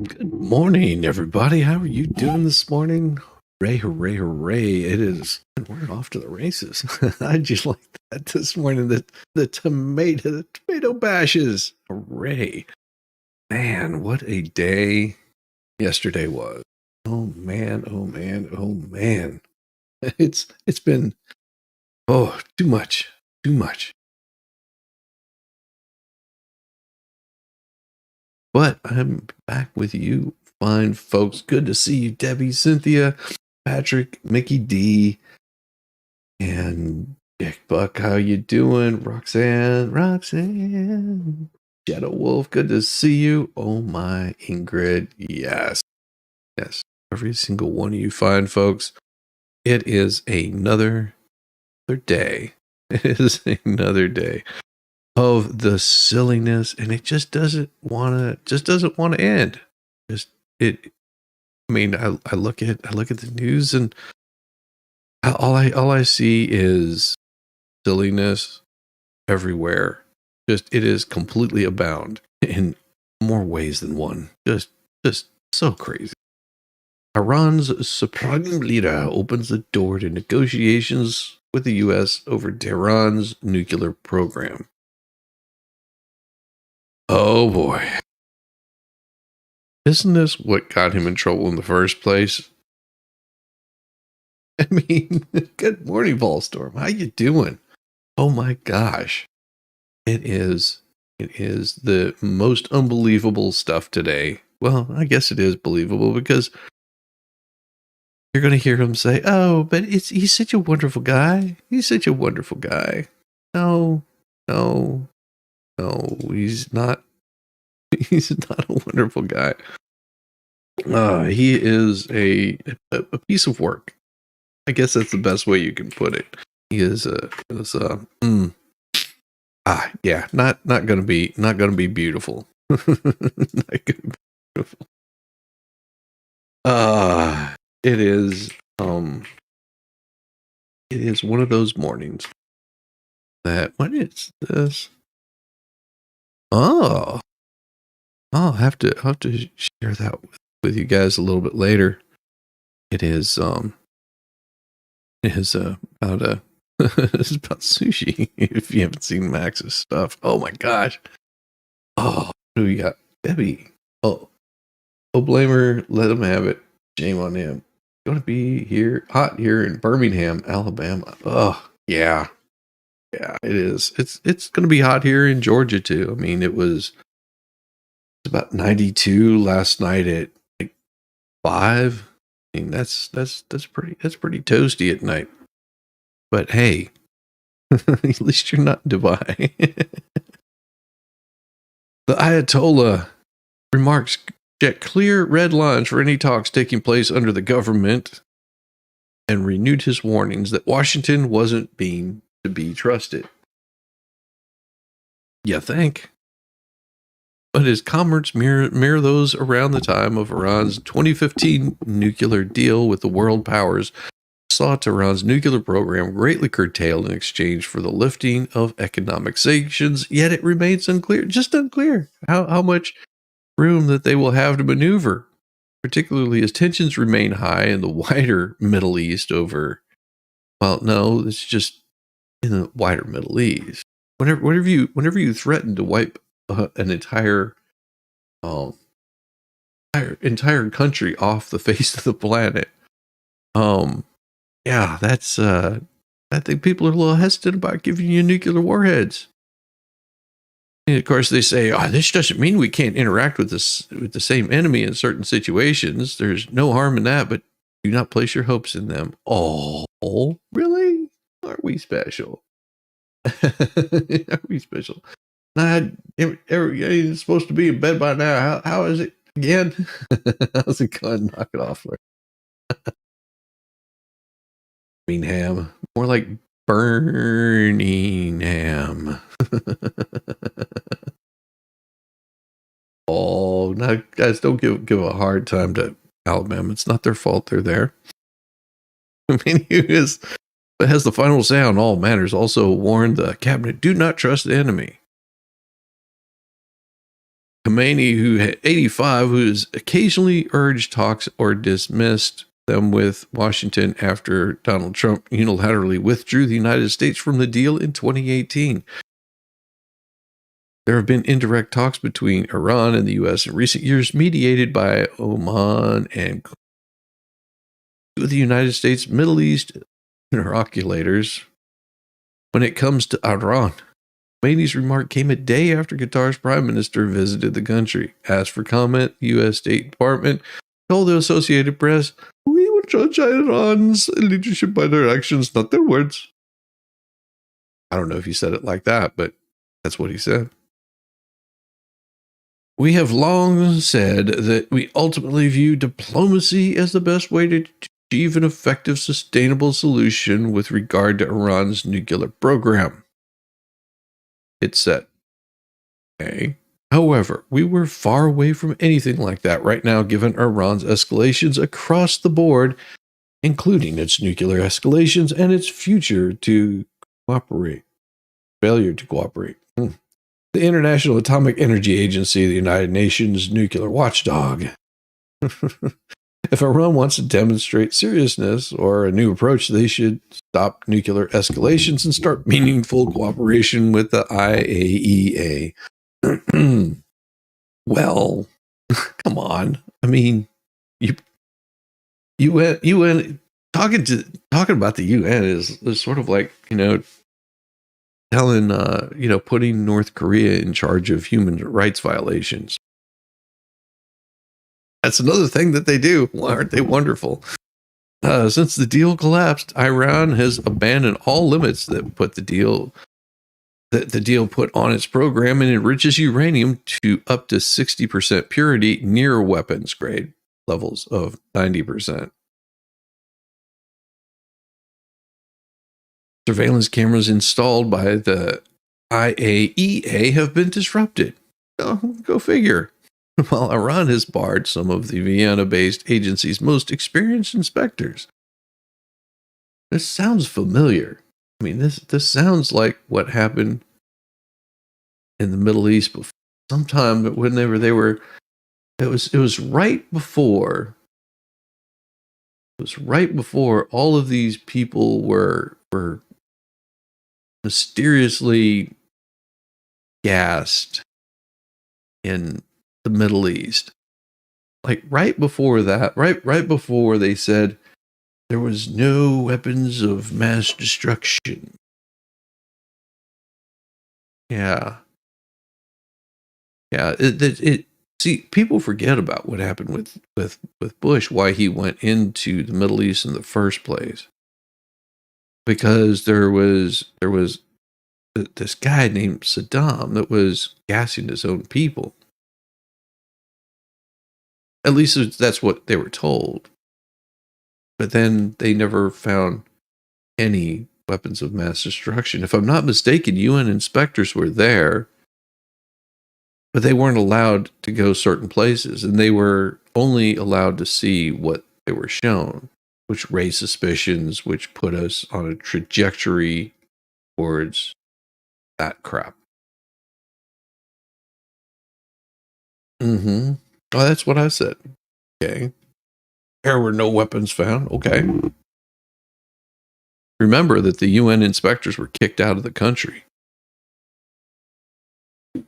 Good morning, everybody. How are you doing this morning? Hooray, hooray, hooray. It is. We're off to the races. How'd you like that this morning? The tomato bashes. Hooray. Man, what a day yesterday was. Oh man, oh man, oh man. It's been too much. Too much. But I'm back with you, fine folks. Good to see you, Debbie, Cynthia, Patrick, Mickey D, and Dick Buck. How you doing? Roxanne, Shadow Wolf, good to see you. Oh my, Ingrid, yes. Every single one of you fine folks. It is another day. It is another day of the silliness, and it just doesn't want to end. I look at the news, and all I see is silliness everywhere. Just it is completely abound in more ways than one. Just so crazy. Iran's supreme leader opens the door to negotiations with the U.S. over Tehran's nuclear program. Oh boy. Isn't this what got him in trouble in the first place? I mean, good morning, Volstorm. How you doing? Oh my gosh. It is the most unbelievable stuff today. Well, I guess it is believable because you're going to hear him say, "Oh, but he's such a wonderful guy. He's such a wonderful guy." No, he's not. He's not a wonderful guy. He is a piece of work. I guess that's the best way you can put it. He is not gonna be beautiful. Not gonna be beautiful. It is one of those mornings that what is this? Oh, I'll have to share that with you guys a little bit later. It is about it's about sushi. If you haven't seen Max's stuff, oh my gosh. Oh, who do we got? Debbie. Oh, blame her. Let him have it. Shame on him. Going to be hot here in Birmingham, Alabama. Oh, yeah, it is. It's going to be hot here in Georgia too. I mean, it's about 92 last night at like 5. I mean, that's pretty toasty at night. But hey, at least you're not in Dubai. The Ayatollah remarks set clear red lines for any talks taking place under the government and renewed his warnings that Washington wasn't being to be trusted. You think? But his comments mirror those around the time of Iran's 2015 nuclear deal with the world powers saw Tehran's nuclear program greatly curtailed in exchange for the lifting of economic sanctions, yet it remains unclear how much room that they will have to maneuver, particularly as tensions remain high in the wider Middle East over, well, no, it's just in the wider Middle East. Whenever you threaten to wipe an entire country off the face of the planet, yeah, that's I think people are a little hesitant about giving you nuclear warheads. And of course, they say, "Oh, this doesn't mean we can't interact with the same enemy in certain situations. There's no harm in that, but do not place your hopes in them." Oh, really? Aren't we special? Are we special? You're supposed to be in bed by now. How is it again? How's it going? Knock it off, Lord. Birmingham, more like Birmingham. Oh, now guys, don't give a hard time to Alabama. It's not their fault they're there. I mean, has the final say on all matters. Also warned the cabinet, do not trust the enemy. Khomeini, who had 85, who's occasionally urged talks or dismissed them with Washington after Donald Trump unilaterally withdrew the United States from the deal in 2018. There have been indirect talks between Iran and the U.S. in recent years, mediated by Oman and the United States Middle East interlocutors. When it comes to Iran, Khomeini's remark came a day after Qatar's prime minister visited the country. Asked for comment, the U.S. State Department told the Associated Press, "We will judge Iran's leadership by their actions, not their words." I don't know if he said it like that, but that's what he said. We have long said that we ultimately view diplomacy as the best way to achieve an effective, sustainable solution with regard to Iran's nuclear program, it said. Okay. However, we were far away from anything like that right now, given Iran's escalations across the board, including its nuclear escalations and its failure to cooperate. The International Atomic Energy Agency, the United Nations nuclear watchdog. If Iran wants to demonstrate seriousness or a new approach, they should stop nuclear escalations and start meaningful cooperation with the IAEA. Well, come on. I mean, UN talking about the UN is sort of like, telling putting North Korea in charge of human rights violations. That's another thing that they do. Aren't they wonderful? Since the deal collapsed, Iran has abandoned all limits that the deal put on its program and enriches uranium to up to 60% purity, near weapons grade levels of 90%. Surveillance cameras installed by the IAEA have been disrupted. Oh, go figure. While Iran has barred some of the Vienna-based agency's most experienced inspectors. This sounds familiar. I mean, this sounds like what happened in the Middle East before, sometime whenever they were. It was right before. It was right before all of these people were mysteriously gassed in the Middle East. Like right before that, right before they said there was no weapons of mass destruction. Yeah. See, people forget about what happened with Bush, why he went into the Middle East in the first place. Because there was this guy named Saddam that was gassing his own people. At least that's what they were told. But then they never found any weapons of mass destruction. If I'm not mistaken, UN inspectors were there, but they weren't allowed to go certain places, and they were only allowed to see what they were shown, which raised suspicions, which put us on a trajectory towards that crap. Mm-hmm. Oh, that's what I said. Okay. There were no weapons found. Okay. Remember that the UN inspectors were kicked out of the country. Of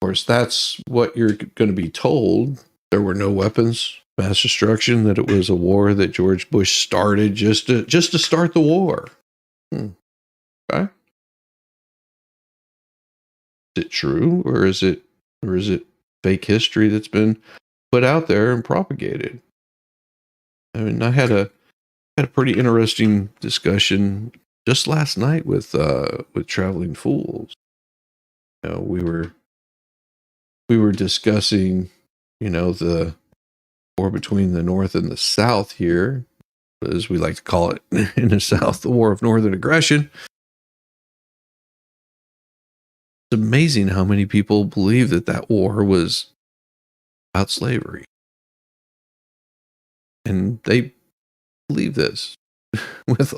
course, that's what you're going to be told. There were no weapons, mass destruction, that it was a war that George Bush started just to start the war. Okay. Is it true, or is it fake history that's been put out there and propagated? I mean, I had a pretty interesting discussion just last night with Traveling Fools. We were discussing, the war between the North and the South here, as we like to call it in the South, the war of Northern aggression. It's amazing how many people believe that war was about slavery, and they believe this with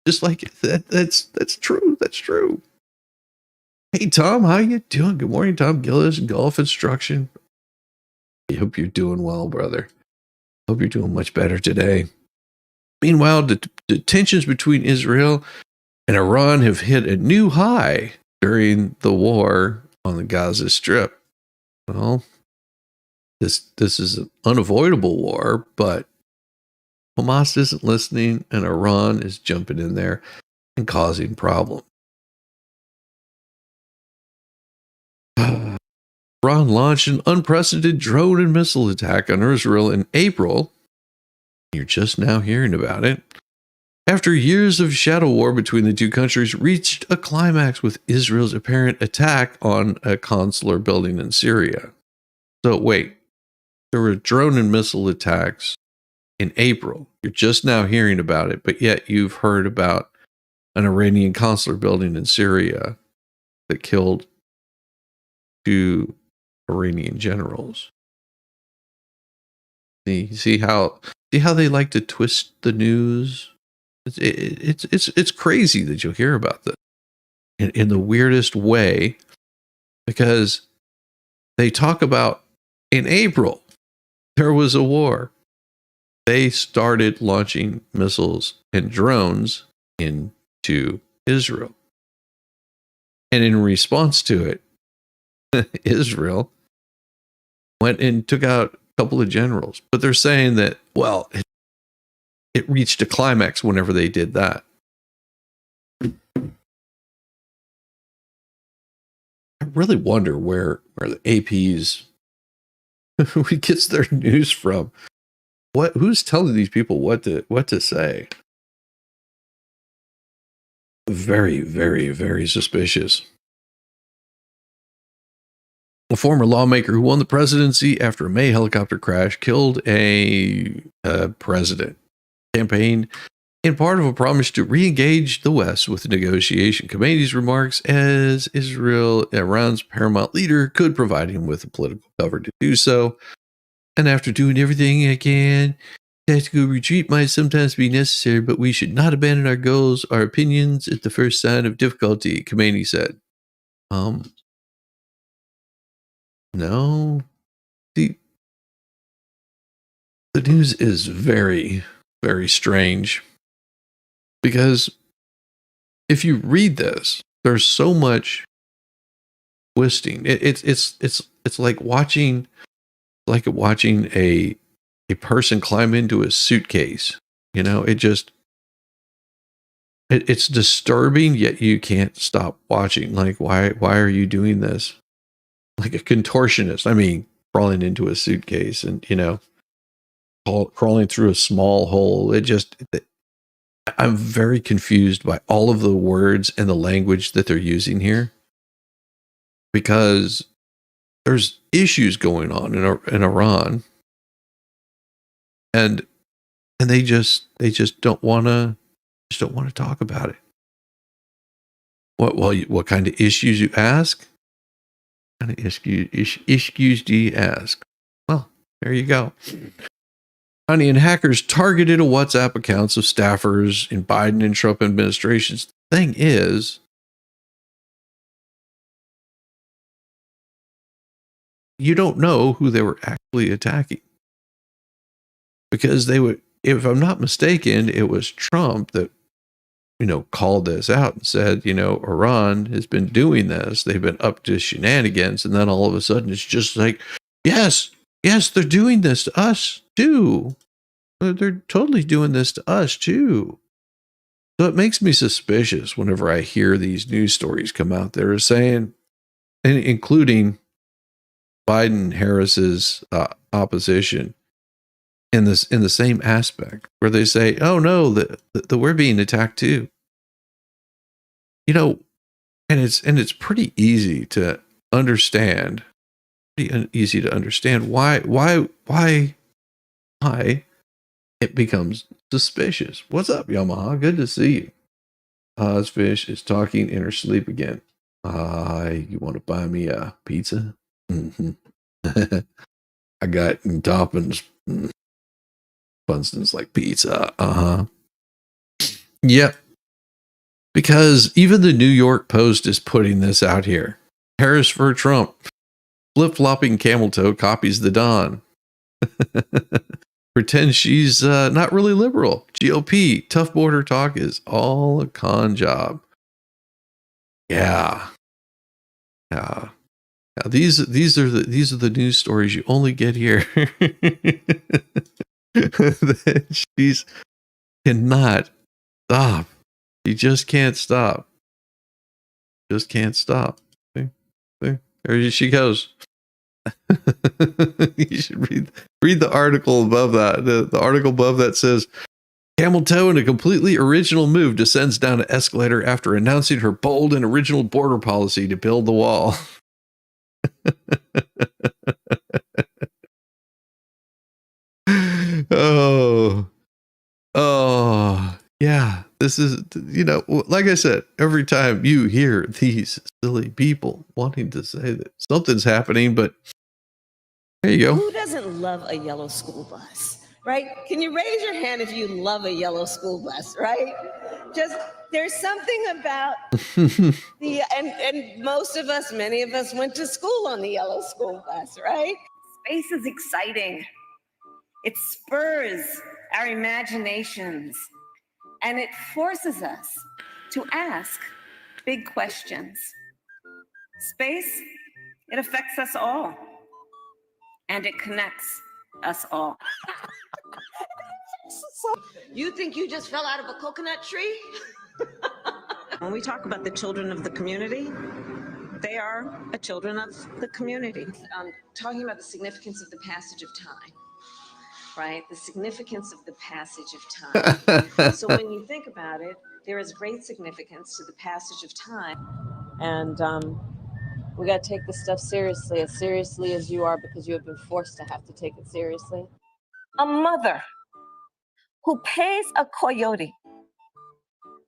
just like that. That's true. That's true. Hey, Tom, how you doing? Good morning, Tom Gillis, Golf Instruction. I hope you're doing well, brother. Hope you're doing much better today. Meanwhile, the tensions between Israel and Iran have hit a new high during the war on the Gaza Strip. Well, this is an unavoidable war, but Hamas isn't listening, and Iran is jumping in there and causing problems. Iran launched an unprecedented drone and missile attack on Israel in April. You're just now hearing about it. After years of shadow war between the two countries reached a climax with Israel's apparent attack on a consular building in Syria. So wait, there were drone and missile attacks in April. You're just now hearing about it, but yet you've heard about an Iranian consular building in Syria that killed 2 Iranian generals. See how they like to twist the news? It's crazy that you'll hear about this in the weirdest way, because they talk about in April there was a war. They started launching missiles and drones into Israel. And in response to it, Israel went and took out a couple of generals. But they're saying that, well, it reached a climax whenever they did that. I really wonder where the AP's who gets their news from. Who's telling these people what to say? Very, very, very suspicious. A former lawmaker who won the presidency after a May helicopter crash killed a president. Campaign in part of a promise to re-engage the West with the negotiation. Khamenei's remarks as Iran's paramount leader could provide him with a political cover to do so. And after doing everything I can, tactical retreat might sometimes be necessary, but we should not abandon our goals, our opinions at the first sign of difficulty, Khamenei said. No. The news is very, very strange, because if you read this, there's so much twisting. It's like watching a person climb into a suitcase. You know, it's disturbing, yet you can't stop watching. Like, why are you doing this? Like a contortionist. I mean, crawling into a suitcase and, crawling through a small hole. I'm very confused by all of the words and the language that they're using here, because there's issues going on in Iran, and they just don't want to talk about it. What kind of issues, you ask? What kind of issues do you ask? Well, there you go. Iranian hackers targeted a WhatsApp accounts of staffers in Biden and Trump administrations. The thing is, you don't know who they were actually attacking, because if I'm not mistaken, it was Trump that, called this out and said, Iran has been doing this. They've been up to shenanigans. And then all of a sudden it's just like, yes, they're doing this to us too. They're totally doing this to us too. So it makes me suspicious whenever I hear these news stories come out there saying, and including Biden Harris's opposition in the same aspect, where they say, "Oh no, that we're being attacked too." And it's pretty easy to understand. Why it becomes suspicious. What's up, Yamaha? Good to see you. Ozfish is talking in her sleep again. You want to buy me a pizza? Mm-hmm. I got toppings. Funston's like pizza. Yep. Because even the New York Post is putting this out here. Harris for Trump. Flip-flopping camel toe copies the Don. Pretends she's not really liberal. GOP, tough border talk is all a con job. Yeah. Yeah. These are the news stories you only get here. She cannot stop. She just can't stop. Just can't stop. See? There she goes. You should read the article above that. The article above that says, camel toe in a completely original move descends down an escalator after announcing her bold and original border policy to build the wall. Oh, yeah. This is, like I said, every time you hear these silly people wanting to say that something's happening, but there you go. Who doesn't love a yellow school bus, right? Can you raise your hand if you love a yellow school bus, right? Just, there's something about and most of us, many of us went to school on the yellow school bus, right? Space is exciting. It spurs our imaginations, and it forces us to ask big questions. Space, it affects us all, and it connects us all. You think you just fell out of a coconut tree? When we talk about the children of the community, they are the children of the community. Talking about the significance of the passage of time, right? The significance of the passage of time. So when you think about it, there is great significance to the passage of time. And we got to take this stuff seriously as you are, because you have been forced to have to take it seriously. A mother who pays a coyote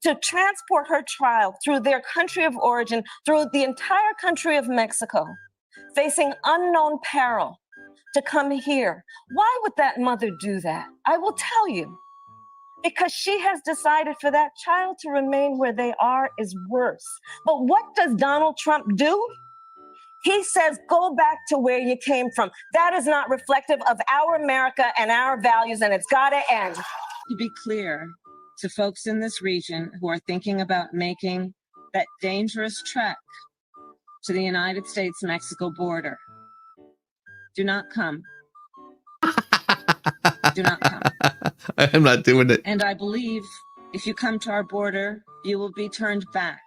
to transport her child through their country of origin, through the entire country of Mexico, facing unknown peril to come here. Why would that mother do that? I will tell you. Because she has decided for that child to remain where they are is worse. But what does Donald Trump do? He says, go back to where you came from. That is not reflective of our America and our values, and it's got to end. To be clear to folks in this region who are thinking about making that dangerous trek to the United States-Mexico border, do not come. Do not come. I'm not doing it. And I believe if you come to our border, you will be turned back.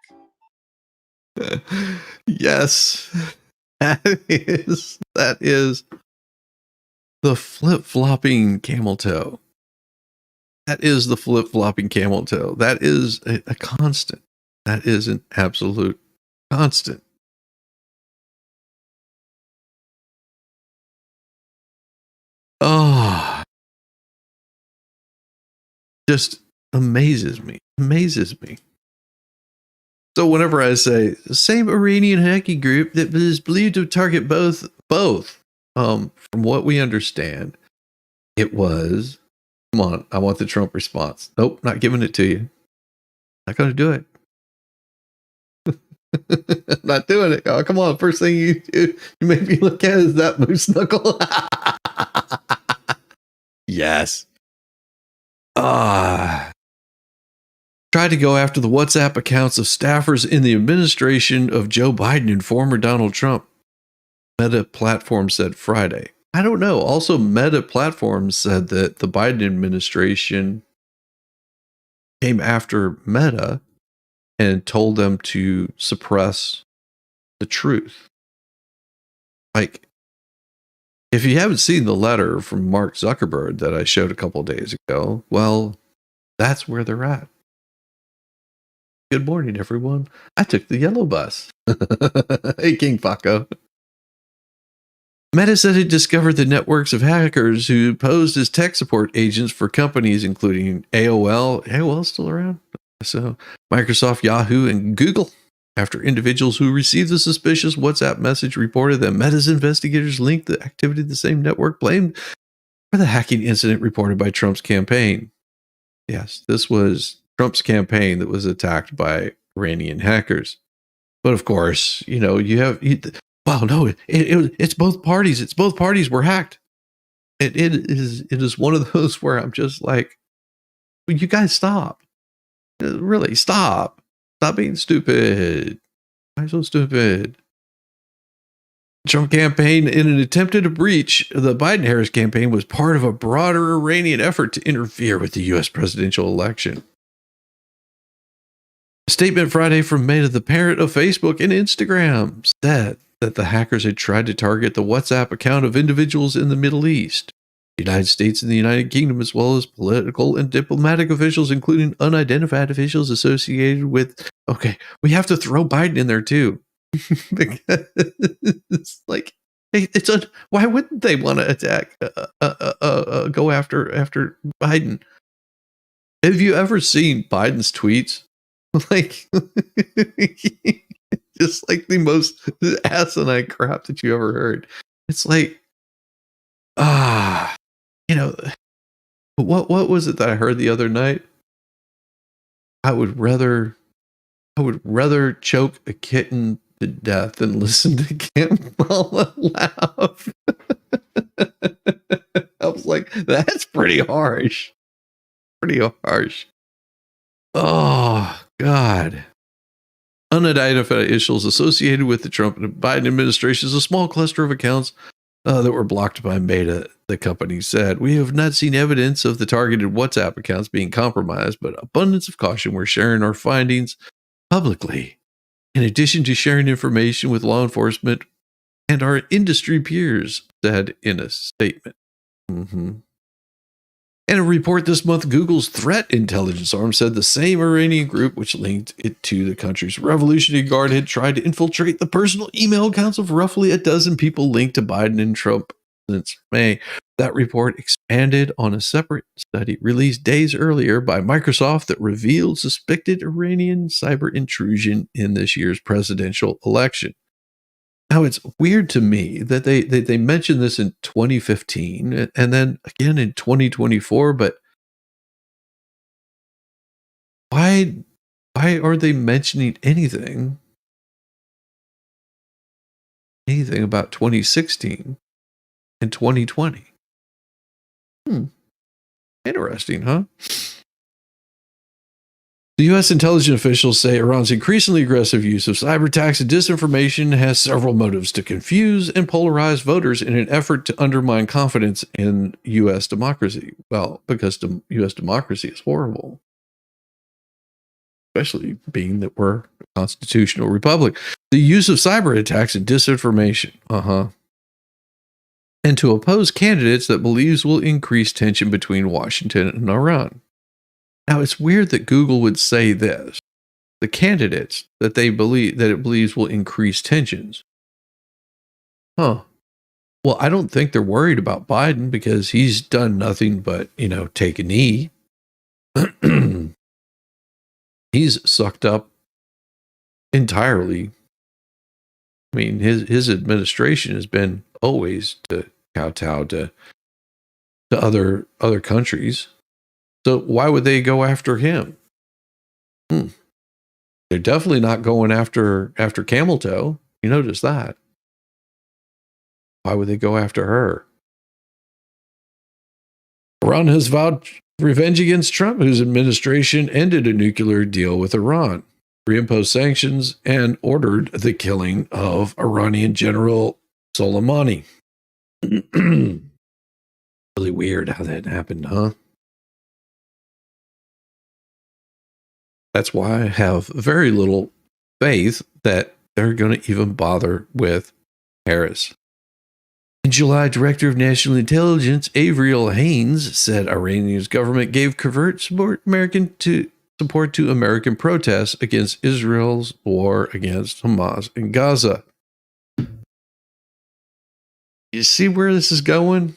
Yes. That is the flip-flopping camel toe. That is the flip-flopping camel toe. That is a constant. That is an absolute constant. Oh, just amazes me. So whenever I say the same Iranian hacking group that is believed to target both, from what we understand, it was, come on, I want the Trump response. Nope, not giving it to you. Not going to do it. Not doing it. Oh, come on. First thing you do, you make me look at is that moose knuckle. Yes. Tried to go after the WhatsApp accounts of staffers in the administration of Joe Biden and former Donald Trump. Meta Platform said Friday. I don't know. Also, Meta Platform said that the Biden administration came after Meta and told them to suppress the truth. Like, if you haven't seen the letter from Mark Zuckerberg that I showed a couple of days ago, well, that's where they're at. Good morning, everyone. I took the yellow bus. Hey, King Paco. Meta said it discovered the networks of hackers who posed as tech support agents for companies including AOL. AOL's still around? So Microsoft, Yahoo, and Google. After individuals who received the suspicious WhatsApp message reported that Meta's investigators linked the activity to the same network blamed for the hacking incident reported by Trump's campaign. Yes, this was Trump's campaign that was attacked by Iranian hackers. But of course, it's both parties. It's both parties were hacked. It is one of those where I'm just like, well, you guys stop. Really, stop. Stop being stupid. Why so stupid? Trump campaign in an attempted breach of the Biden-Harris campaign was part of a broader Iranian effort to interfere with the U.S. presidential election. A statement Friday from Meta, the parent of Facebook and Instagram, said that the hackers had tried to target the WhatsApp account of individuals in the Middle East, the United States, and the United Kingdom, as well as political and diplomatic officials, including unidentified officials associated with. Okay, we have to throw Biden in there too. Because it's like, why wouldn't they want to attack, go after Biden? Have you ever seen Biden's tweets? Like, just like the most asinine crap that you ever heard. It's like, what was it that I heard the other night? I would rather choke a kitten to death than listen to Campbell laugh. I was like, that's pretty harsh. Pretty harsh. Oh, God. Unidentified officials associated with the Trump and Biden administration is a small cluster of accounts that were blocked by Meta, the company said. We have not seen evidence of the targeted WhatsApp accounts being compromised, but abundance of caution. We're sharing our findings publicly, in addition to sharing information with law enforcement and our industry peers, said in a statement. In a report this month, Google's threat intelligence arm said the same Iranian group, which linked it to the country's Revolutionary Guard, had tried to infiltrate the personal email accounts of roughly a dozen people linked to Biden and Trump since May. That report expanded on a separate study released days earlier by Microsoft that revealed suspected Iranian cyber intrusion in this year's presidential election. Now, it's weird to me that they mentioned this in 2015 and then again in 2024, but why are they mentioning anything about 2016 and 2020? Interesting, huh? The U.S. intelligence officials say Iran's increasingly aggressive use of cyber attacks and disinformation has several motives: to confuse and polarize voters in an effort to undermine confidence in U.S. democracy. Well, because U.S. democracy is horrible, especially being that we're a constitutional republic. The use of cyber attacks and disinformation, and to oppose candidates that believes will increase tension between Washington and Iran. Now, it's weird that Google would say this. The candidates that it believes will increase tensions. Well, I don't think they're worried about Biden because he's done nothing but, take a knee. He's sucked up entirely. I mean, his administration has been always to kowtow to other countries. So why would they go after him? They're definitely not going after Camel Toe. You notice that. Why would they go after her? Iran has vowed revenge against Trump, whose administration ended a nuclear deal with Iran, reimposed sanctions, and ordered the killing of Iranian General Soleimani. Really weird how that happened, huh? That's why I have very little faith that they're going to even bother with Harris. In July, Director of National Intelligence Avriel Haines said Iranian's government gave covert support to American protests against Israel's war against Hamas in Gaza. You see where this is going?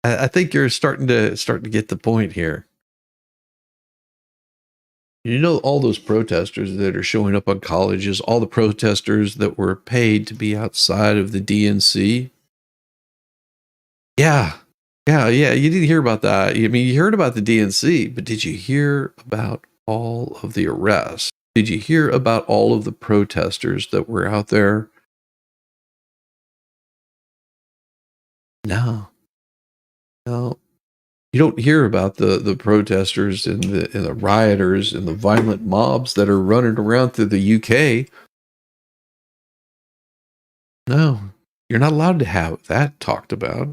I think you're starting to get the point here. All those protesters that are showing up on colleges, all the protesters that were paid to be outside of the DNC. Yeah. You didn't hear about that. I mean, you heard about the DNC, but did you hear about all of the arrests. Did you hear about all of the protesters that were out there? No. You don't hear about the protesters and the rioters and the violent mobs that are running around through the UK. No, you're not allowed to have that talked about.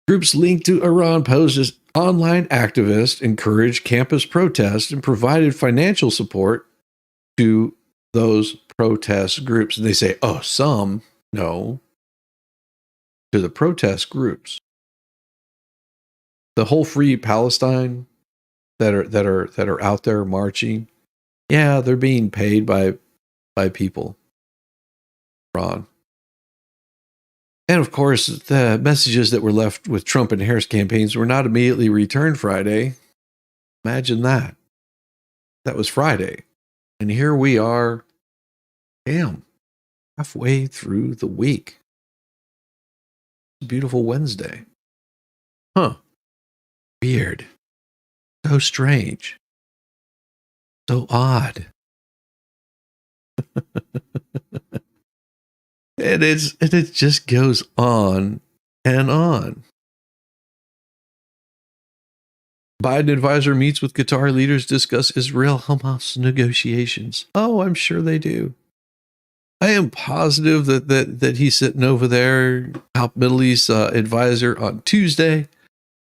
Groups linked to Iran posed as online activists encouraged campus protests and provided financial support to those protest groups. And they say, oh, some, no, to the protest groups. The whole Free Palestine that are out there marching, yeah, they're being paid by people. Iran. And of course, the messages that were left with Trump and Harris campaigns were not immediately returned Friday. Imagine that. That was Friday. And here we are, halfway through the week. Beautiful Wednesday. Huh. Weird. So strange. So odd. And it just goes on and on. Biden advisor meets with Qatar leaders, discuss Israel-Hamas negotiations. Oh, I'm sure they do. I am positive that he's sitting over there, top Middle East advisor on Tuesday,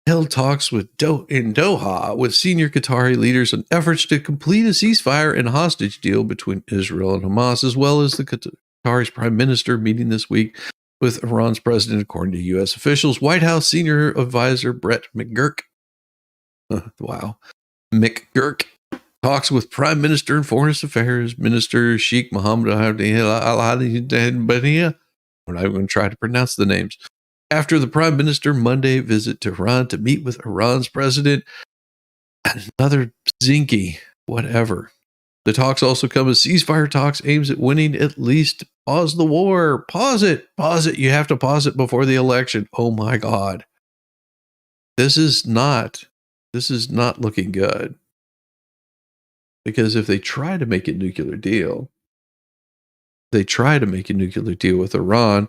held talks in Doha with senior Qatari leaders on efforts to complete a ceasefire and hostage deal between Israel and Hamas, as well as the Qatari's prime minister meeting this week with Iran's president, according to U.S. officials. White House senior advisor Brett McGurk, McGurk, talks with Prime Minister and Foreign Affairs Minister Sheikh Mohammed al-Hadi. We're not even going to try to pronounce the names. After the Prime Minister Monday visit to Iran to meet with Iran's president, another zinky, whatever. The talks also come as ceasefire talks aims at winning at least pause the war. Pause it. You have to pause it before the election. Oh my God. This is not looking good. Because if they try to make a nuclear deal with Iran,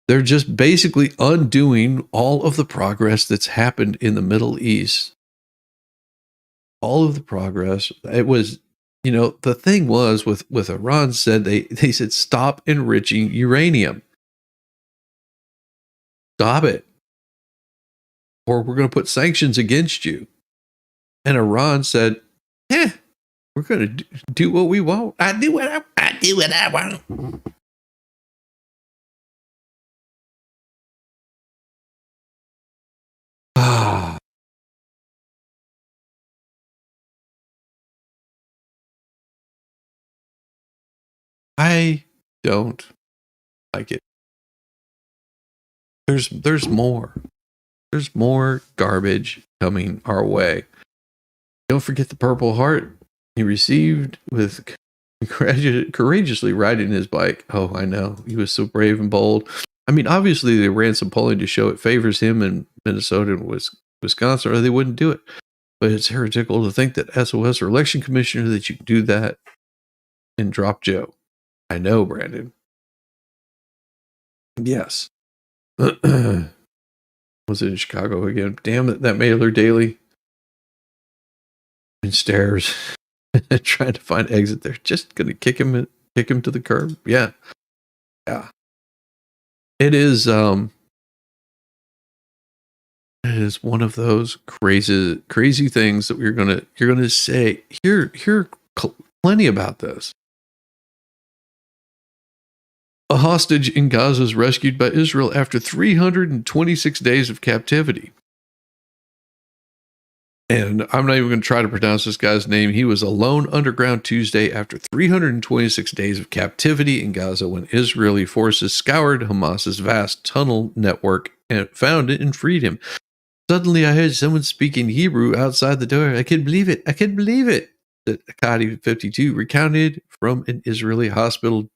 they're just basically undoing all of the progress that's happened in the Middle East. All of the progress. It was, the thing was with Iran said they said, stop enriching uranium. Stop it. Or we're going to put sanctions against you. And Iran said, we're going to do what we want. I do what I want. I don't like it. There's more. There's more garbage coming our way. Don't forget the Purple Heart he received with courageously riding his bike. Oh, I know. He was so brave and bold. I mean, obviously they ran some polling to show it favors him in Minnesota and Wisconsin, or they wouldn't do it. But it's heretical to think that SOS or election commissioner that you can do that and drop Joe. I know, Brandon. Yes. Was it in Chicago again? Damn it, that Mailer Daily. And stairs. Trying to find exit. They're just going to kick him to the curb. Yeah. It is one of those crazy things that you're gonna say. Hear plenty about this. A hostage in Gaza is rescued by Israel after 326 days of captivity. And I'm not even going to try to pronounce this guy's name. He was alone underground Tuesday after 326 days of captivity in Gaza when Israeli forces scoured Hamas's vast tunnel network and found it and freed him. Suddenly, I heard someone speaking Hebrew outside the door. I couldn't believe it. Akadi 52 recounted from an Israeli hospital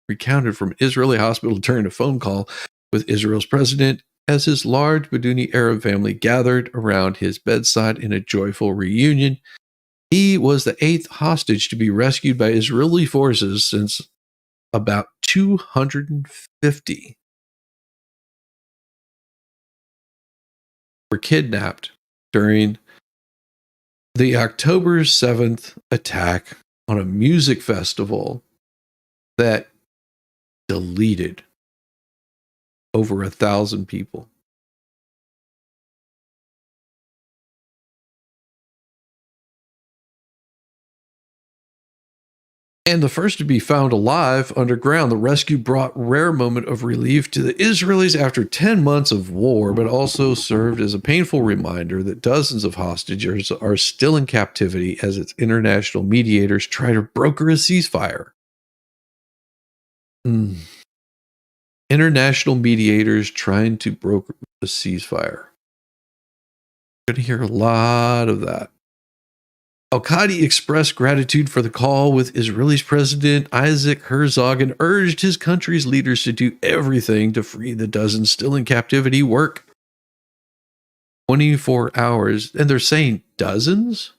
during a phone call with Israel's president as his large Bedouini Arab family gathered around his bedside in a joyful reunion. He was the 8th hostage to be rescued by Israeli forces since about 250 were kidnapped during the October 7th attack on a music festival that deleted over 1,000 people. And the first to be found alive underground, the rescue brought rare moment of relief to the Israelis after 10 months of war, but also served as a painful reminder that dozens of hostages are still in captivity as its international mediators try to broker a ceasefire. International mediators trying to broker a ceasefire. You're going to hear a lot of that. Al-Qadi expressed gratitude for the call with Israel's President Isaac Herzog and urged his country's leaders to do everything to free the dozens still in captivity. Work 24 hours. And they're saying dozens?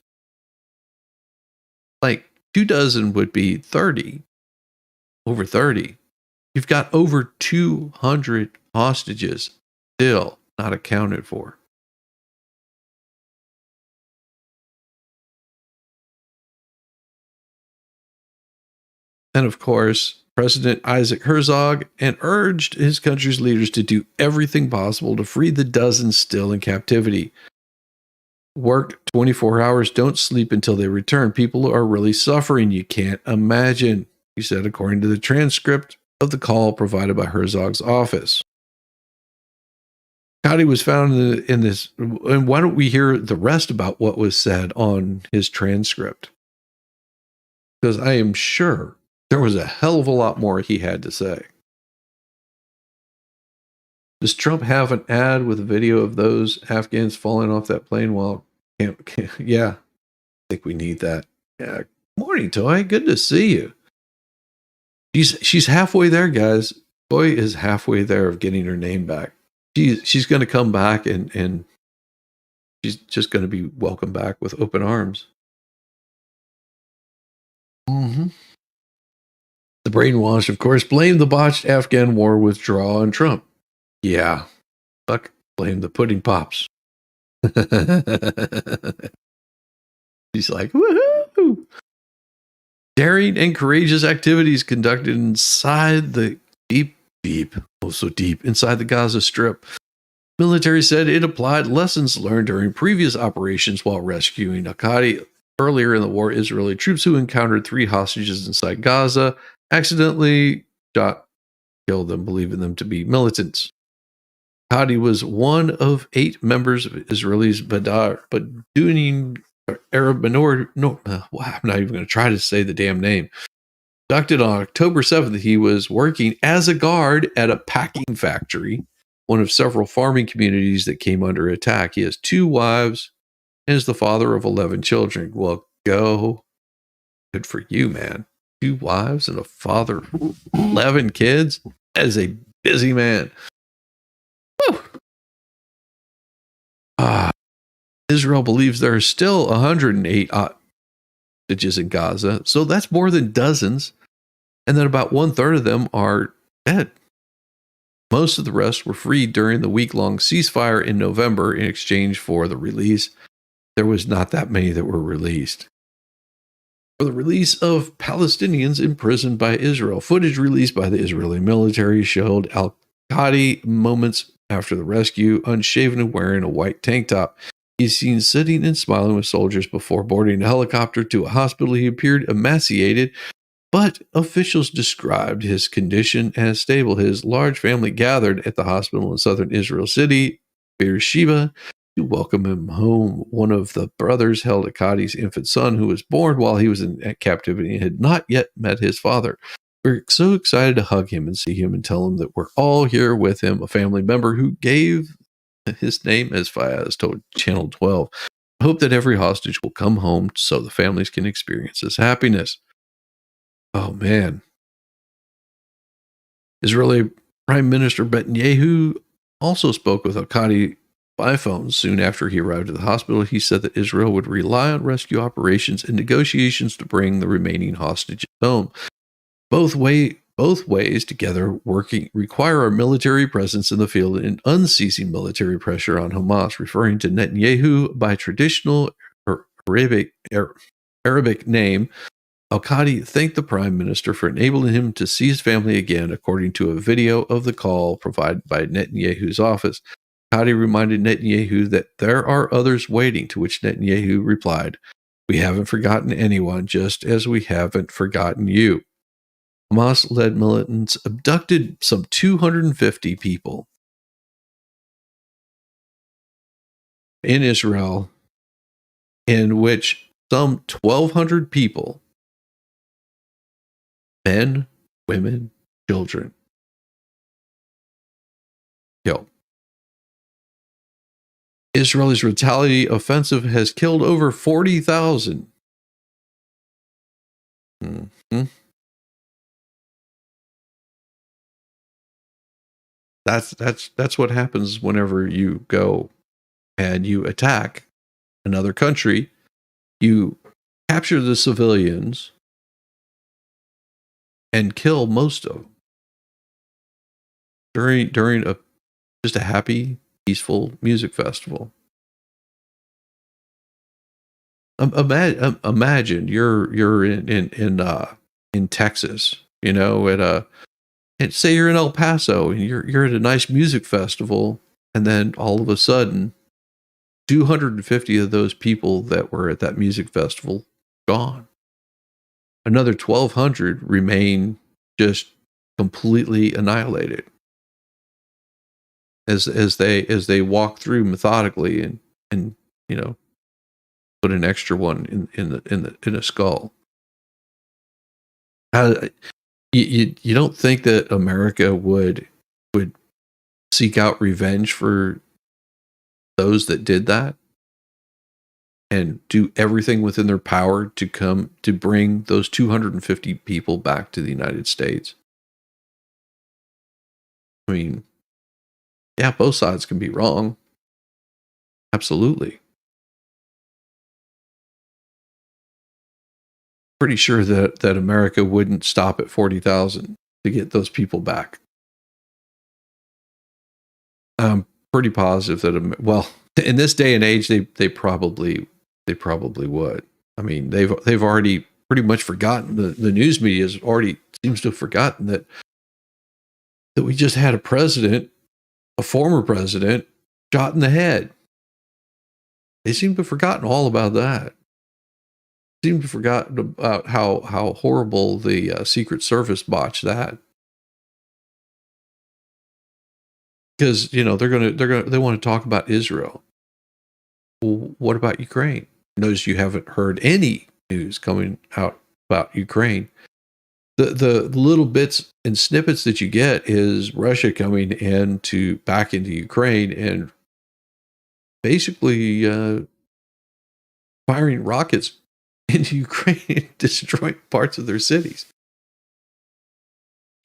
Like 2 dozen would be 30. Over 30. You've got over 200 hostages still not accounted for. And of course, President Isaac Herzog and urged his country's leaders to do everything possible to free the dozens still in captivity. Work 24 hours, don't sleep until they return. People are really suffering. You can't imagine, he said, according to the transcript of the call provided by Herzog's office. Qadi was found in this, and why don't we hear the rest about what was said on his transcript? Because I am sure there was a hell of a lot more he had to say. Does Trump have an ad with a video of those Afghans falling off that plane while yeah, I think we need that. Yeah. Morning, Toy. Good to see you. She's halfway there, guys. Toy is halfway there of getting her name back. She's going to come back and she's just going to be welcomed back with open arms. The brainwash, of course, blamed the botched Afghan war withdrawal on Trump. Yeah, fuck, blame the pudding pops. He's like, woohoo! Daring and courageous activities conducted inside the so deep inside the Gaza Strip. Military said it applied lessons learned during previous operations while rescuing Al-Qadi. Earlier in the war, Israeli troops who encountered 3 hostages inside Gaza accidentally killed them, believing them to be militants. Qadi was one of 8 members of Israel's Bedouini Arab minority. I'm not even going to try to say the damn name. Abducted on October 7th, he was working as a guard at a packing factory, one of several farming communities that came under attack. He has 2 wives and is the father of 11 children. Well, good for you, man. 2 wives and a father of 11 kids. That is a busy man. Woo. Israel believes there are still 108 hostages in Gaza, so that's more than dozens, and then about 1/3 of them are dead. Most of the rest were freed during the week-long ceasefire in November in exchange for the release. There was not that many that were released. For the release of Palestinians imprisoned by Israel. Footage released by the Israeli military showed Al-Qadi moments after the rescue, unshaven and wearing a white tank top. He's seen sitting and smiling with soldiers before boarding a helicopter to a hospital. He appeared emaciated, but officials described his condition as stable. His large family gathered at the hospital in southern Israel city, Beersheba, to welcome him home. One of the brothers held Al-Qadi's infant son, who was born while he was in captivity and had not yet met his father. We're so excited to hug him and see him and tell him that we're all here with him, a family member who gave his name as Fayaz told Channel 12. I hope that every hostage will come home so the families can experience this happiness. Oh, man. Israeli Prime Minister Netanyahu also spoke with Al-Qadi by phone soon after he arrived at the hospital. He said that Israel would rely on rescue operations and negotiations to bring the remaining hostages home. Both ways together working require a military presence in the field and unceasing military pressure on Hamas, referring to Netanyahu by traditional Arabic name. Al-Qadi thanked the prime minister for enabling him to see his family again, according to a video of the call provided by Netanyahu's office. Al-Qadi reminded Netanyahu that there are others waiting, to which Netanyahu replied, "We haven't forgotten anyone, just as we haven't forgotten you." Hamas-led militants abducted some 250 people in Israel, in which some 1,200 people, men, women, children, killed. Israel's retaliatory offensive has killed over 40,000. Mm-hmm. That's what happens whenever you go and you attack another country. You capture the civilians and kill most of them during just a happy, peaceful music festival. Imagine you're in Texas, and say you're in El Paso and you're at a nice music festival, and then all of a sudden 250 of those people that were at that music festival gone. Another 1,200 remain just completely annihilated as they walk through methodically and put an extra one in a skull. You don't think that America would seek out revenge for those that did that and do everything within their power to bring those 250 people back to the United States? I mean, yeah, both sides can be wrong. Absolutely. Pretty sure that America wouldn't stop at 40,000 to get those people back. I'm pretty positive that, well, in this day and age, they probably would. I mean, they've already pretty much forgotten. The news media has already seems to have forgotten that we just had a former president, shot in the head. They seem to have forgotten all about that. Seem to have forgotten about how horrible the Secret Service botched that. Because they want to talk about Israel. Well, what about Ukraine? Notice you haven't heard any news coming out about Ukraine. The little bits and snippets that you get is Russia coming back into Ukraine and basically firing rockets into Ukraine and destroying parts of their cities.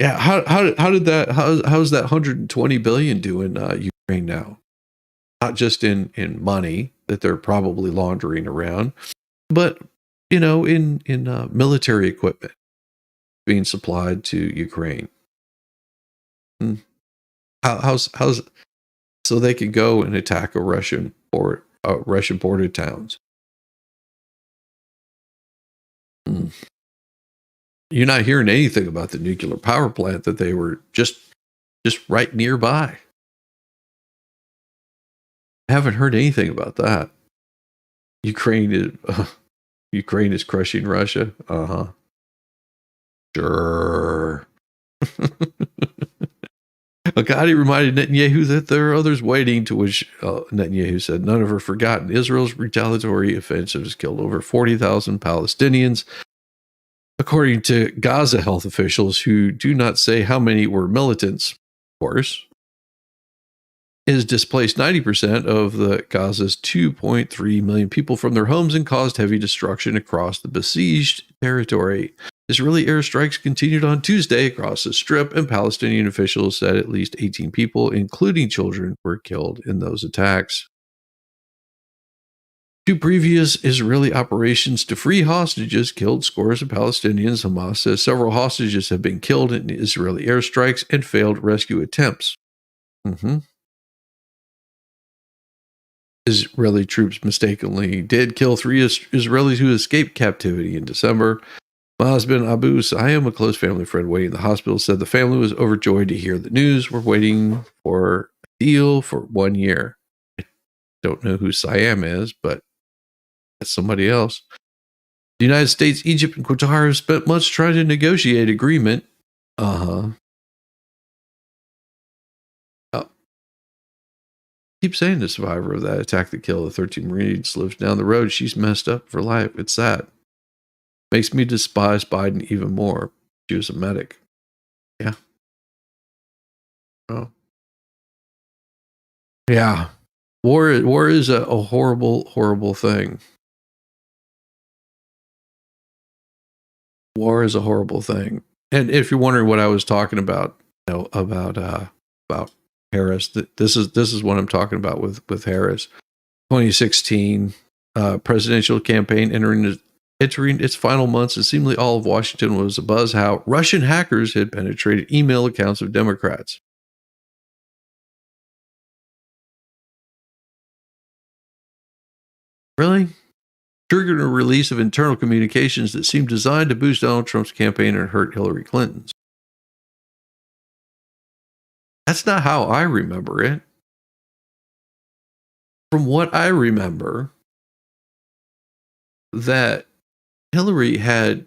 Yeah, how's that 120 billion doing Ukraine now? Not just in money that they're probably laundering around, but in military equipment being supplied to Ukraine. How's so they could go and attack a Russian border towns? You're not hearing anything about the nuclear power plant that they were just right nearby. I haven't heard anything about that. Ukraine is crushing Russia. Sure. Al-Qadi reminded Netanyahu that there are others waiting, to which Netanyahu said none have forgotten. Israel's retaliatory offensive has killed over 40,000 Palestinians, according to Gaza health officials, who do not say how many were militants. Of course, is displaced 90% of the Gaza's 2.3 million people from their homes and caused heavy destruction across the besieged territory. Israeli airstrikes continued on Tuesday across the Strip, and Palestinian officials said at least 18 people, including children, were killed in those attacks. 2 previous Israeli operations to free hostages killed scores of Palestinians. Hamas says several hostages have been killed in Israeli airstrikes and failed rescue attempts. Israeli troops mistakenly did kill 3 Israelis who escaped captivity in December. My husband, Abu Sayyam, a close family friend waiting in the hospital, said the family was overjoyed to hear the news. We're waiting for a deal for 1 year. I don't know who Sayyam is, but that's somebody else. The United States, Egypt, and Qatar have spent months trying to negotiate agreement. Keep saying the survivor of that attack that killed the 13 Marines lives down the road. She's messed up for life. It's sad. Makes me despise Biden even more. She was a medic. Yeah. Oh. Yeah. War is a horrible, horrible thing. War is a horrible thing. And if you're wondering what I was talking about, about Harris, this is what I'm talking about with Harris. 2016 presidential campaign entering its final months, and seemingly all of Washington was abuzz how Russian hackers had penetrated email accounts of Democrats. Really? Triggered a release of internal communications that seemed designed to boost Donald Trump's campaign and hurt Hillary Clinton's. That's not how I remember it. From what I remember, that Hillary had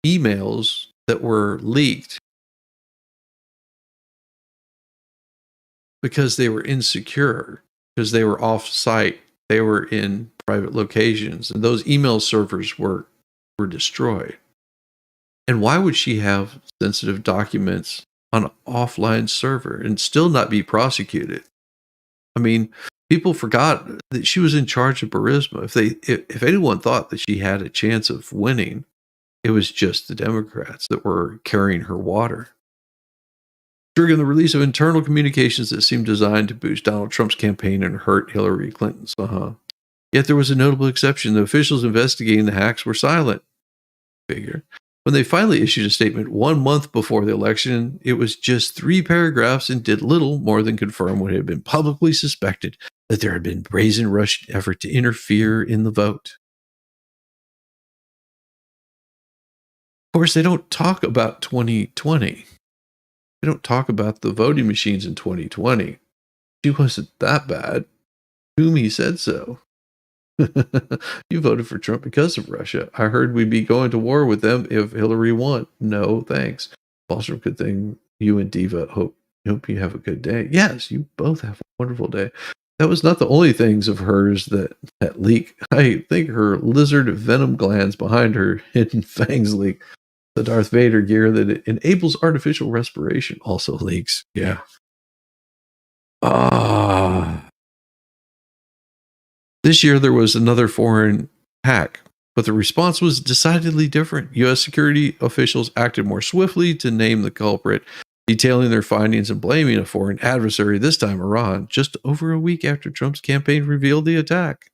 emails that were leaked because they were insecure, because they were off-site, they were in private locations, and those email servers were destroyed. And why would she have sensitive documents on an offline server and still not be prosecuted? I mean, people forgot that she was in charge of Burisma. If anyone thought that she had a chance of winning, it was just the Democrats that were carrying her water. Triggering the release of internal communications that seemed designed to boost Donald Trump's campaign and hurt Hillary Clinton's. Yet there was a notable exception. The officials investigating the hacks were silent. Figure. When they finally issued a statement 1 month before the election, it was just 3 paragraphs and did little more than confirm what had been publicly suspected, that there had been brazen Russian effort to interfere in the vote. Of course, they don't talk about 2020. They don't talk about the voting machines in 2020. She wasn't that bad. Toomey said so. You voted for Trump because of Russia. I heard we'd be going to war with them if Hillary won. No, thanks. Also, good thing you and Diva hope you have a good day. Yes, you both have a wonderful day. That was not the only things of hers that leak. I think her lizard venom glands behind her hidden fangs leak. The Darth Vader gear that enables artificial respiration also leaks. Yeah. This year, there was another foreign hack, but the response was decidedly different. U.S. security officials acted more swiftly to name the culprit, detailing their findings and blaming a foreign adversary, this time Iran, just over a week after Trump's campaign revealed the attack.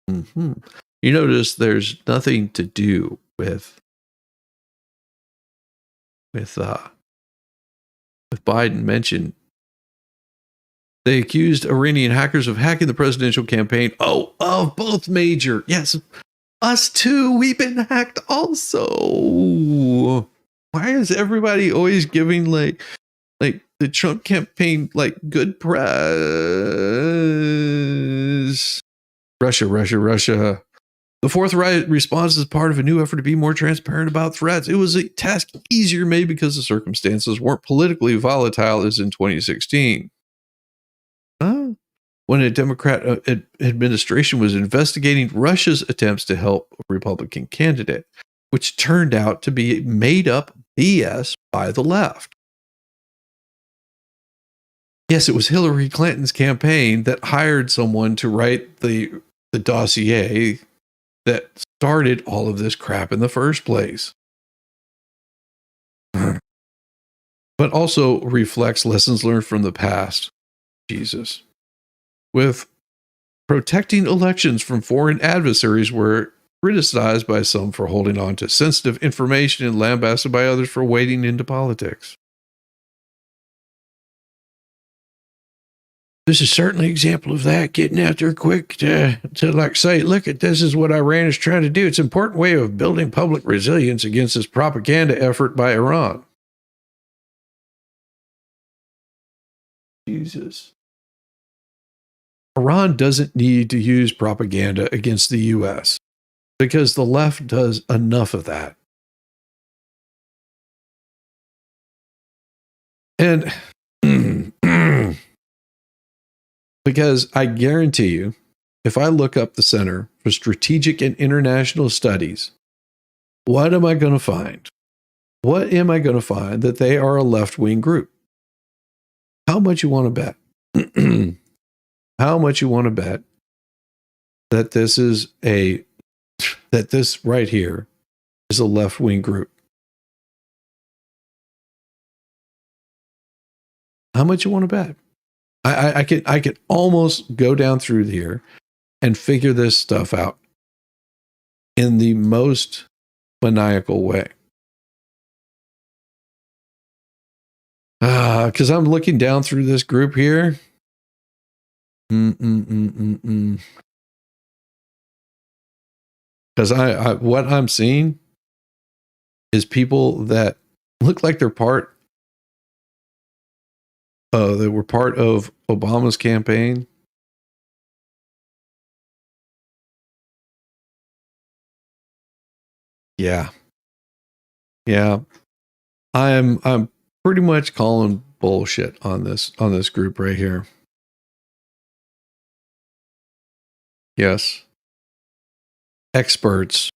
You notice there's nothing to do with Biden mentioned. They accused Iranian hackers of hacking the presidential campaign. Oh, of both major. Yes, us too. We've been hacked also. Why is everybody always giving like the Trump campaign like good press? Russia. The forthright response is part of a new effort to be more transparent about threats. It was a task easier made because the circumstances weren't politically volatile as in 2016. When a Democrat administration was investigating Russia's attempts to help a Republican candidate, which turned out to be made up BS by the left. Yes, it was Hillary Clinton's campaign that hired someone to write the dossier that started all of this crap in the first place. But also reflects lessons learned from the past. Jesus. With protecting elections from foreign adversaries were criticized by some for holding on to sensitive information and lambasted by others for wading into politics. This is certainly an example of that, getting out there quick to like say, look, this is what Iran is trying to do. It's an important way of building public resilience against this propaganda effort by Iran. Jesus. Iran doesn't need to use propaganda against the U.S. because the left does enough of that. And because I guarantee you, if I look up the Center for Strategic and International Studies, what am I going to find? What am I going to find? That they are a left-wing group. How much you want to bet? How much you want to bet that this right here is a left-wing group? How much you want to bet? I could almost go down through here and figure this stuff out in the most maniacal way. Because I'm looking down through this group here. Because what I'm seeing is people that look like they're they were part of Obama's campaign. Yeah. I'm pretty much calling bullshit on this group right here. Yes. Experts,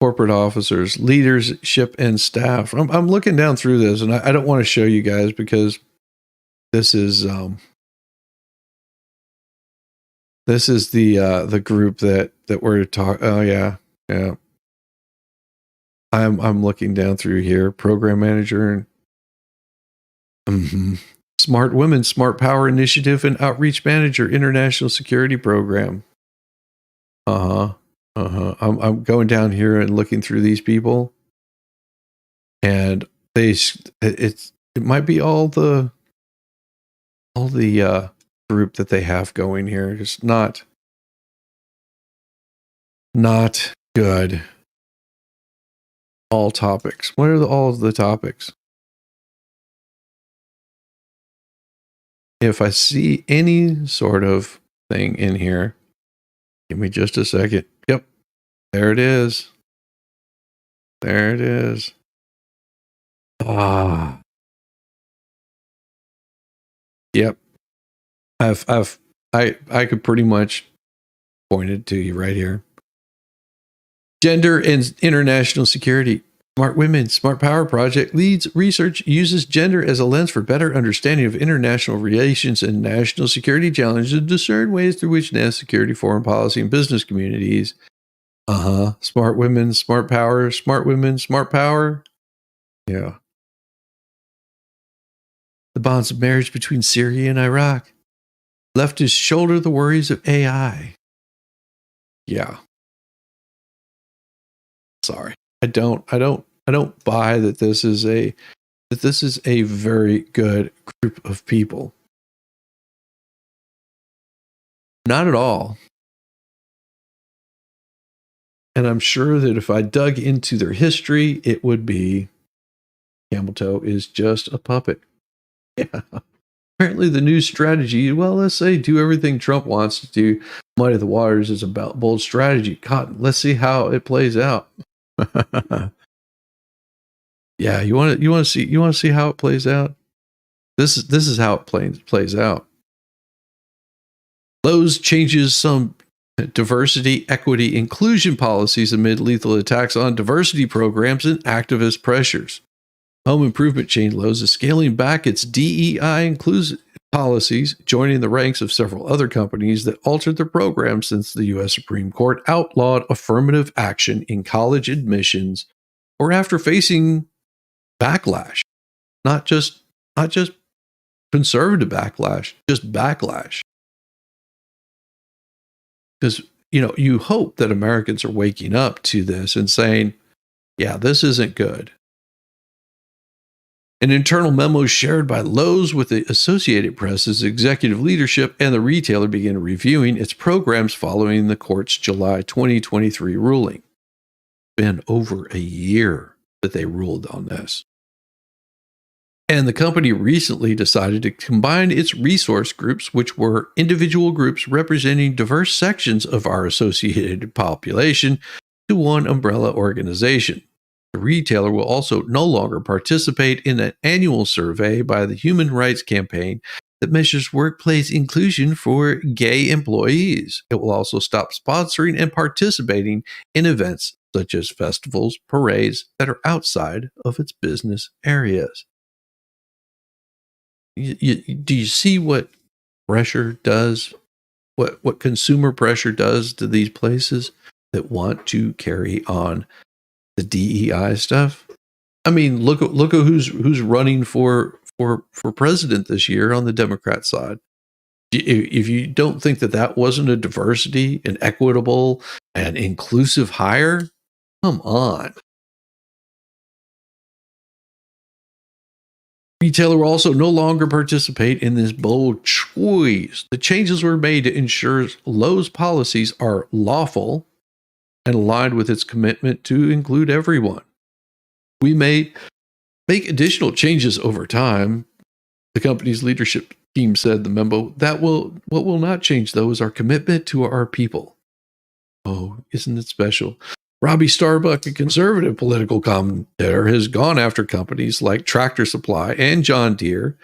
corporate officers, leadership, and staff. I'm looking down through this, and I don't want to show you guys because this is the group that we're talking. Oh yeah. I'm looking down through here. Program manager. Smart Women, Smart Power Initiative, and Outreach Manager, International Security Program. I'm going down here and looking through these people, and it might be all the group that they have going here. It's not good. All topics. What are all of the topics? If I see any sort of thing in here, give me just a second. Yep. There it is. Yep. I could pretty much point it to you right here. Gender and International Security. Smart Women, Smart Power Project leads research, uses gender as a lens for better understanding of international relations and national security challenges to discern ways through which national security, foreign policy, and business communities. Smart Women, Smart Power, Smart Women, Smart Power. Yeah. The bonds of marriage between Syria and Iraq. Leftists shoulder the worries of AI. Yeah. Sorry. I don't buy that this is a very good group of people. Not at all. And I'm sure that if I dug into their history, it would be Camel Toe is just a puppet. Yeah. Apparently the new strategy, well, let's say do everything Trump wants to do. Muddy the waters is about bold strategy. Cotton. Let's see how it plays out. Yeah, you want to see how it plays out. This is how it plays out. Lowe's changes some diversity, equity, inclusion policies amid lethal attacks on diversity programs and activist pressures. Home improvement chain Lowe's is scaling back its DEI policies, joining the ranks of several other companies that altered their programs since the U.S. Supreme Court outlawed affirmative action in college admissions or after facing backlash. Not just conservative backlash, just backlash. Because, you hope that Americans are waking up to this and saying, yeah, this isn't good. An internal memo shared by Lowe's with the Associated Press's executive leadership and the retailer began reviewing its programs following the court's July 2023 ruling. It's been over a year that they ruled on this. And the company recently decided to combine its resource groups, which were individual groups representing diverse sections of our associated population, to one umbrella organization. The retailer will also no longer participate in an annual survey by the Human Rights Campaign that measures workplace inclusion for gay employees. It will also stop sponsoring and participating in events such as festivals, parades that are outside of its business areas. Do you see what pressure does? What consumer pressure does to these places that want to carry on the DEI stuff? I mean, look at who's running for president this year on the Democrat side. If you don't think that wasn't a diversity, an equitable, and inclusive hire, come on. Retailer will also no longer participate in this bold choice. The changes were made to ensure Lowe's policies are lawful and aligned with its commitment to include everyone. We may make additional changes over time, the company's leadership team said in the memo. What will not change, though, is our commitment to our people. Oh, isn't it special? Robbie Starbuck, a conservative political commentator, has gone after companies like Tractor Supply and John Deere,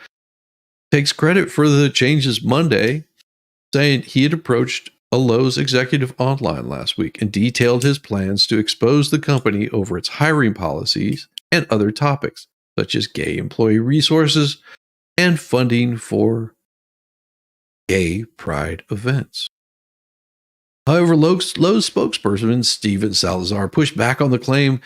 takes credit for the changes Monday, saying he had approached a Lowe's executive online last week and detailed his plans to expose the company over its hiring policies and other topics, such as gay employee resources and funding for gay pride events. However, Lowe's spokesperson Steven Salazar pushed back on the claim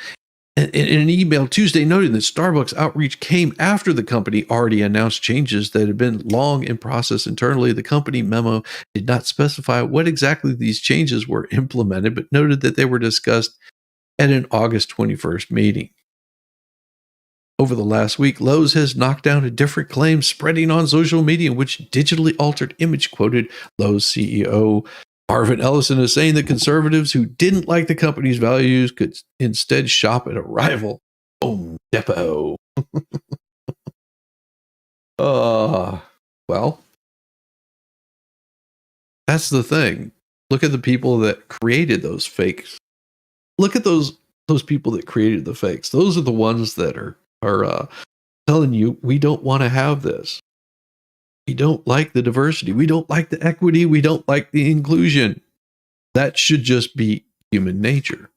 in an email Tuesday, noting that Starbucks' outreach came after the company already announced changes that had been long in process internally. The company memo did not specify what exactly these changes were implemented, but noted that they were discussed at an August 21st meeting. Over the last week, Lowe's has knocked down a different claim spreading on social media, which digitally altered image quoted Lowe's CEO Marvin Ellison as saying that conservatives who didn't like the company's values could instead shop at a rival Home Depot. Well, that's the thing. Look at the people that created those fakes. Look at those people that created the fakes. Those are the ones that are telling you, we don't want to have this. We don't like the diversity. We don't like the equity. We don't like the inclusion. That should just be human nature.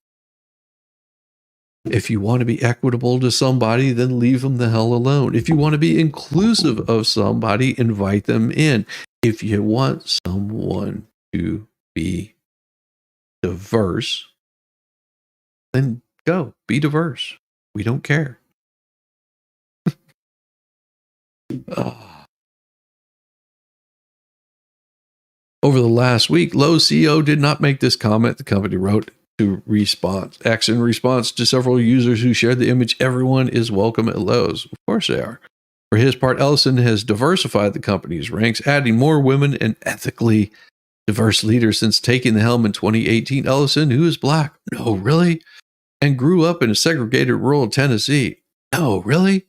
If you want to be equitable to somebody, then leave them the hell alone. If you want to be inclusive of somebody, invite them in. If you want someone to be diverse, then go be diverse. We don't care. Over the last week, Lowe's CEO did not make this comment, the company wrote in response to several users who shared the image. Everyone is welcome at Lowe's. Of course they are. For his part, Ellison has diversified the company's ranks, adding more women and ethically diverse leaders since taking the helm in 2018. Ellison, who is black, no, really? And grew up in a segregated rural Tennessee, no, really?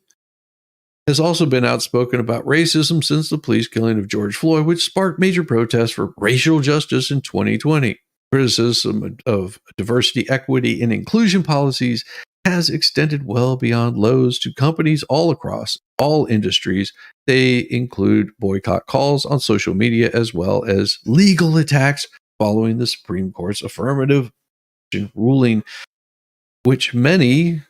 Has also been outspoken about racism since the police killing of George Floyd, which sparked major protests for racial justice in 2020. Criticism of diversity, equity, and inclusion policies has extended well beyond Lowe's to companies all across all industries. They include boycott calls on social media as well as legal attacks following the Supreme Court's affirmative ruling, which many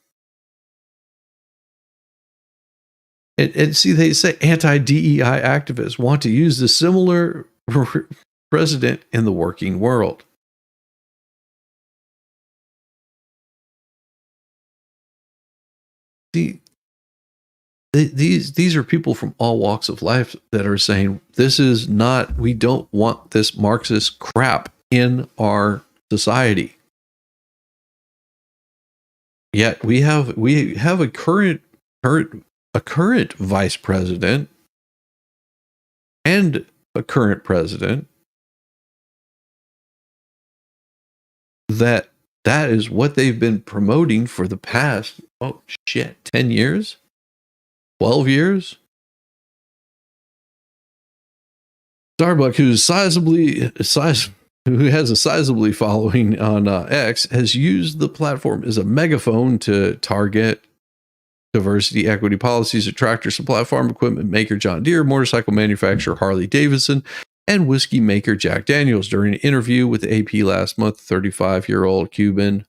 And see, they say anti-DEI activists want to use the similar precedent in the working world. See, these are people from all walks of life that are saying this is not, we don't want this Marxist crap in our society. Yet we have a current vice president and a current president that is what they've been promoting for the past 10 years, 12 years. Starbuck, who has a sizably following on X, has used the platform as a megaphone to target diversity, equity policies at tractor supply farm equipment maker John Deere, motorcycle manufacturer Harley Davidson, and whiskey maker Jack Daniels. During an interview with AP last month, 35-year-old Cuban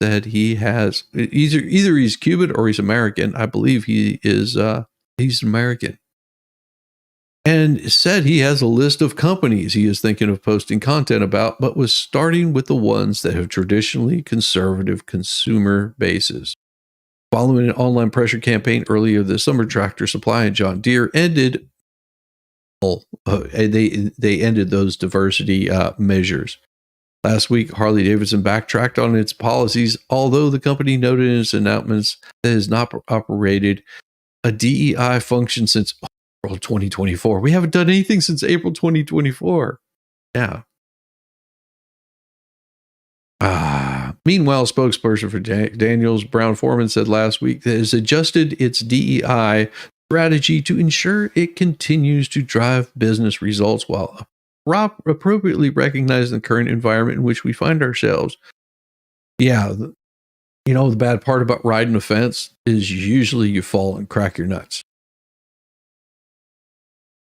said he has either he's Cuban or he's American. I believe he is he's American. And said he has a list of companies he is thinking of posting content about, but was starting with the ones that have traditionally conservative consumer bases. Following an online pressure campaign earlier this summer, Tractor Supply and John Deere ended they ended those diversity measures. Last week, Harley Davidson backtracked on its policies, although the company noted in its announcements that it has not operated a DEI function since April 2024. We haven't done anything since April 2024. Yeah. Meanwhile, spokesperson for Daniels, Brown Foreman, said last week that it has adjusted its DEI strategy to ensure it continues to drive business results while appropriately recognizing the current environment in which we find ourselves. Yeah, the bad part about riding a fence is usually you fall and crack your nuts.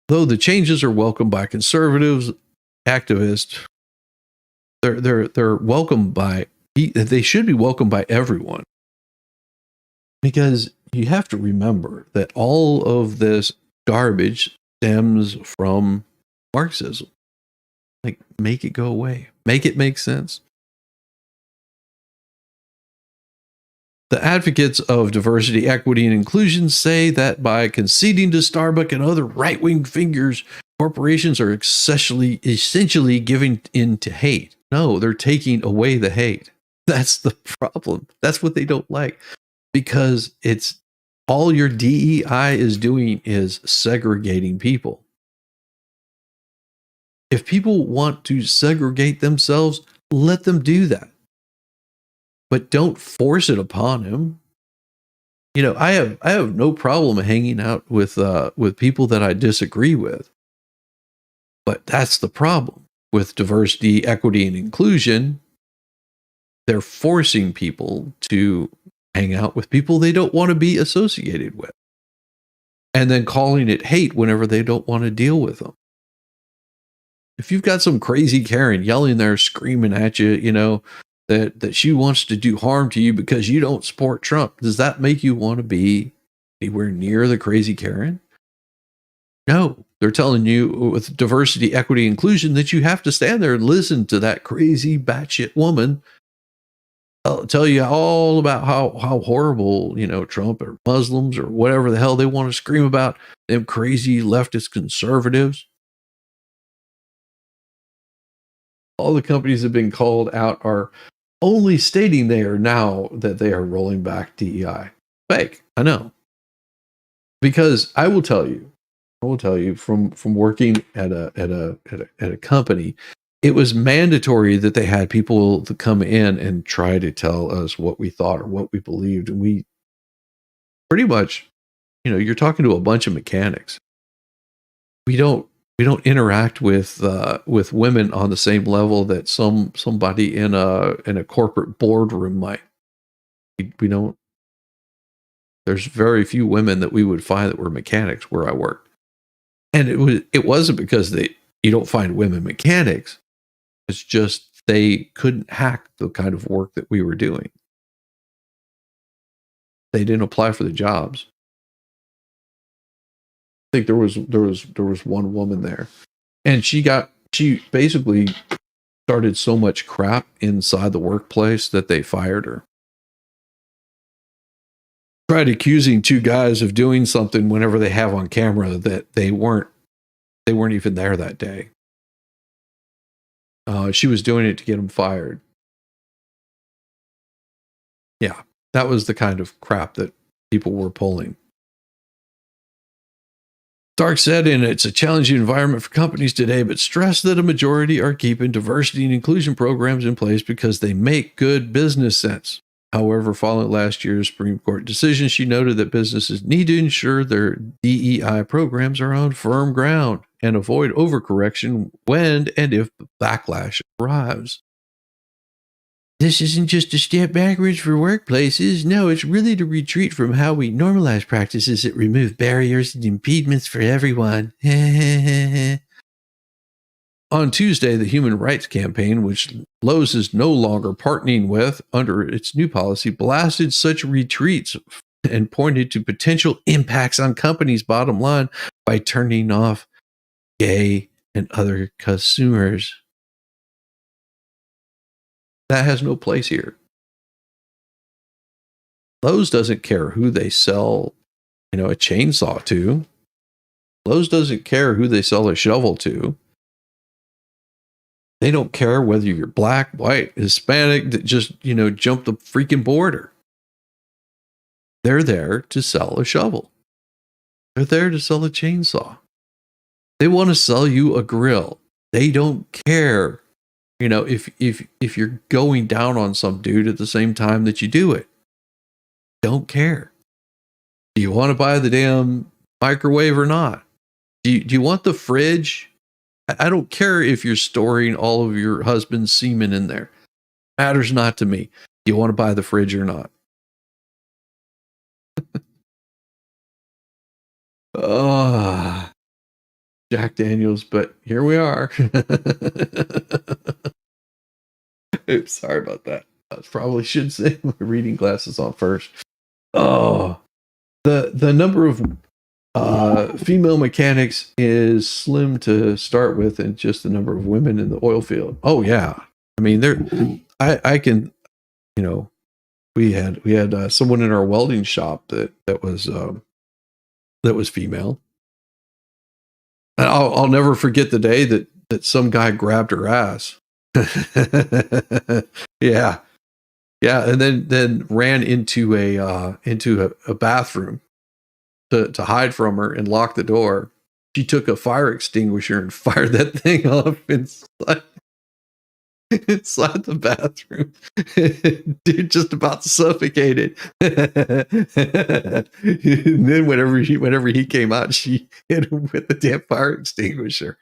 Though the changes are welcomed by conservatives, activists, they're welcomed by, they should be welcomed by everyone, because you have to remember that all of this garbage stems from Marxism. Like, make it go away, make it make sense. The advocates of diversity, equity, and inclusion say that by conceding to Starbucks and other right-wing figures, corporations are essentially giving in to hate. No, they're taking away the hate. That's the problem. That's what they don't like, because it's all your DEI is doing is segregating people. If people want to segregate themselves, let them do that. But don't force it upon him. I have no problem hanging out with people that I disagree with. But that's the problem with diversity, equity, and inclusion. They're forcing people to hang out with people they don't want to be associated with, and then calling it hate whenever they don't want to deal with them. If you've got some crazy Karen yelling there, screaming at you, that she wants to do harm to you because you don't support Trump, does that make you want to be anywhere near the crazy Karen? No, they're telling you with diversity, equity, inclusion that you have to stand there and listen to that crazy batshit woman tell you all about how horrible, Trump or Muslims or whatever the hell they want to scream about, them crazy leftist conservatives. All the companies that have been called out are only stating they are now that they are rolling back DEI. Fake, I know. Because I will tell you from working at a company, it was mandatory that they had people to come in and try to tell us what we thought or what we believed. And we pretty much, you're talking to a bunch of mechanics. We don't interact with women on the same level that somebody in a corporate boardroom might. We don't. There's very few women that we would find that were mechanics where I worked, and it wasn't because you don't find women mechanics. It's just they couldn't hack the kind of work that we were doing. They didn't apply for the jobs. think there was one woman there, and she basically started so much crap inside the workplace that they fired her. Tried accusing two guys of doing something whenever they have on camera that they weren't even there that day. She was doing it to get them fired. Yeah, that was the kind of crap that people were pulling. Stark said it's a challenging environment for companies today, but stressed that a majority are keeping diversity and inclusion programs in place because they make good business sense. However, following last year's Supreme Court decision, she noted that businesses need to ensure their DEI programs are on firm ground and avoid overcorrection when and if backlash arrives. This isn't just a step backwards for workplaces. No, it's really to retreat from how we normalize practices that remove barriers and impediments for everyone. On Tuesday, the Human Rights Campaign, which Lowe's is no longer partnering with under its new policy, blasted such retreats and pointed to potential impacts on companies' bottom line by turning off gay and other consumers. That has no place here. Lowe's doesn't care who they sell, a chainsaw to. Lowe's doesn't care who they sell a shovel to. They don't care whether you're black, white, Hispanic, that just, jump the freaking border. They're there to sell a shovel. They're there to sell a chainsaw. They want to sell you a grill. They don't care, if you're going down on some dude at the same time that you do it. Don't care. Do you want to buy the damn microwave or not? Do you want the fridge? I don't care if you're storing all of your husband's semen in there. Matters not to me. Do you want to buy the fridge or not? Oh, Jack Daniels, but here we are. Oops, sorry about that. I probably should say my reading glasses on first. Oh, the number of female mechanics is slim to start with, and just the number of women in the oil field. Oh yeah, I mean, I can, we had someone in our welding shop that was female. And I'll never forget the day that some guy grabbed her ass. Yeah, and then ran into a bathroom to hide from her and lock the door. She took a fire extinguisher and fired that thing off inside the bathroom. Dude just about suffocated. And then whenever he came out, she hit him with the damn fire extinguisher.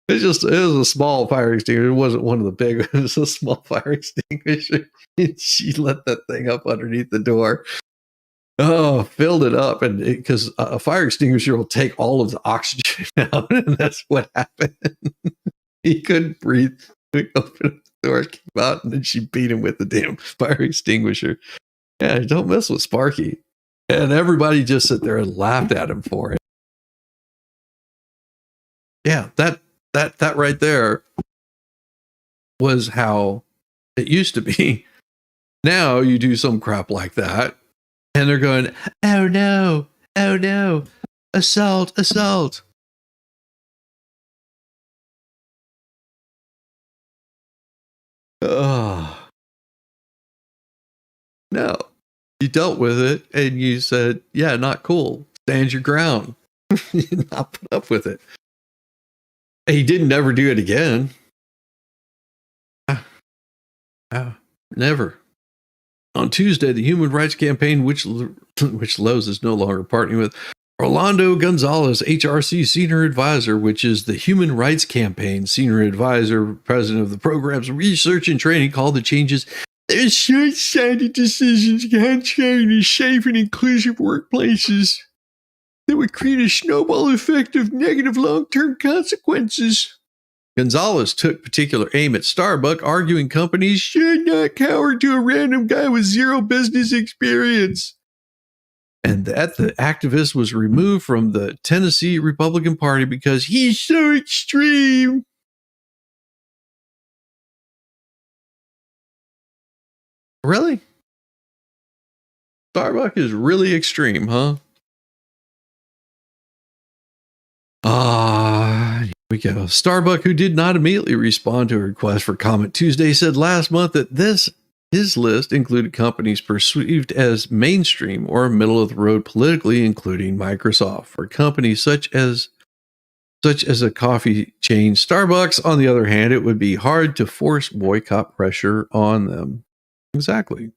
It was a small fire extinguisher. It wasn't one of the big ones. It was a small fire extinguisher. And she let that thing up underneath the door. Oh, filled it up, and because a fire extinguisher will take all of the oxygen out, and that's what happened. He couldn't breathe. We opened the door, came out, and then she beat him with the damn fire extinguisher. Yeah, don't mess with Sparky. And everybody just sat there and laughed at him for it. Yeah, that right there was how it used to be. Now you do some crap like that, and they're going, oh no, assault. Oh. No, you dealt with it and you said, yeah, not cool. Stand your ground. Not put up with it. He didn't ever do it again. Never. On Tuesday, the Human Rights Campaign, which Lowe's is no longer partnering with, Orlando Gonzalez, HRC Senior Advisor, which is the Human Rights Campaign Senior Advisor, President of the program's research and training, called the changes "they're short-sighted decisions contrary to safe and inclusive workplaces that would create a snowball effect of negative long-term consequences." Gonzalez took particular aim at Starbucks, arguing companies should not cower to a random guy with zero business experience. And that the activist was removed from the Tennessee Republican Party because he's so extreme. Really? Starbuck is really extreme, huh? Here we go. Starbuck, who did not immediately respond to a request for comment Tuesday, said last month that his list included companies perceived as mainstream or middle of the road politically, including Microsoft. For companies such as a coffee chain, Starbucks, on the other hand, it would be hard to force boycott pressure on them. Exactly.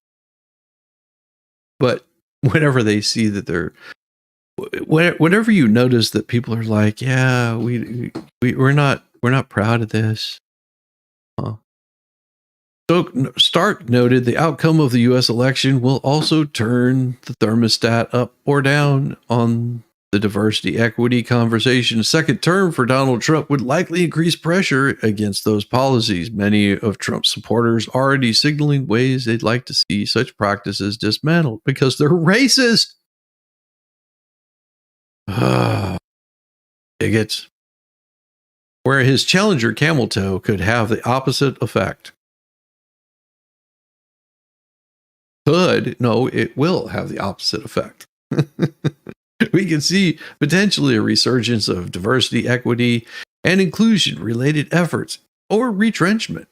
But whenever they see that whenever you notice that people are like, yeah, we're not proud of this. So Stark noted the outcome of the U.S. election will also turn the thermostat up or down on the diversity equity conversation. A second term for Donald Trump would likely increase pressure against those policies. Many of Trump's supporters already signaling ways they'd like to see such practices dismantled because they're racist. Bigots. Where his challenger camel toe could have the opposite effect. It will have the opposite effect. We can see potentially a resurgence of diversity, equity, and inclusion related efforts or retrenchment.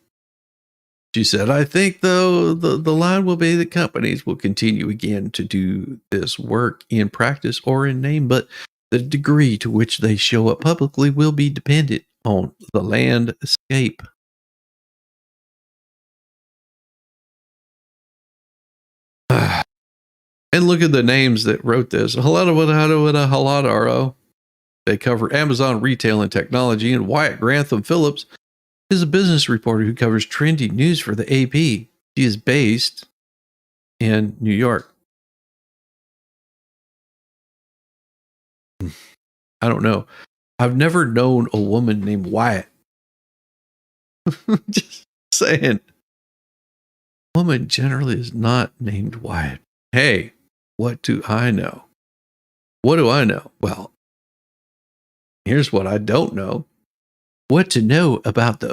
She said, I think, though, the line will be that companies will continue again to do this work in practice or in name, but the degree to which they show up publicly will be dependent on the landscape. And look at the names that wrote this. They cover Amazon retail and technology, and Wyatt Grantham Phillips is a business reporter who covers trendy news for the AP. She is based in New York. I don't know. I've never known a woman named Wyatt. Just saying. A woman generally is not named Wyatt. Hey, what do I know? What do I know? Well, here's what I don't know. What to know about the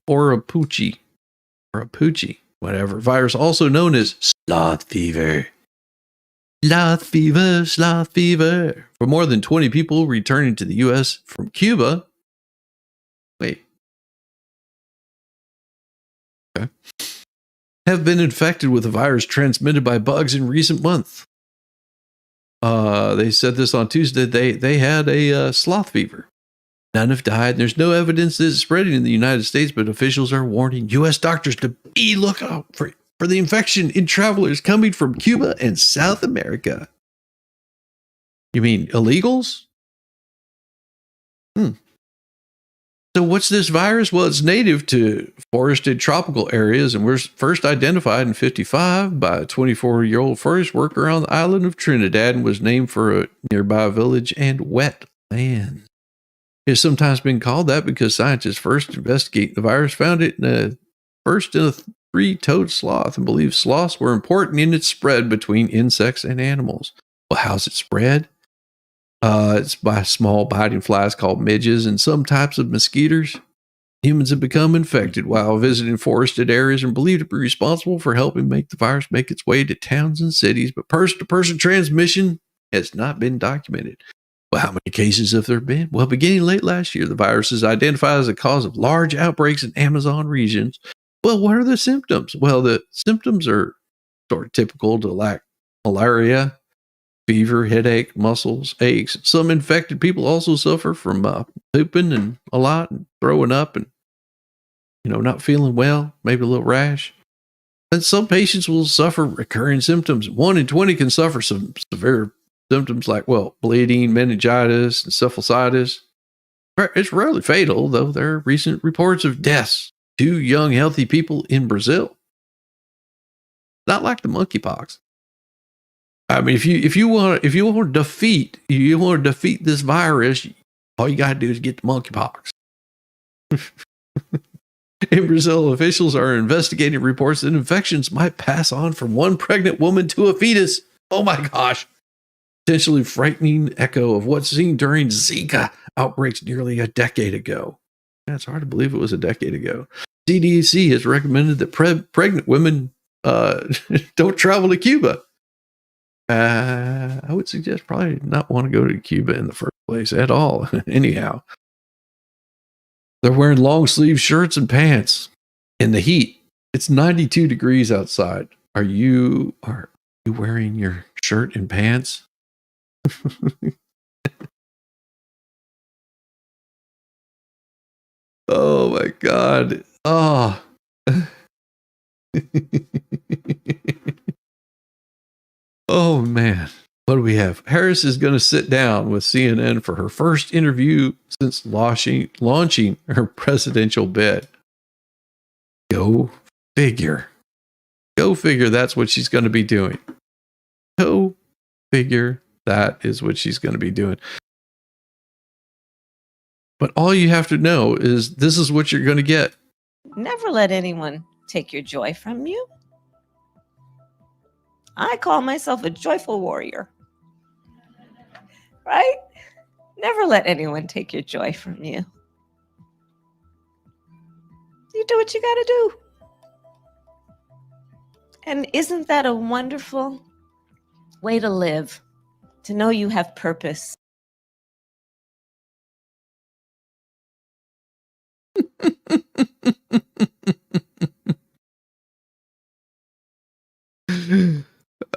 Orapucci, whatever virus, also known as Sloth fever. Sloth fever. For more than 20 people returning to the U.S. from Cuba. Wait. Okay. Have been infected with a virus transmitted by bugs in recent months. They said this on Tuesday. They had a sloth fever. None have died. There's no evidence that it's spreading in the United States, but officials are warning U.S. doctors to be lookout for the infection in travelers coming from Cuba and South America. You mean illegals? So what's this virus? Well, it's native to forested tropical areas and was first identified in 1955 by a 24-year-old forest worker on the island of Trinidad and was named for a nearby village and wetland. It's sometimes been called that because scientists first investigating the virus found it in a three-toed sloth and believed sloths were important in its spread between insects and animals. Well, how's it spread? It's by small biting flies called midges and some types of mosquitoes. Humans have become infected while visiting forested areas and believed to be responsible for helping make the virus make its way to towns and cities, but person-to-person transmission has not been documented. Well, how many cases have there been? Well, beginning late last year, the virus is identified as a cause of large outbreaks in Amazon regions. Well, what are the symptoms? Well, the symptoms are sort of typical to like malaria, fever, headache, muscles, aches. Some infected people also suffer from pooping and a lot and throwing up and, not feeling well, maybe a little rash. And some patients will suffer recurring symptoms. 1 in 20 can suffer some severe symptoms like, bleeding, meningitis, and cephalitis. It's rarely fatal, though there are recent reports of deaths. 2 young, healthy people in Brazil. Not like the monkeypox. I mean, if you want to defeat this virus, all you got to do is get the monkeypox. In Brazil, officials are investigating reports that infections might pass on from one pregnant woman to a fetus. Oh my gosh. Potentially frightening echo of what's seen during Zika outbreaks nearly a decade ago. Yeah, it's hard to believe it was a decade ago. CDC has recommended that pregnant women don't travel to Cuba. I would suggest probably not want to go to Cuba in the first place at all. Anyhow, they're wearing long sleeve shirts and pants in the heat. It's 92 degrees outside. Are you wearing your shirt and pants? Oh my God. Oh. Oh man. What do we have? Harris is going to sit down with CNN for her first interview since launching her presidential bid. Go figure. Go figure that's what she's going to be doing. Go figure that is what she's going to be doing. But all you have to know is this is what you're going to get. Never let anyone take your joy from you. I call myself a joyful warrior. Right? Never let anyone take your joy from you. You do what you got to do. And isn't that a wonderful way to live? To know you have purpose.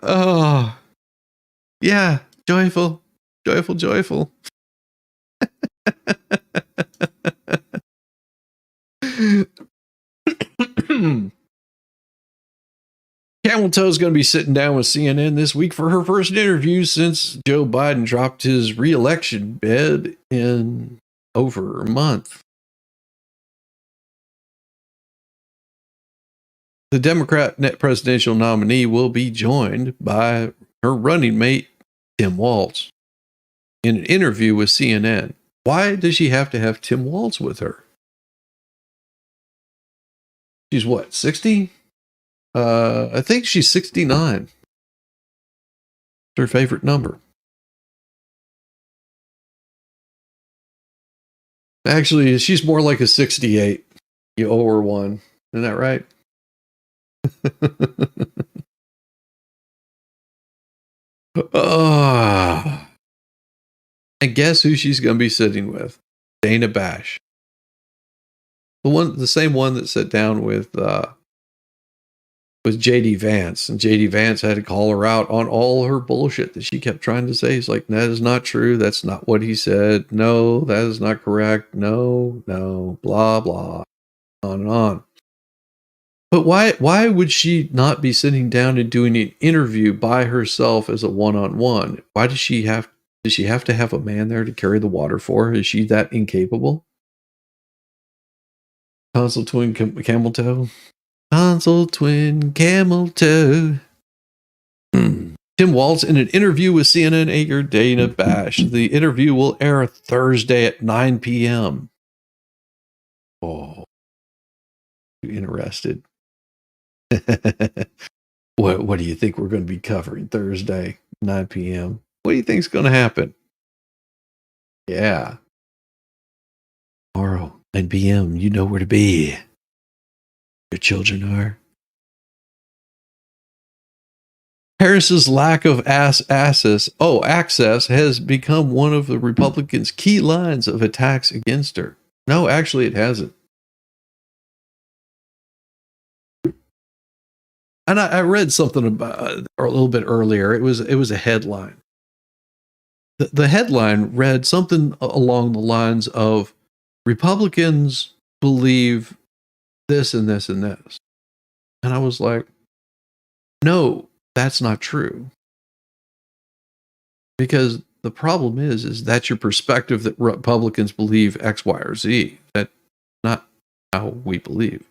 Oh, yeah. Joyful. Joyful. Camel Toe is going to be sitting down with CNN this week for her first interview since Joe Biden dropped his re-election bid in over a month. The Democrat presidential nominee will be joined by her running mate, Tim Walz, in an interview with CNN. Why does she have to have Tim Walz with her? She's what, 60? I think she's 69. Her favorite number. Actually, she's more like a 68. You owe her one. Isn't that right? Oh. And guess who she's going to be sitting with? Dana Bash. The same one that sat down with JD Vance, and JD Vance had to call her out on all her bullshit that she kept trying to say. He's like, that is not true. That's not what he said. No, that is not correct. No, blah, blah, on and on. But why would she not be sitting down and doing an interview by herself as a one-on-one? Why does she have to have a man there to carry the water for her? Is she that incapable? Tonsil twin camel toe. Tonsil twin camel toe. Tim Walz in an interview with CNN anchor Dana Bash. The interview will air Thursday at 9 p.m. Oh, you interested? What do you think we're going to be covering Thursday, 9 p.m.? What do you think is going to happen? Yeah. Tomorrow, 9 p.m., you know where to be. Your children are. Harris's lack of access has become one of the Republicans' key lines of attacks against her. No, actually, it hasn't. And I read something about a little bit earlier. It was a headline. The headline read something along the lines of Republicans believe this and this and this. And I was like, no, that's not true. Because the problem is that's your perspective that Republicans believe X, Y, or Z. That's not how we believe.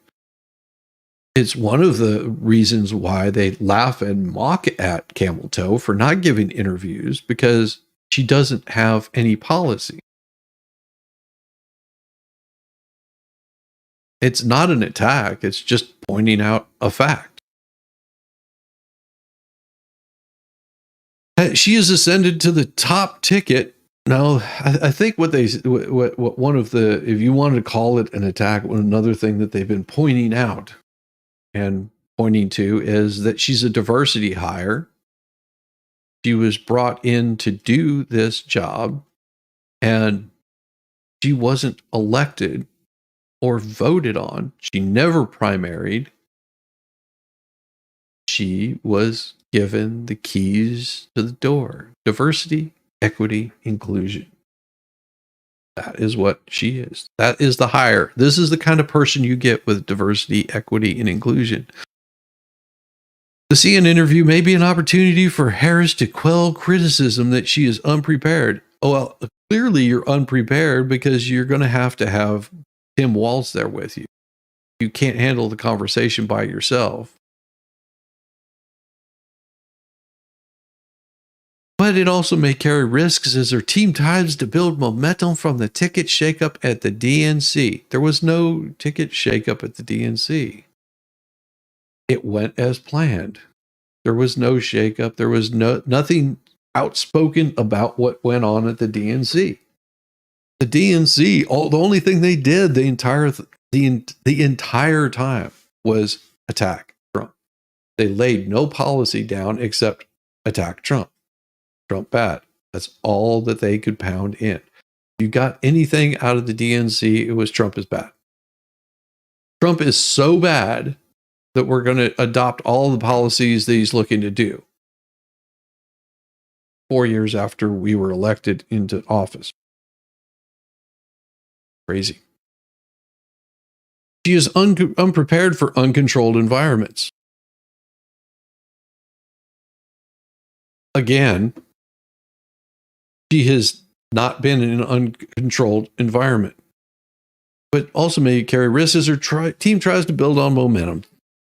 It's one of the reasons why they laugh and mock at Camel Toe for not giving interviews, because she doesn't have any policy. It's not an attack. It's just pointing out a fact. She has ascended to the top ticket. Now, I think what one of the, if you wanted to call it an attack, another thing that they've been pointing out and pointing to is that she's a diversity hire. She was brought in to do this job, and she wasn't elected or voted on. She never primaried. She was given the keys to the door. Diversity, equity, inclusion. That is what she is. That is the hire. This is the kind of person you get with diversity, equity, and inclusion. The CNN interview may be an opportunity for Harris to quell criticism that she is unprepared. Oh, well, clearly you're unprepared because you're going to have Tim Walz there with you. You can't handle the conversation by yourself. But it also may carry risks as her team tries to build momentum from the ticket shakeup at the DNC. There was no ticket shakeup at the DNC. It went as planned. There was no shakeup. There was nothing outspoken about what went on at the DNC. The DNC, the only thing they did the entire time was attack Trump. They laid no policy down except attack Trump. Trump bad. That's all that they could pound in. You got anything out of the DNC, it was Trump is bad. Trump is so bad that we're going to adopt all the policies that he's looking to do 4 years after we were elected into office. Crazy. She is unprepared for uncontrolled environments. Again, she has not been in an uncontrolled environment, but also may carry risks as her team tries to build on momentum.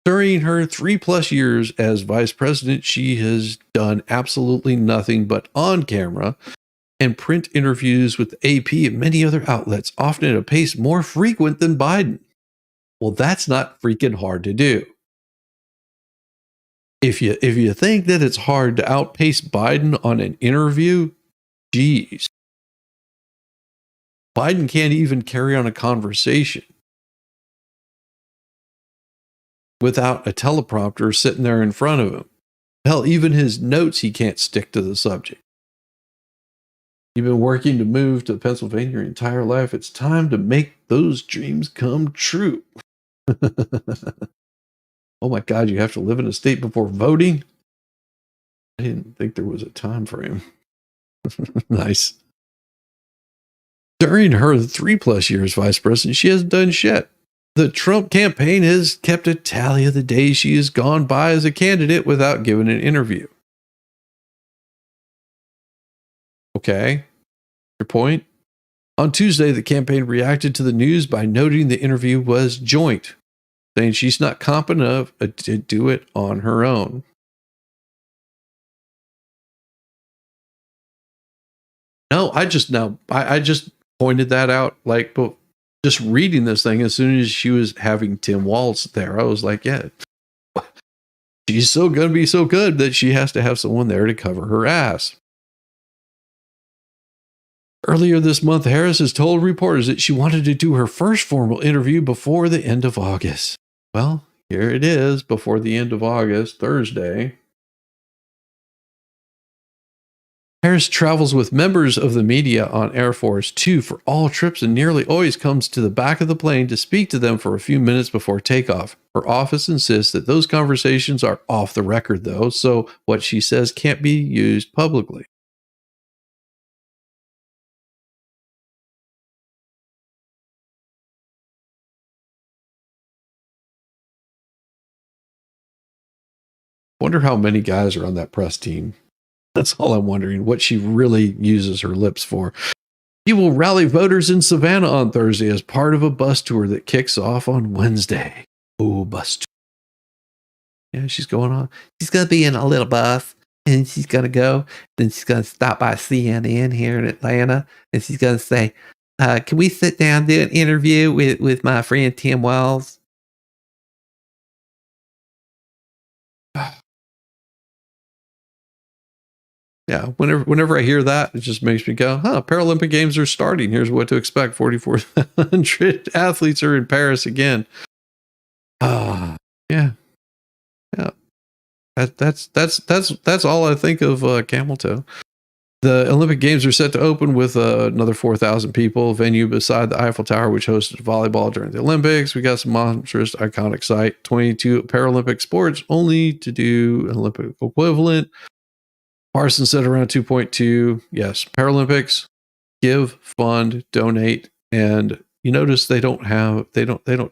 During her 3+ years as vice president, she has done absolutely nothing but on camera and print interviews with AP and many other outlets, often at a pace more frequent than Biden. Well, that's not freaking hard to do. If you think that it's hard to outpace Biden on an interview, geez. Biden can't even carry on a conversation without a teleprompter sitting there in front of him. Hell, even his notes, he can't stick to the subject. You've been working to move to Pennsylvania your entire life. It's time to make those dreams come true. Oh my God, you have to live in a state before voting? I didn't think there was a time frame. Nice. During her 3+ years vice president, she hasn't done shit. The Trump campaign has kept a tally of the days she has gone by as a candidate without giving an interview. Okay, your point? On Tuesday, the campaign reacted to the news by noting the interview was joint, saying she's not competent enough to do it on her own. No, I just pointed that out, like, but just reading this thing, as soon as she was having Tim Walz there, I was like, yeah, she's so going to be so good that she has to have someone there to cover her ass. Earlier this month, Harris has told reporters that she wanted to do her first formal interview before the end of August. Well, here it is, before the end of August, Thursday. Harris travels with members of the media on Air Force 2 for all trips and nearly always comes to the back of the plane to speak to them for a few minutes before takeoff. Her office insists that those conversations are off the record, though, so what she says can't be used publicly. Wonder how many guys are on that press team. That's all I'm wondering, what she really uses her lips for. She will rally voters in Savannah on Thursday as part of a bus tour that kicks off on Wednesday. Oh, bus tour. Yeah, she's going on. She's going to be in a little bus, and she's going to go. Then she's going to stop by CNN here in Atlanta, and she's going to say, Can we sit down and do an interview with my friend Tim Wells? Yeah, whenever I hear that, it just makes me go, Paralympic Games are starting. Here's what to expect. 4,400 athletes are in Paris again. Yeah. That's all I think of camel toe. The Olympic Games are set to open with another 4,000 people venue beside the Eiffel Tower, which hosted volleyball during the Olympics. We got some monstrous, iconic site, 22 Paralympic sports, only to do an Olympic equivalent. Parsons said around 2.2. Yes, Paralympics, give, fund, donate, and you notice they don't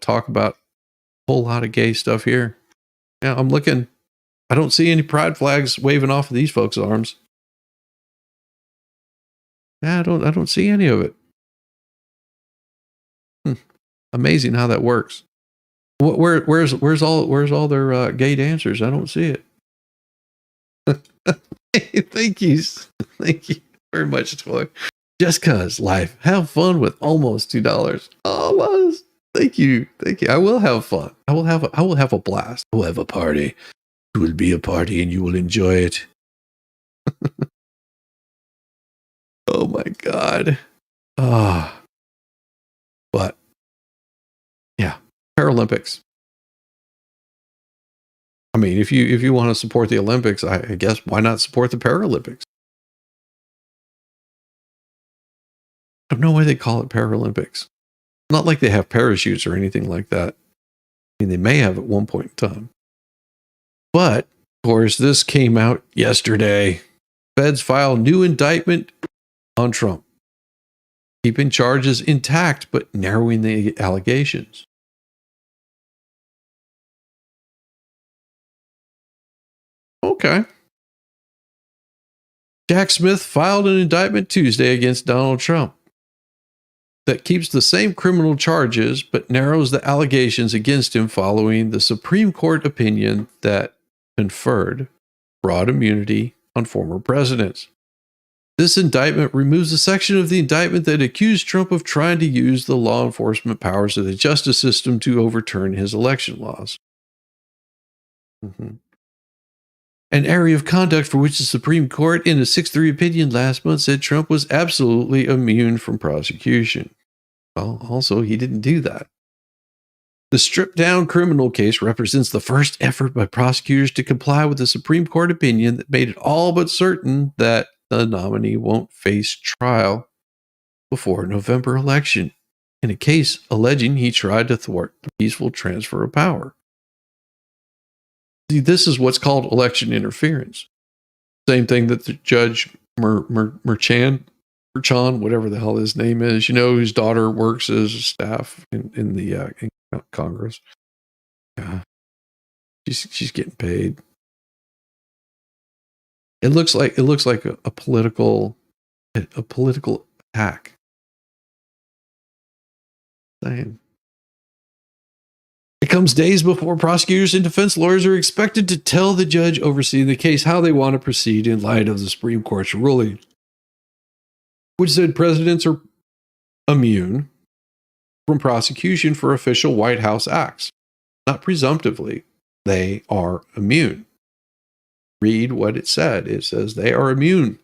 talk about a whole lot of gay stuff here. Yeah, I'm looking. I don't see any pride flags waving off of these folks' arms. Yeah, I don't see any of it. Amazing how that works. Where's all their gay dancers? I don't see it. Thank you very much, Toy. Just cause life, have fun with almost $2. Almost. Thank you. I will have fun. I will have a blast. I will have a party. It will be a party, and you will enjoy it. Oh my God. But yeah, Paralympics. I mean, if you want to support the Olympics, I guess why not support the Paralympics? I don't know why they call it Paralympics. Not like they have parachutes or anything like that. I mean, they may have at one point in time. But, of course, this came out yesterday. Feds file new indictment on Trump, keeping charges intact but narrowing the allegations. Okay. Jack Smith filed an indictment Tuesday against Donald Trump that keeps the same criminal charges but narrows the allegations against him following the Supreme Court opinion that conferred broad immunity on former presidents. This indictment removes a section of the indictment that accused Trump of trying to use the law enforcement powers of the justice system to overturn his election laws. An area of conduct for which the Supreme Court, in a 6-3 opinion last month, said Trump was absolutely immune from prosecution. Well, also, he didn't do that. The stripped-down criminal case represents the first effort by prosecutors to comply with the Supreme Court opinion that made it all but certain that the nominee won't face trial before a November election, in a case alleging he tried to thwart the peaceful transfer of power. See, this is what's called election interference. Same thing that the Judge Merchan, whatever the hell his name is, whose daughter works as a staff in the in Congress. Yeah, she's getting paid. It looks like a political attack. Same. It comes days before prosecutors and defense lawyers are expected to tell the judge overseeing the case how they want to proceed in light of the Supreme Court's ruling, which said presidents are immune from prosecution for official White House acts. Not presumptively, they are immune. Read what it said. It says they are immune.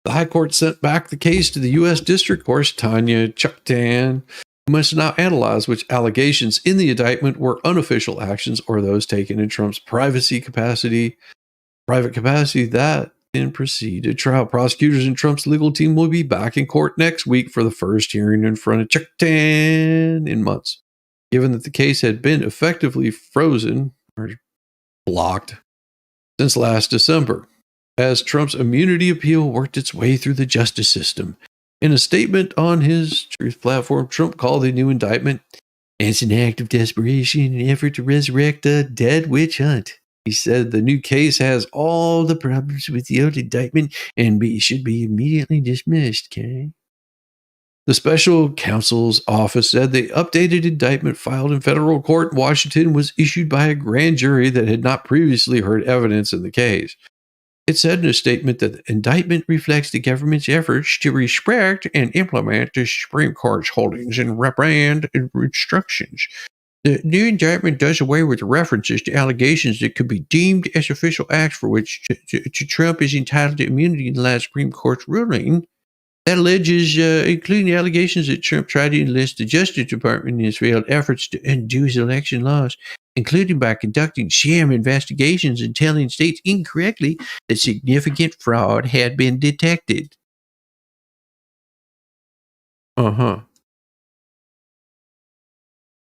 The High Court sent back the case to the U.S. District Court, Tanya Chutkan, who must now analyze which allegations in the indictment were unofficial actions or those taken in Trump's private capacity that then proceed to trial. Prosecutors and Trump's legal team will be back in court next week for the first hearing in front of Chutkan in months. Given that the case had been effectively frozen or blocked since last December, as Trump's immunity appeal worked its way through the justice system. In a statement on his Truth platform, Trump called the new indictment as an act of desperation in an effort to resurrect a dead witch hunt. He said the new case has all the problems with the old indictment and should be immediately dismissed. Okay. The special counsel's office said the updated indictment filed in federal court in Washington was issued by a grand jury that had not previously heard evidence in the case. It said in a statement that the indictment reflects the government's efforts to respect and implement the Supreme Court's holdings and rebrand instructions. The new indictment does away with references to allegations that could be deemed as official acts for which Trump is entitled to immunity in the last Supreme Court's ruling. That alleges, including the allegations that Trump tried to enlist the Justice Department in his failed efforts to undo his election laws, including by conducting sham investigations and telling states incorrectly that significant fraud had been detected.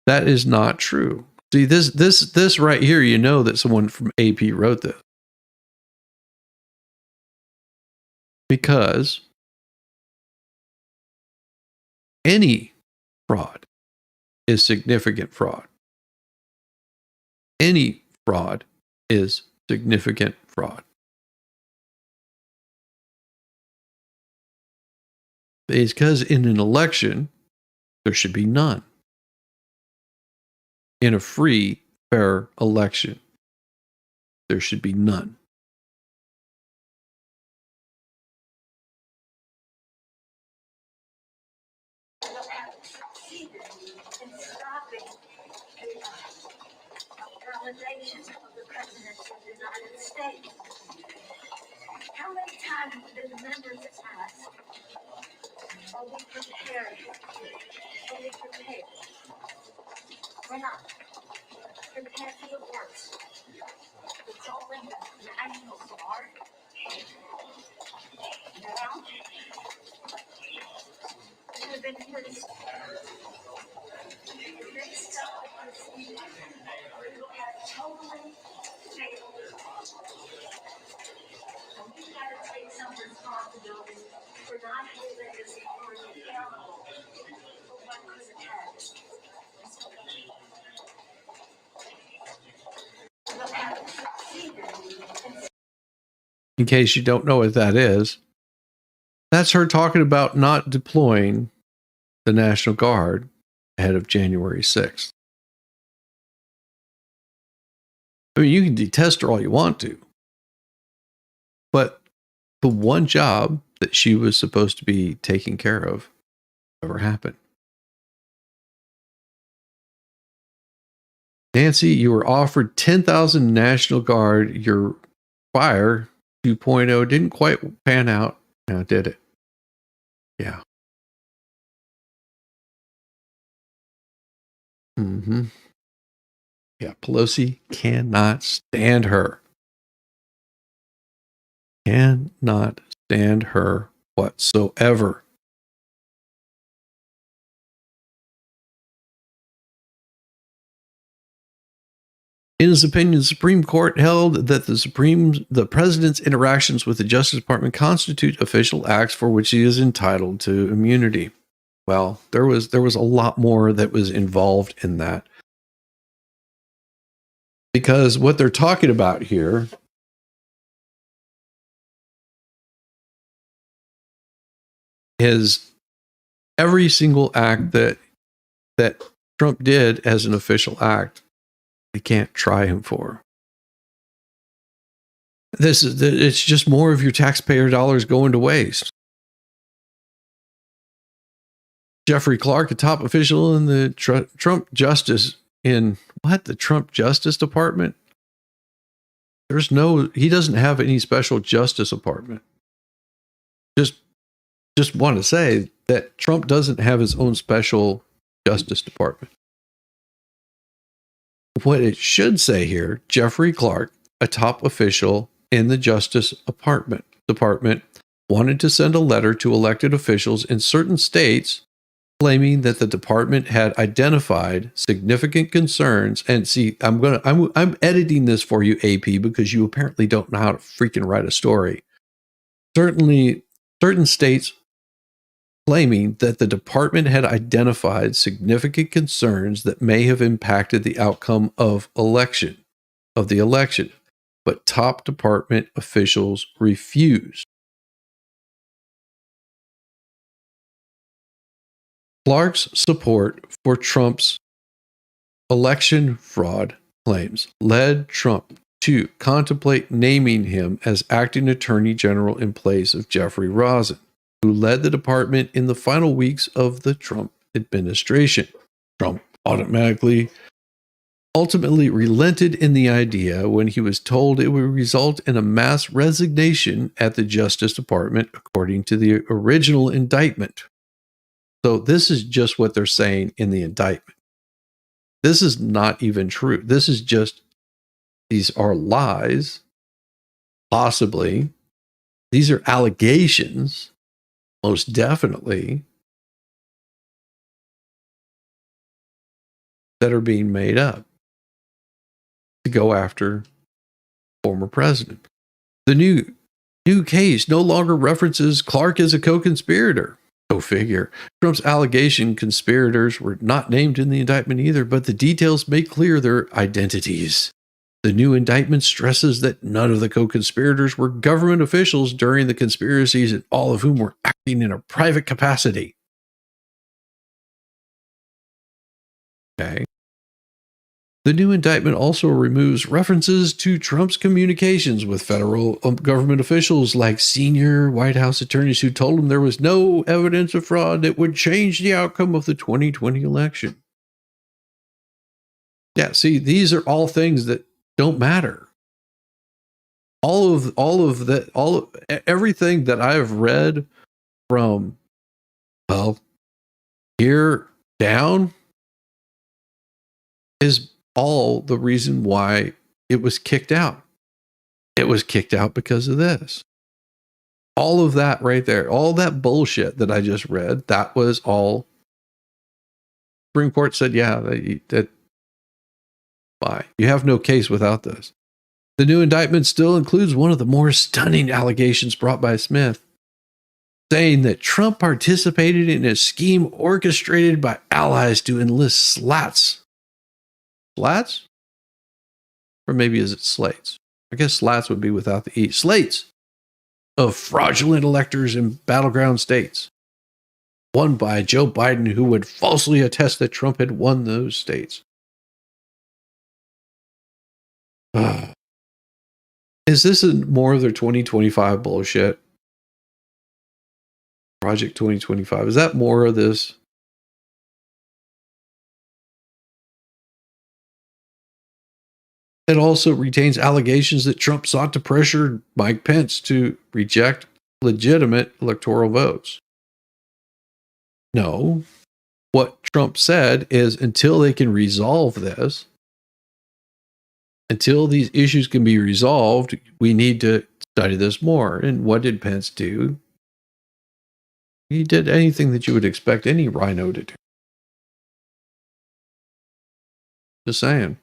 That is not true. See, this right here, you know that someone from AP wrote this. Because any fraud is significant fraud. Any fraud is significant fraud. It's because in an election, there should be none. In a free, fair election, there should be none. Of the President of the United States. How many times did the members ask, are we prepared? Are we prepared? We're not prepared for the worst. It's only the national guard. Now, it would have been pretty. Next up, we will have totally failed. And we've got to take some responsibility for not holding this authority accountable for what could have happened. We'll have succeeded. In case you don't know what that is, that's her talking about not deploying the National Guard ahead of January 6th. I mean, you can detest her all you want to, but the one job that she was supposed to be taking care of never happened. Nancy, you were offered 10,000 National Guard. Your fire 2.0 didn't quite pan out. Now, did it? Yeah. Yeah, Pelosi cannot stand her. Cannot stand her whatsoever. In his opinion, the Supreme Court held that the president's interactions with the Justice Department constitute official acts for which he is entitled to immunity. Well, there was a lot more that was involved in that. Because what they're talking about here is every single act that Trump did as an official act, they can't try him for. It's just more of your taxpayer dollars going to waste. Jeffrey Clark, a top official in the Trump Justice the Trump Justice Department. He doesn't have any special Justice Department. Just want to say that Trump doesn't have his own special Justice Department. What it should say here, Jeffrey Clark, a top official in the Justice Department, wanted to send a letter to elected officials in certain states claiming that the department had identified significant concerns. And see, I'm editing this for you, AP, because you apparently don't know how to freaking write a story. Certainly, certain states claiming that the department had identified significant concerns that may have impacted the outcome of the election, but top department officials refused. Clark's support for Trump's election fraud claims led Trump to contemplate naming him as acting attorney general in place of Jeffrey Rosen, who led the department in the final weeks of the Trump administration. Trump ultimately relented in the idea when he was told it would result in a mass resignation at the Justice Department, according to the original indictment. So this is just what they're saying in the indictment. This is not even true. This is just, these are lies, possibly. These are allegations, most definitely, that are being made up to go after former president. The new case no longer references Clark as a co-conspirator. Go figure. Trump's allegation conspirators were not named in the indictment either, but the details make clear their identities. The new indictment stresses that none of the co-conspirators were government officials during the conspiracies, and all of whom were acting in a private capacity. Okay. The new indictment also removes references to Trump's communications with federal government officials like senior White House attorneys who told him there was no evidence of fraud that would change the outcome of the 2020 election. Yeah, see, these are all things that don't matter. Everything that I've read from, well, here down is all the reason why it was kicked out. It was kicked out because of this. All of that right there, all that bullshit that I just read, that was all. Supreme Court said, yeah, that why? You have no case without this. The new indictment still includes one of the more stunning allegations brought by Smith, saying that Trump participated in a scheme orchestrated by allies to enlist slats. Slats? Or maybe is it slates? I guess slats would be without the E. Slates of fraudulent electors in battleground states, won by Joe Biden, who would falsely attest that Trump had won those states. Is this more of their 2025 bullshit? Project 2025. Is that more of this? It also retains allegations that Trump sought to pressure Mike Pence to reject legitimate electoral votes. No. What Trump said is until they can resolve this, until these issues can be resolved, we need to study this more. And what did Pence do? He did anything that you would expect any rhino to do. Just saying.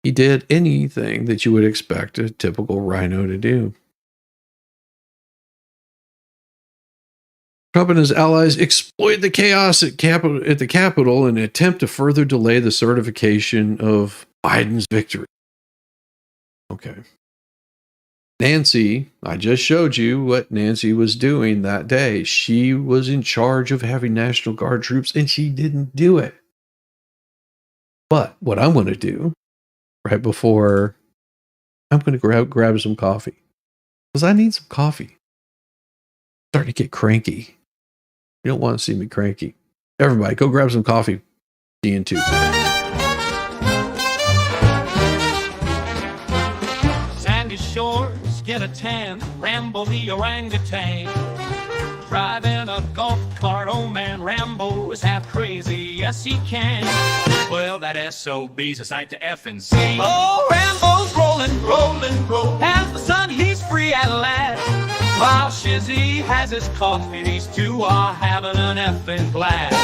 He did anything that you would expect a typical rhino to do. Trump and his allies exploit the chaos at the Capitol in an attempt to further delay the certification of Biden's victory. Okay. Nancy, I just showed you what Nancy was doing that day. She was in charge of having National Guard troops, and she didn't do it. But what I'm going to do right before, I'm going to grab some coffee, because I need some coffee. I'm starting to get cranky. You don't want to see me cranky. Everybody, go grab some coffee. See you in 2. Sandy shores, get a tan, Rambo the orangutan. Driving a golf cart, oh man, Rambo is half crazy, yes he can. Well, that SOB's a sight to F and see. Oh, Rambo's rolling, rolling, rolling. As the sun, he's free at last. While Shizzy has his coffee, these two are having an effing blast.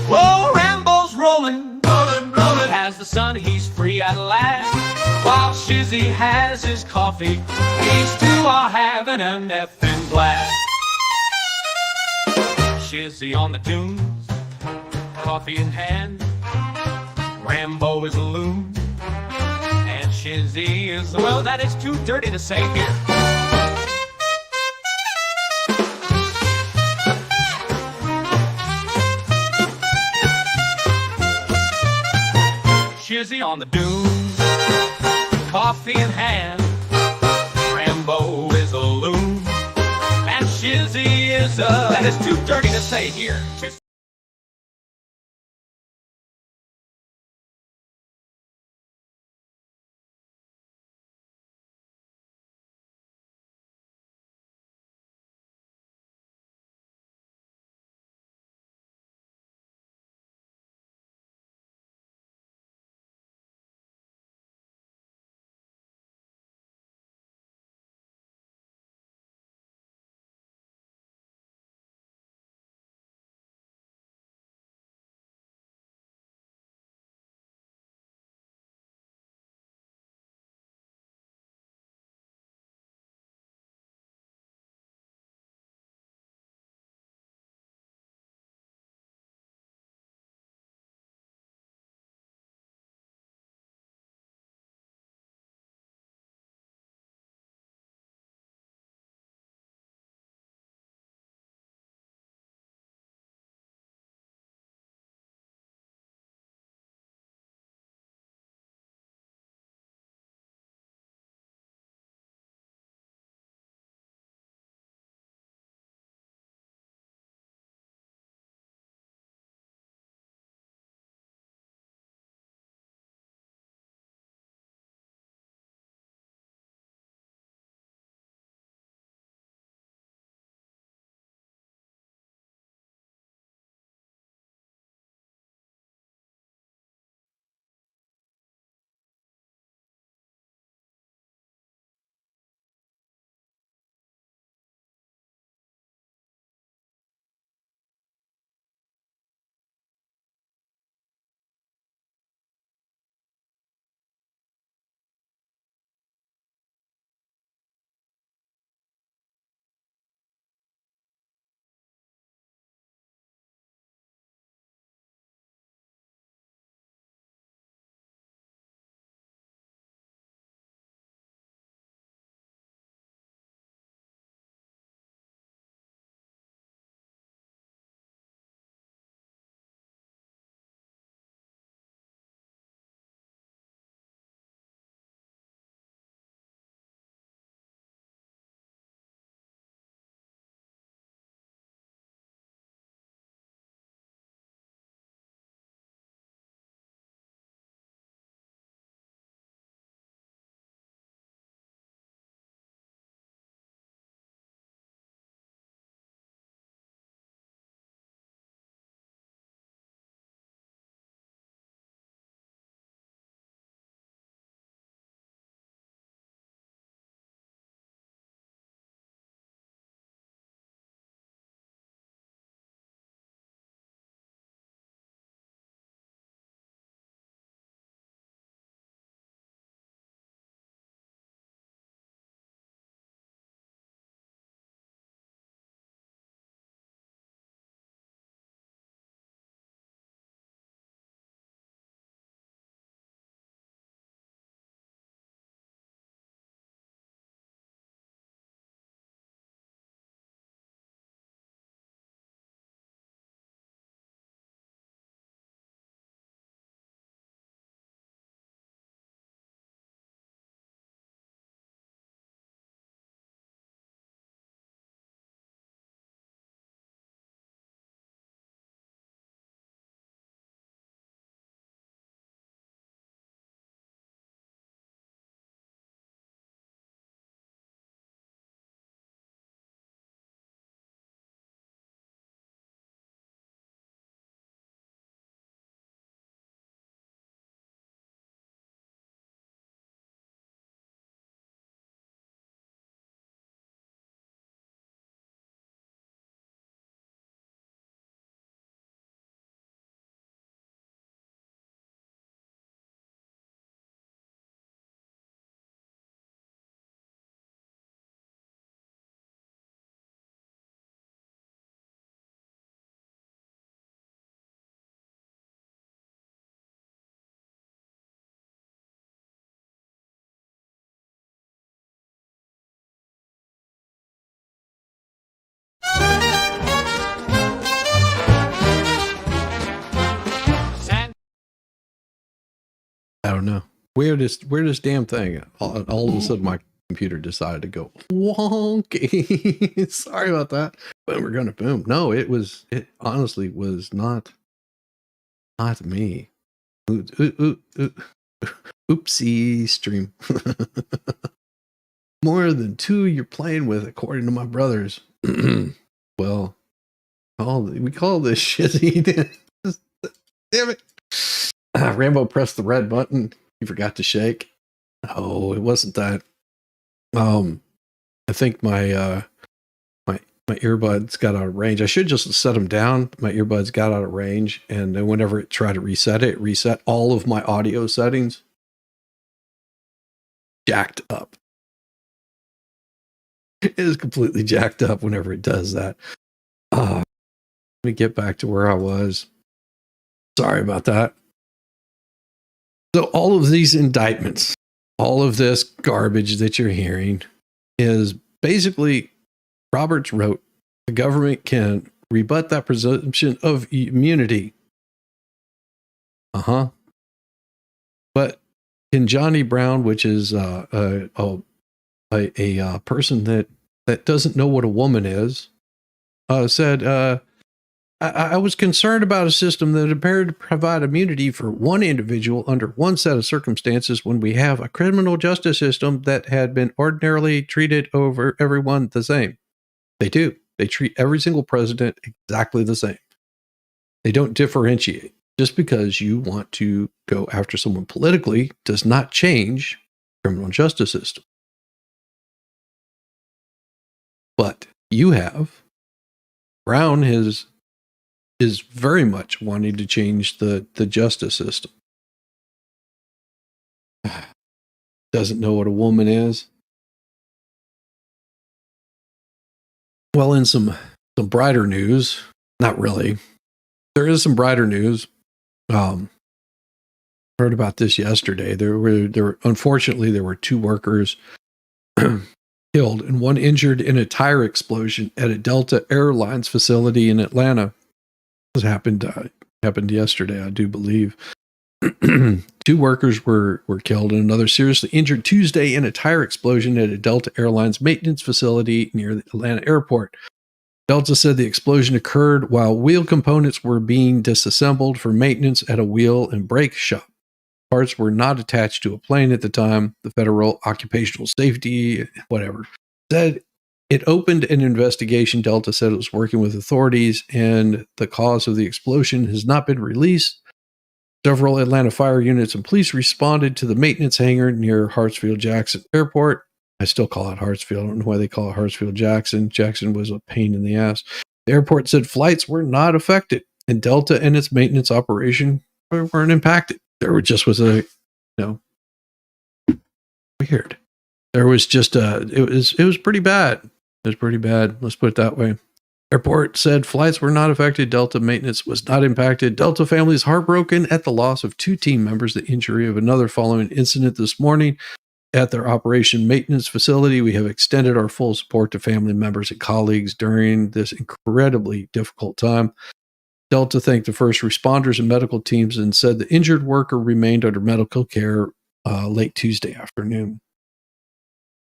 Whoa, Rambo's rolling, rolling, rolling. As the sun, he's free at last. While Shizzy has his coffee, these two are having an effing blast. Shizzy on the tunes, coffee in hand. Rambo is a loon, and Shizzy is, well, that is too dirty to say here. Shizzy on the dunes, coffee in hand. Rambo is a loon, and Shizzy is a... That is too dirty to say here. don't know. Weirdest damn thing. All of a sudden, my computer decided to go wonky. Sorry about that. But we're gonna boom. No, it honestly was not me. Oopsie stream. More than two you're playing with, according to my brothers. Well, we call this shizzy. Damn it. Rambo pressed the red button. He forgot to shake. Oh, it wasn't that. I think my earbuds got out of range. I should just set them down. My earbuds got out of range, and then whenever it tried to reset it reset all of my audio settings. Jacked up. It is completely jacked up whenever it does that. Let me get back to where I was. Sorry about that. So all of these indictments, all of this garbage that you're hearing is basically Roberts wrote, the government can rebut that presumption of immunity. But can Johnny Brown, which is a person that doesn't know what a woman is, said, I was concerned about a system that appeared to provide immunity for one individual under one set of circumstances when we have a criminal justice system that had been ordinarily treated over everyone the same. They do. They treat every single president exactly the same. They don't differentiate. Just because you want to go after someone politically does not change the criminal justice system. But you have Brown is very much wanting to change the justice system. Doesn't know what a woman is. Well, in some brighter news, not really. There is some brighter news. Heard about this yesterday. Unfortunately there were 2 workers killed and 1 injured in a tire explosion at a Delta Airlines facility in Atlanta. This happened yesterday, I do believe. 2 workers were killed and another seriously injured Tuesday in a tire explosion at a Delta Airlines maintenance facility near the Atlanta airport. Delta said the explosion occurred while wheel components were being disassembled for maintenance at a wheel and brake shop. Parts were not attached to a plane at the time. The Federal Occupational Safety, said it opened an investigation. Delta said it was working with authorities, and the cause of the explosion has not been released. Several Atlanta fire units and police responded to the maintenance hangar near Hartsfield-Jackson Airport. I still call it Hartsfield. I don't know why they call it Hartsfield-Jackson. Jackson was a pain in the ass. The airport said flights were not affected, and Delta and its maintenance operation weren't impacted. There just was weird. There was just it was pretty bad. It was pretty bad. Let's put it that way. Airport said flights were not affected. Delta maintenance was not impacted. Delta family is heartbroken at the loss of 2 team members, the injury of another following an incident this morning at their operation maintenance facility. We have extended our full support to family members and colleagues during this incredibly difficult time. Delta thanked the first responders and medical teams and said the injured worker remained under medical care late Tuesday afternoon.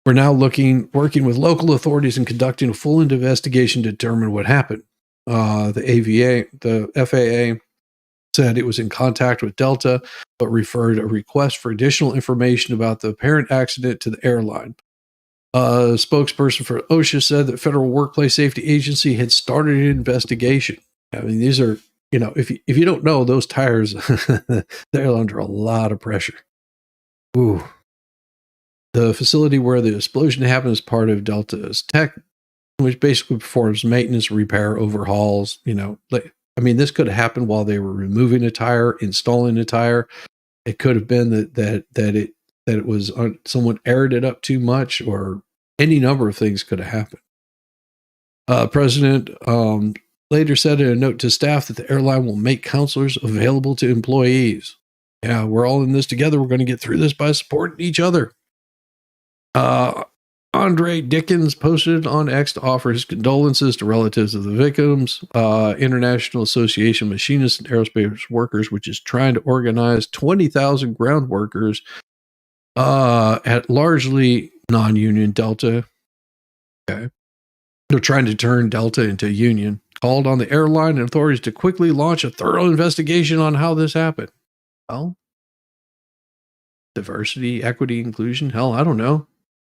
We're now working with local authorities and conducting a full investigation to determine what happened. The FAA said it was in contact with Delta, but referred a request for additional information about the apparent accident to the airline. A spokesperson for OSHA said that Federal Workplace Safety Agency had started an investigation. I mean, these are, if you don't know, those tires, they're under a lot of pressure. Ooh. The facility where the explosion happened is part of Delta's tech, which basically performs maintenance, repair, overhauls. This could have happened while they were removing a tire, installing a tire. It could have been that it was someone aired it up too much, or any number of things could have happened. President later said in a note to staff that the airline will make counselors available to employees. Yeah, we're all in this together. We're going to get through this by supporting each other. Andre Dickens posted on X to offer his condolences to relatives of the victims. International Association of Machinists and Aerospace Workers, which is trying to organize 20,000 ground workers at largely non-union Delta. Okay. They're trying to turn Delta into a union. Called on the airline and authorities to quickly launch a thorough investigation on how this happened. Well, diversity, equity, inclusion. Hell, I don't know.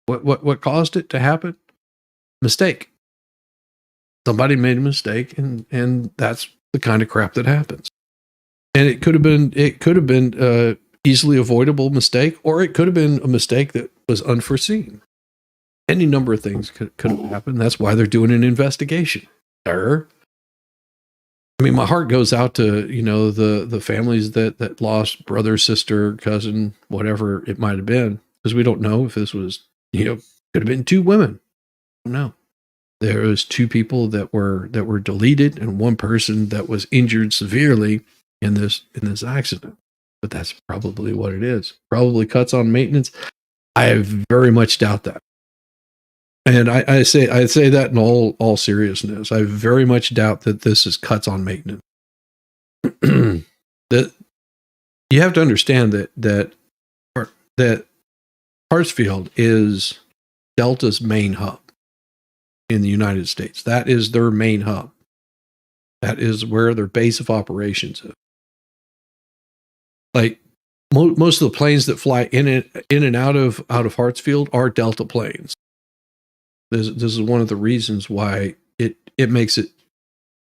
What caused it to happen? Mistake. Somebody made a mistake, and that's the kind of crap that happens. And it could have been easily avoidable mistake, or it could have been a mistake that was unforeseen. Any number of things could have happened. That's why they're doing an investigation. I mean, my heart goes out to, the families that lost brother, sister, cousin, whatever it might have been, because we don't know if this was, could have been two women. I don't know. There was two people that were deleted and one person that was injured severely in this accident. But that's probably what it is. Probably cuts on maintenance. I very much doubt that. And I say that in all seriousness. I very much doubt that this is cuts on maintenance. That you have to understand that Hartsfield is Delta's main hub in the United States. That is their main hub. That is where their base of operations is. Like most of the planes that fly in and out of Hartsfield are Delta planes. This is one of the reasons why it makes it,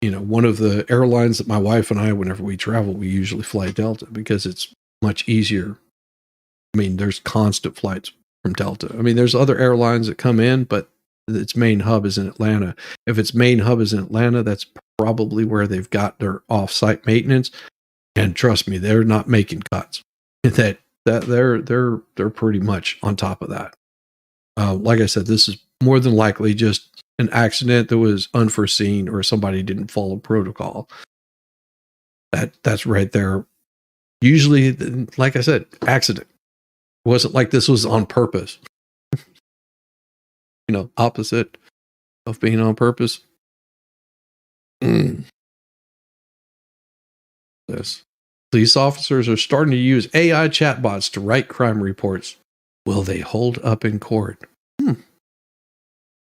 one of the airlines that my wife and I, whenever we travel, we usually fly Delta because it's much easier. I mean, there's constant flights from Delta. I mean, there's other airlines that come in, but its main hub is in Atlanta. If its main hub is in Atlanta, that's probably where they've got their off-site maintenance. And trust me, they're not making cuts. That they're pretty much on top of that. Like I said, this is more than likely just an accident that was unforeseen or somebody didn't follow protocol. That's right there. Usually, like I said, accident. It wasn't like this was on purpose. Opposite of being on purpose. This. Police officers are starting to use AI chatbots to write crime reports. Will they hold up in court?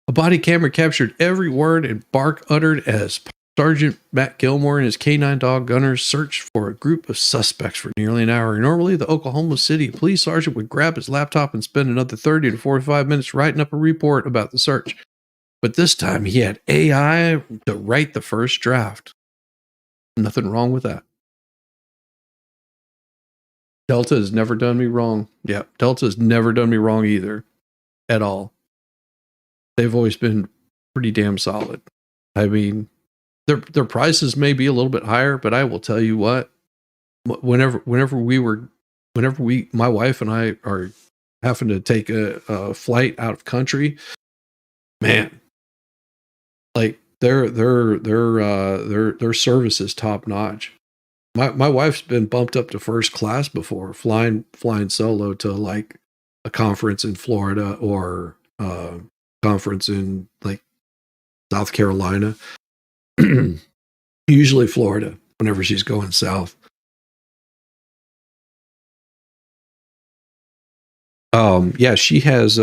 A body camera captured every word and bark uttered as Sergeant Matt Gilmore and his canine dog Gunners searched for a group of suspects for nearly an hour. Normally, the Oklahoma City police sergeant would grab his laptop and spend another 30 to 45 minutes writing up a report about the search. But this time, he had AI to write the first draft. Nothing wrong with that. Delta has never done me wrong. Yeah, Delta has never done me wrong either. At all. They've always been pretty damn solid. I mean, their prices may be a little bit higher, but I will tell you what, whenever my wife and I are having to take a flight out of country, man, like their service is top notch. My wife's been bumped up to first class before, flying solo to like a conference in Florida or conference in like South Carolina. Usually Florida, whenever she's going south. Yeah, she has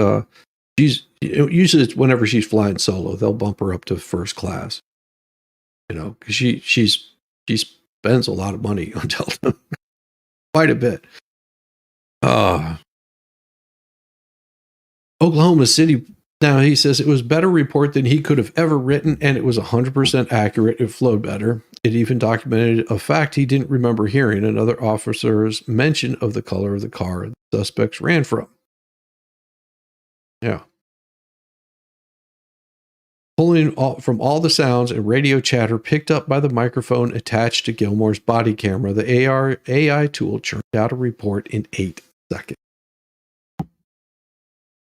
usually it's whenever she's flying solo, they'll bump her up to first class. Because she spends a lot of money on Delta. Quite a bit. Oklahoma City. Now, he says it was a better report than he could have ever written, and it was 100% accurate. It flowed better. It even documented a fact he didn't remember hearing, another officer's mention of the color of the car the suspects ran from. Yeah. Pulling from all the sounds and radio chatter picked up by the microphone attached to Gilmore's body camera, the AI tool churned out a report in 8 seconds.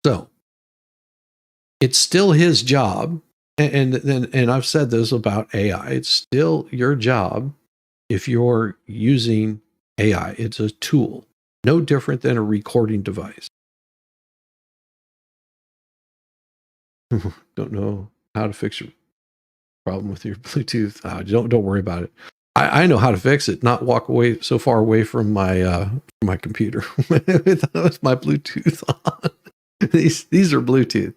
So, it's still his job, and I've said this about AI. It's still your job if you're using AI. It's a tool, no different than a recording device. Don't know how to fix your problem with your Bluetooth. Don't worry about it. I know how to fix it. Not walk away so far away from my computer with my Bluetooth on. These are Bluetooth.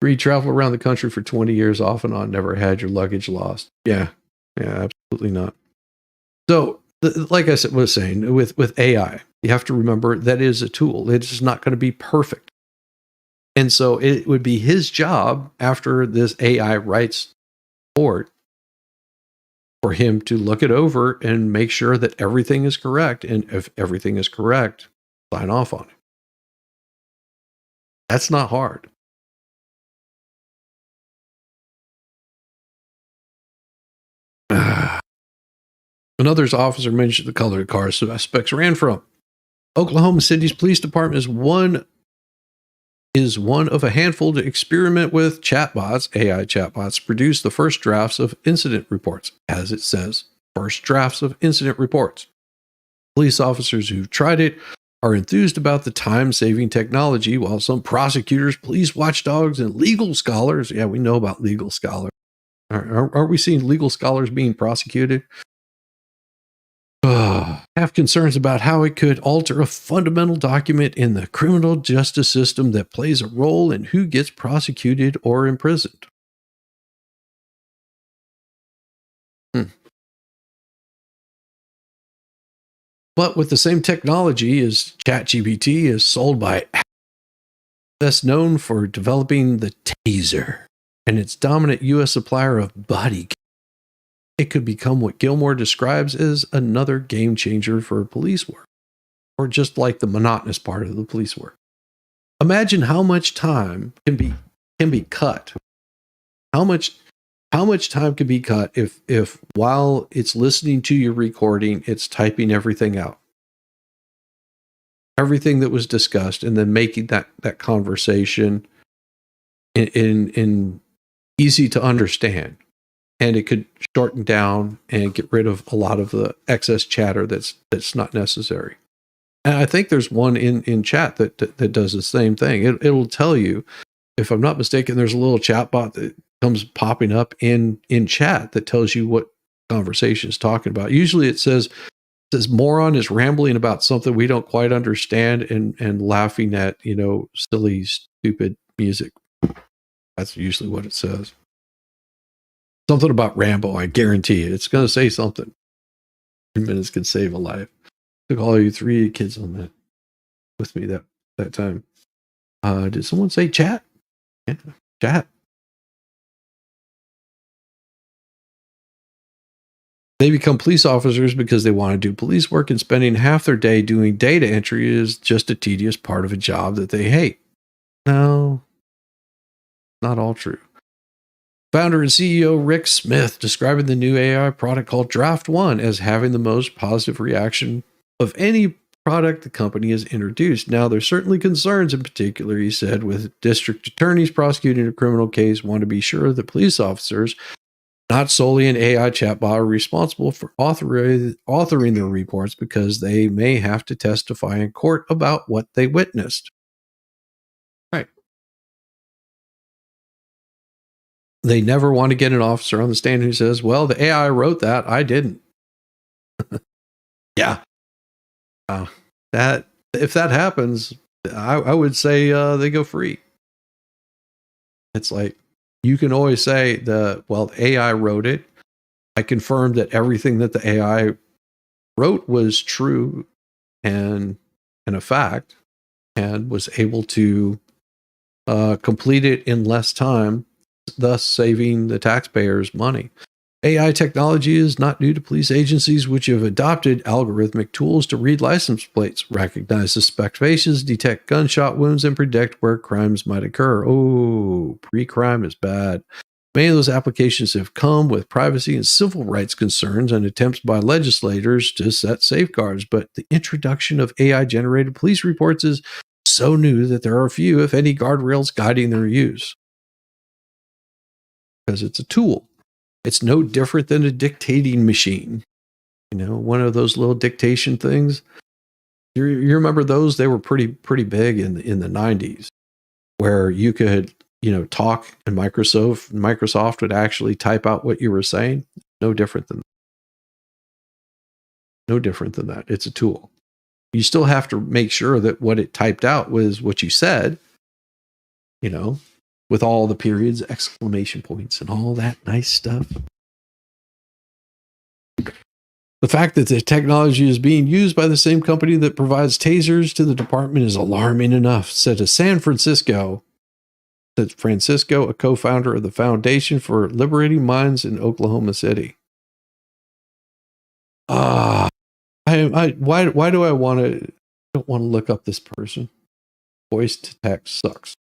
You travel around the country for 20 years off and on, never had your luggage lost. Yeah, absolutely not. So, like I was saying, with AI, you have to remember that is a tool. It's not going to be perfect. And so it would be his job after this AI writes report for him to look it over and make sure that everything is correct. And if everything is correct, sign off on it. That's not hard. Another officer mentioned the color of cars suspects ran from. Oklahoma City's police department is one of a handful to experiment with chatbots, AI chatbots, to produce the first drafts of incident reports. As it says, first drafts of incident reports. Police officers who've tried it are enthused about the time-saving technology, while some prosecutors, police watchdogs, and legal scholars, yeah, we know about legal scholars. Aren't we seeing legal scholars being prosecuted? Have concerns about how it could alter a fundamental document in the criminal justice system that plays a role in who gets prosecuted or imprisoned. But with the same technology as ChatGPT is sold by that's known for developing the Taser and its dominant U.S. supplier of body cam, it could become what Gilmore describes as another game changer for police work, or just like the monotonous part of the police work. Imagine how much time can be cut. How much time can be cut if while it's listening to your recording, it's typing everything out, everything that was discussed, and then making that conversation in easy to understand. And it could shorten down and get rid of a lot of the excess chatter that's not necessary. And I think there's one in chat that does the same thing. It'll tell you, if I'm not mistaken, there's a little chat bot that comes popping up in chat that tells you what conversation is talking about. Usually it says moron is rambling about something we don't quite understand and laughing at, silly, stupid music. That's usually what it says. Something about Rambo, I guarantee it. It's going to say something. 3 minutes could save a life. Took all you 3 kids on that with me that time. Did someone say chat? Yeah, chat. They become police officers because they want to do police work, and spending half their day doing data entry is just a tedious part of a job that they hate. No, not all true. Founder and CEO Rick Smith describing the new AI product called Draft One as having the most positive reaction of any product the company has introduced. Now, there's certainly concerns, in particular, he said, with district attorneys prosecuting a criminal case, want to be sure that police officers, not solely an AI chatbot, are responsible for authoring their reports because they may have to testify in court about what they witnessed. Right. They never want to get an officer on the stand who says, well, the AI wrote that, I didn't. Yeah. That if that happens, I would say they go free. It's like, you can always say the AI wrote it. I confirmed that everything that the AI wrote was true and a fact, and was able to complete it in less time, thus saving the taxpayers money. AI technology is not new to police agencies, which have adopted algorithmic tools to read license plates, recognize suspect faces, detect gunshot wounds, and predict where crimes might occur. Oh, pre-crime is bad. Many of those applications have come with privacy and civil rights concerns and attempts by legislators to set safeguards, but the introduction of AI-generated police reports is so new that there are few, if any, guardrails guiding their use. Because it's a tool. It's no different than a dictating machine. One of those little dictation things. You remember those? They were pretty big in the 90s, where you could, talk, and Microsoft would actually type out what you were saying. No different than that. It's a tool. You still have to make sure that what it typed out was what you said, with all the periods, exclamation points, and all that nice stuff. The fact that the technology is being used by the same company that provides tasers to the department is alarming enough, said a Francisco, a co-founder of the Foundation for Liberating Minds in Oklahoma City. Why do I don't want to look up this person? Voice to text sucks.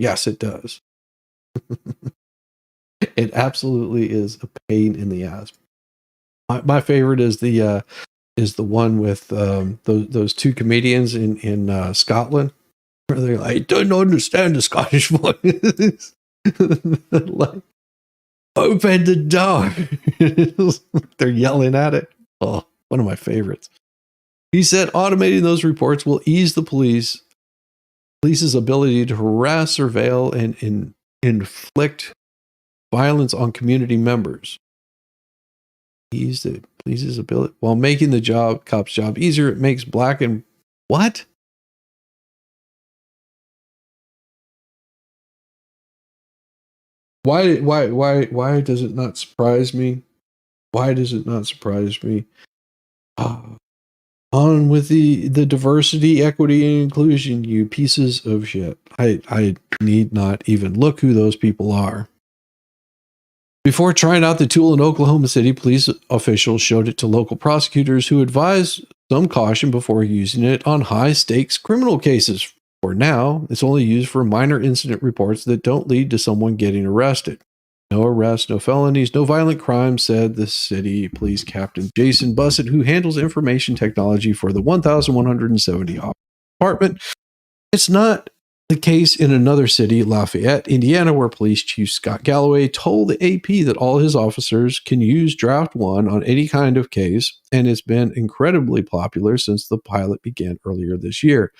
Yes, it does. It absolutely is a pain in the ass. My favorite is the one with those two comedians in Scotland, where they're like, I don't understand the Scottish voice. Like, open the door. They're yelling at it. Oh, one of my favorites. He said automating those reports will ease the police's ability to harass, surveil, and inflict violence on community members. Ease the police's ability while making the cop's job easier. It makes black and what? Why does it not surprise me? Why does it not surprise me? On with the diversity, equity, and inclusion, you pieces of shit. I need not even look who those people are. Before trying out the tool in Oklahoma City, police officials showed it to local prosecutors who advised some caution before using it on high-stakes criminal cases. For now, it's only used for minor incident reports that don't lead to someone getting arrested. No arrests, no felonies, no violent crimes, said the city police captain Jason Bussett, who handles information technology for the 1,170 department. It's not the case in another city, Lafayette, Indiana, where police chief Scott Galloway told the AP that all his officers can use Draft 1 on any kind of case, and it's been incredibly popular since the pilot began earlier this year.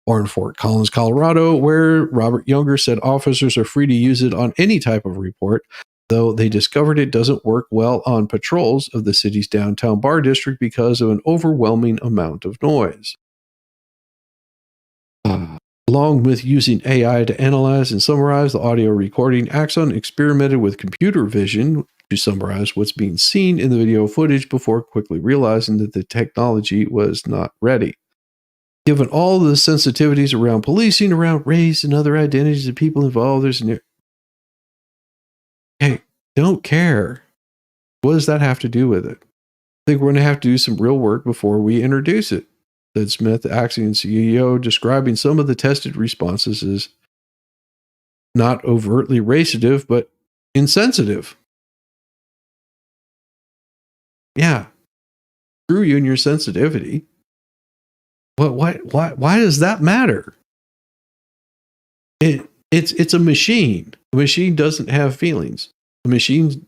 Or in Fort Collins, Colorado, where Robert Younger said officers are free to use it on any type of report, though they discovered it doesn't work well on patrols of the city's downtown bar district because of an overwhelming amount of noise. Along with using AI to analyze and summarize the audio recording, Axon experimented with computer vision to summarize what's being seen in the video footage before quickly realizing that the technology was not ready. Given all the sensitivities around policing, around race and other identities of people involved, hey, don't care. What does that have to do with it? I think we're going to have to do some real work before we introduce it, said Smith, the Axiom CEO, describing some of the tested responses as not overtly racitive, but insensitive. Yeah. Screw you and your sensitivity. Why does that matter? It's a machine. A machine doesn't have feelings. A machine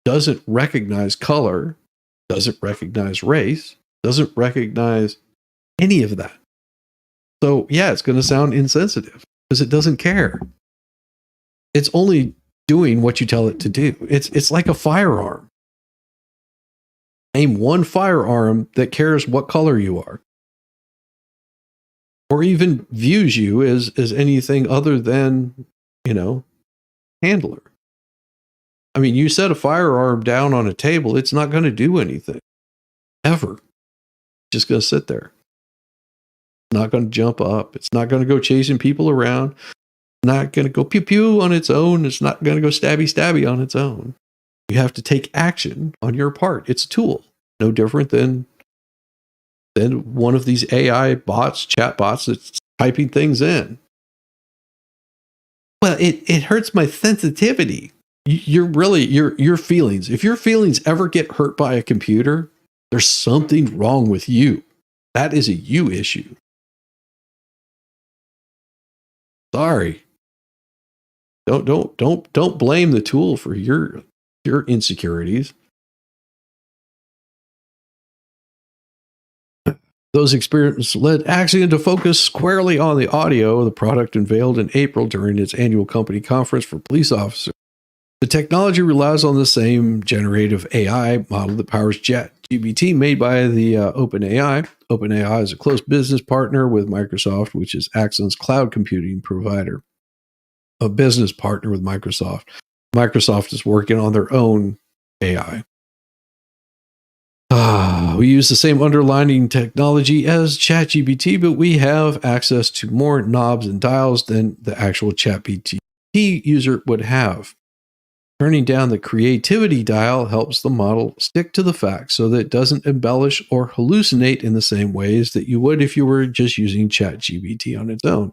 doesn't recognize color, doesn't recognize race, doesn't recognize any of that. So yeah, it's going to sound insensitive because it doesn't care. It's only doing what you tell it to do. It's like a firearm. Name one firearm that cares what color you are, or even views you as anything other than, handler. I mean, you set a firearm down on a table, it's not going to do anything. Ever. It's just going to sit there. It's not going to jump up. It's not going to go chasing people around. It's not going to go pew pew on its own. It's not going to go stabby stabby on its own. You have to take action on your part. It's a tool. No different than one of these AI bots, chat bots that's typing things in. Well, it hurts my sensitivity. Your feelings. If your feelings ever get hurt by a computer, there's something wrong with you. That is a you issue. Sorry. Don't blame the tool for your insecurities. Those experiences led Axiom to focus squarely on the audio. The product unveiled in April during its annual company conference for police officers. The technology relies on the same generative AI model that powers ChatGPT made by the OpenAI. OpenAI is a close business partner with Microsoft, which is Axon's cloud computing provider. A business partner with Microsoft. Microsoft is working on their own AI. We use the same underlying technology as ChatGPT, but we have access to more knobs and dials than the actual ChatGPT user would have. Turning down the creativity dial helps the model stick to the facts so that it doesn't embellish or hallucinate in the same ways that you would if you were just using ChatGPT on its own.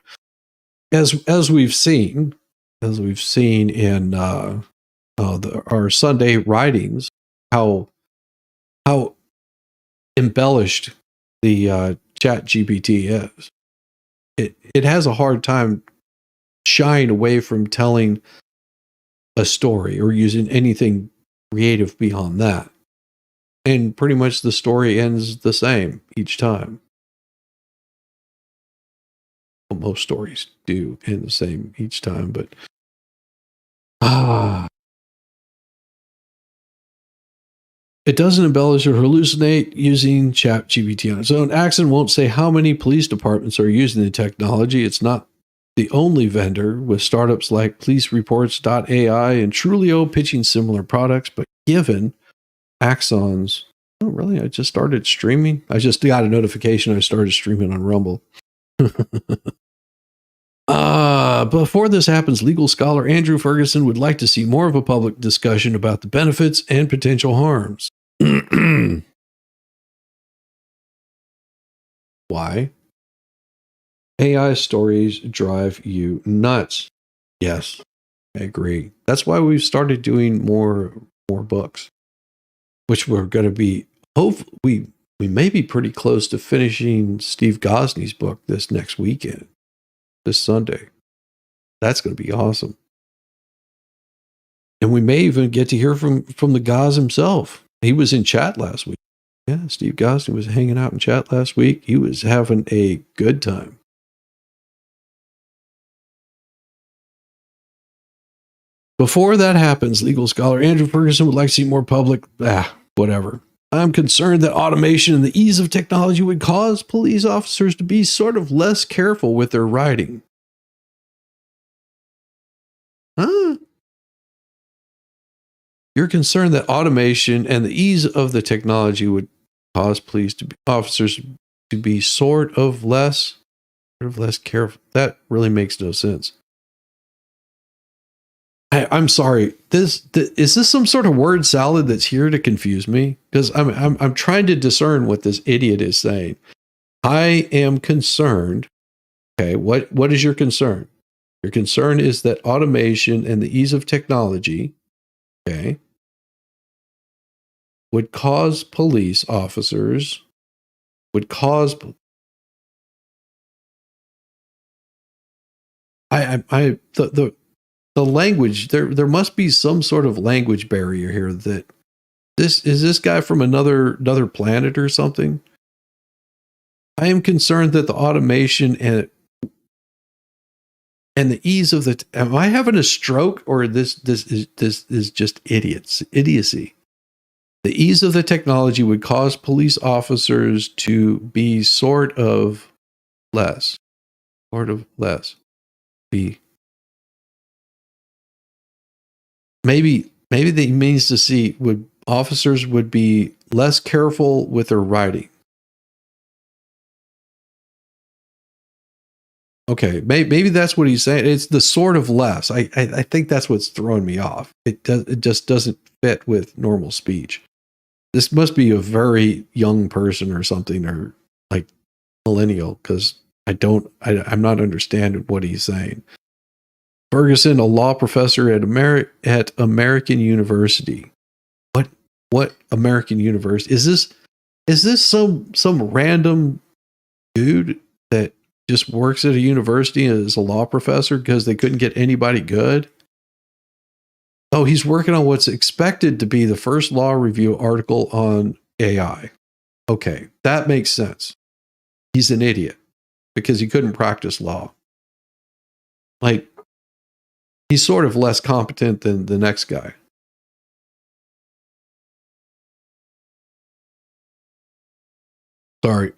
As we've seen in our Sunday writings, how embellished the ChatGPT is. It has a hard time shying away from telling a story or using anything creative beyond that. And pretty much the story ends the same each time. Well, most stories do end the same each time, but it doesn't embellish or hallucinate using ChatGPT on its own. Axon won't say how many police departments are using the technology. It's not the only vendor, with startups like policereports.ai and Trulio pitching similar products. But given Axon's, oh really, I just started streaming. I just got a notification I started streaming on Rumble. Before this happens, legal scholar Andrew Ferguson would like to see more of a public discussion about the benefits and potential harms. Why? AI stories drive you nuts. Yes, I agree. That's why we've started doing more books, which we're going to be, hopefully, we may be pretty close to finishing Steve Gosney's book this next weekend, this Sunday. That's going to be awesome. And we may even get to hear from the Gaz himself. He was in chat last week. Yeah, Steve Gosney was hanging out in chat last week. He was having a good time. Before that happens, legal scholar Andrew Ferguson would like to see more public, whatever. I'm concerned that automation and the ease of technology would cause police officers to be sort of less careful with their writing. You're concerned that automation and the ease of the technology would cause officers to be sort of less careful. That really makes no sense. I'm sorry. Is this some sort of word salad that's here to confuse me? Because I'm trying to discern what this idiot is saying. I am concerned. Okay, what is your concern? Your concern is that automation and the ease of technology, okay, would cause police officers, the language, there must be some sort of language barrier here that this guy from another planet or something. I am concerned that the automation and the ease of am I having a stroke, or this is just idiocy? The ease of the technology would cause police officers to be sort of less. Be. Maybe that means to see officers would be less careful with their writing. Okay, maybe that's what he's saying. It's the sort of less. I think that's what's throwing me off. It just doesn't fit with normal speech. This must be a very young person or something, or like millennial, because I'm not understanding what he's saying. Ferguson, a law professor at American University. What American University? Is this some random dude that just works at a university and is a law professor because they couldn't get anybody good? Oh, he's working on what's expected to be the first law review article on AI. Okay, that makes sense. he's an idiot because he couldn't practice law. Like, he's sort of less competent than the next guy. Sorry.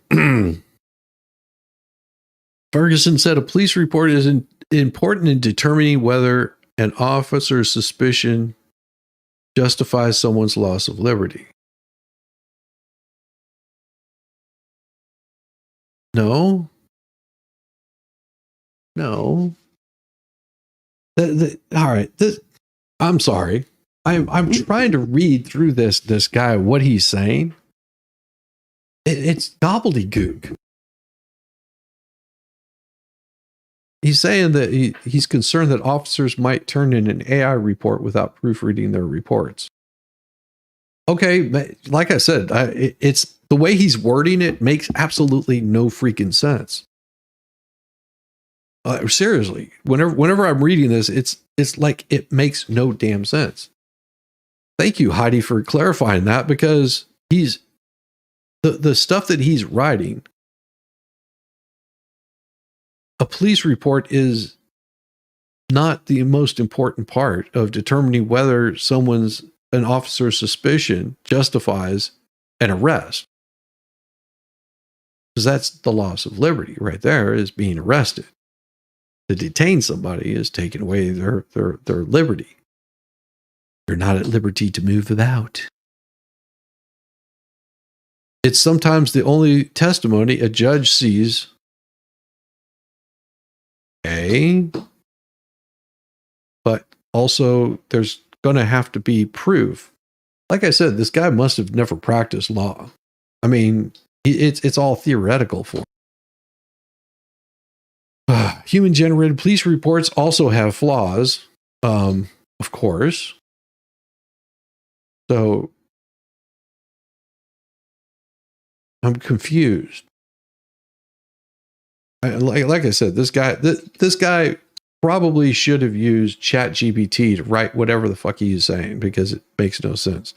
Ferguson said a police report is important in determining whether an officer's suspicion justifies someone's loss of liberty. No. All right. I'm sorry. I'm trying to read through this guy, what he's saying. It's gobbledygook. He's saying that he's concerned that officers might turn in an AI report without proofreading their reports. Okay, like I said, it's the way he's wording it makes absolutely no freaking sense. Seriously, whenever I'm reading this, it's like it makes no damn sense. Thank you, Heidi, for clarifying that, because he's the stuff that he's writing. A police report is not the most important part of determining whether an officer's suspicion justifies an arrest. Because that's the loss of liberty right there, is being arrested. To detain somebody is taking away their liberty. You're not at liberty to move about. It's sometimes the only testimony a judge sees. But also there's going to have to be proof. Like I said, this guy must have never practiced law. I mean, it's all theoretical for him. Human-generated police reports also have flaws, of course. So I'm confused. Like I said, this guy probably should have used ChatGPT to write whatever the fuck he's saying, because it makes no sense.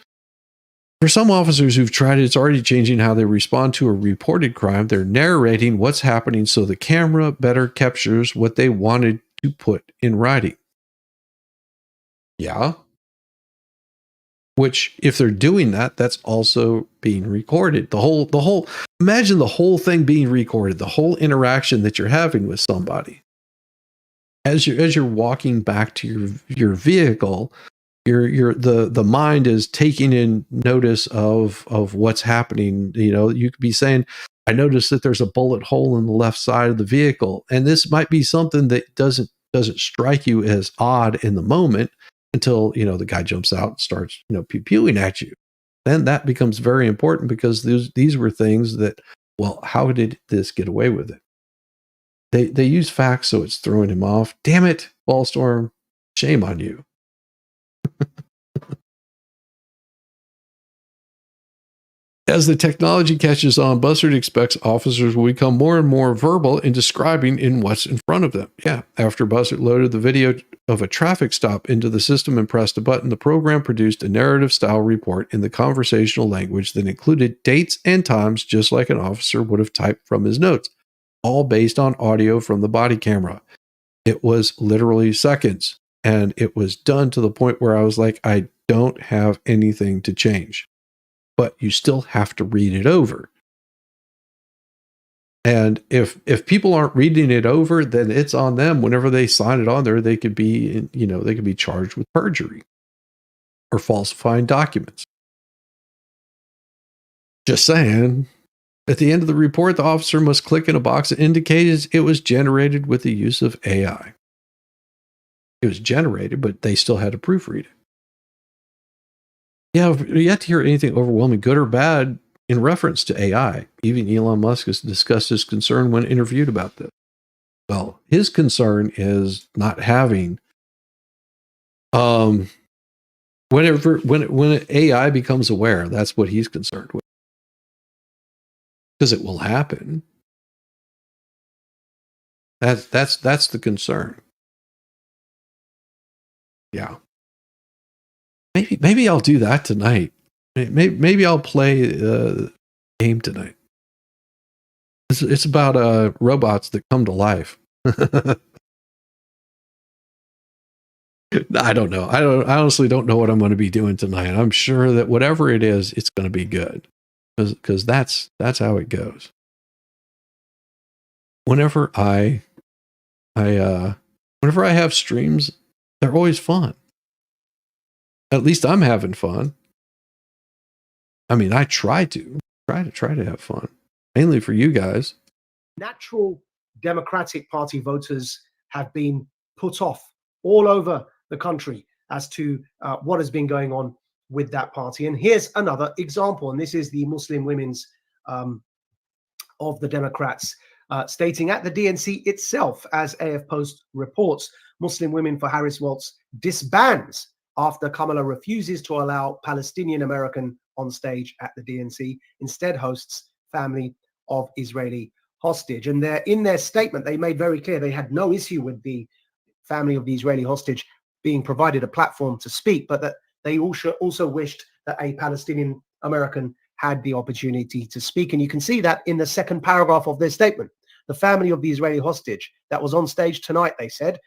For some officers who've tried it, it's already changing how they respond to a reported crime. They're narrating what's happening so the camera better captures what they wanted to put in writing. Yeah. Which, if they're doing that, that's also being recorded. Imagine the whole thing being recorded, the whole interaction that you're having with somebody. As you're walking back to your vehicle, the mind is taking in notice of what's happening. You know, you could be saying, I noticed that there's a bullet hole in the left side of the vehicle. And this might be something that doesn't strike you as odd in the moment until, the guy jumps out and starts, pew-pewing at you. Then that becomes very important, because these were things that, well, how did this get away with it? They use facts, so it's throwing him off. Damn it, Ballstorm. Shame on you. As the technology catches on, Buzzard expects officers will become more and more verbal in describing in what's in front of them. Yeah, after Buzzard loaded the video of a traffic stop into the system and pressed a button, the program produced a narrative-style report in the conversational language that included dates and times, just like an officer would have typed from his notes, all based on audio from the body camera. It was literally seconds, and it was done to the point where I was like, I don't have anything to change. But you still have to read it over. And if people aren't reading it over, then it's on them. Whenever they sign it on there, they could be, they could be charged with perjury or falsifying documents. Just saying. At the end of the report, the officer must click in a box that indicates it was generated with the use of AI. It was generated, but they still had to proofread it. Yeah, I've yet to hear anything overwhelming, good or bad, in reference to AI. Even Elon Musk has discussed his concern when interviewed about this. Well, his concern is not having, when AI becomes aware, that's what he's concerned with. Because it will happen. That's the concern. Yeah. Maybe I'll do that tonight. Maybe I'll play a game tonight. It's about robots that come to life. I don't know. I honestly don't know what I'm going to be doing tonight. I'm sure that whatever it is, it's going to be good, because that's how it goes. Whenever I whenever I have streams, they're always fun. At least I'm having fun. I mean, I try to have fun, mainly for you guys. Natural Democratic Party voters have been put off all over the country as to what has been going on with that party. And here's another example, and this is the Muslim women's of the Democrats stating at the DNC itself, as AF Post reports, Muslim Women for Harris Waltz disbands after Kamala refuses to allow Palestinian American on stage at the DNC, instead hosts family of Israeli hostage. And in their statement, they made very clear they had no issue with the family of the Israeli hostage being provided a platform to speak, but that they also wished that a Palestinian American had the opportunity to speak. And you can see that in the second paragraph of their statement. The family of the Israeli hostage that was on stage tonight, they said,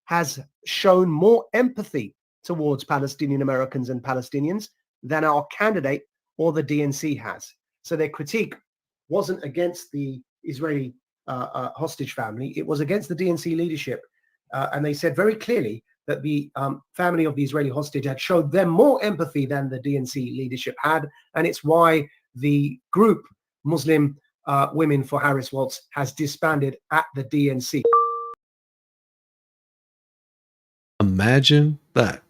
has shown more empathy towards Palestinian Americans and Palestinians than our candidate or the DNC has. So their critique wasn't against the Israeli hostage family, it was against the DNC leadership. And they said very clearly that the family of the Israeli hostage had showed them more empathy than the DNC leadership had. And it's why the group Muslim Women for Harris Waltz has disbanded at the DNC. Imagine that.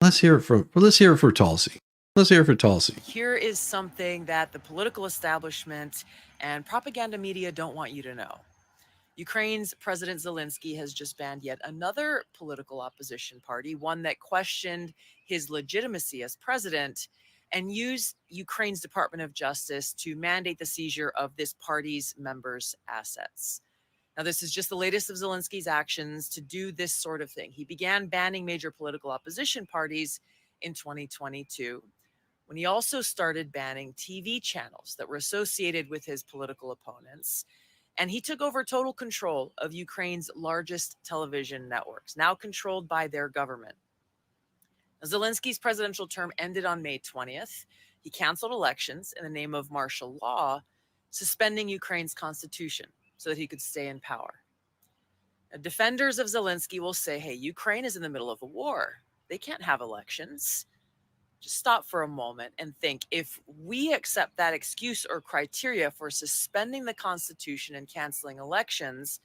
Let's hear it for Tulsi. Let's hear it for Tulsi. Here is something that the political establishment and propaganda media don't want you to know. Ukraine's President Zelensky has just banned yet another political opposition party, one that questioned his legitimacy as president, and used Ukraine's Department of Justice to mandate the seizure of this party's members' assets. Now, this is just the latest of Zelensky's actions to do this sort of thing. He began banning major political opposition parties in 2022, when he also started banning TV channels that were associated with his political opponents. And he took over total control of Ukraine's largest television networks, now controlled by their government. Now, Zelensky's presidential term ended on May 20th. He canceled elections in the name of martial law, suspending Ukraine's constitution so that he could stay in power. Now, defenders of Zelensky will say, hey, Ukraine is in the middle of a war. They can't have elections. Just stop for a moment and think, if we accept that excuse or criteria for suspending the Constitution and canceling elections,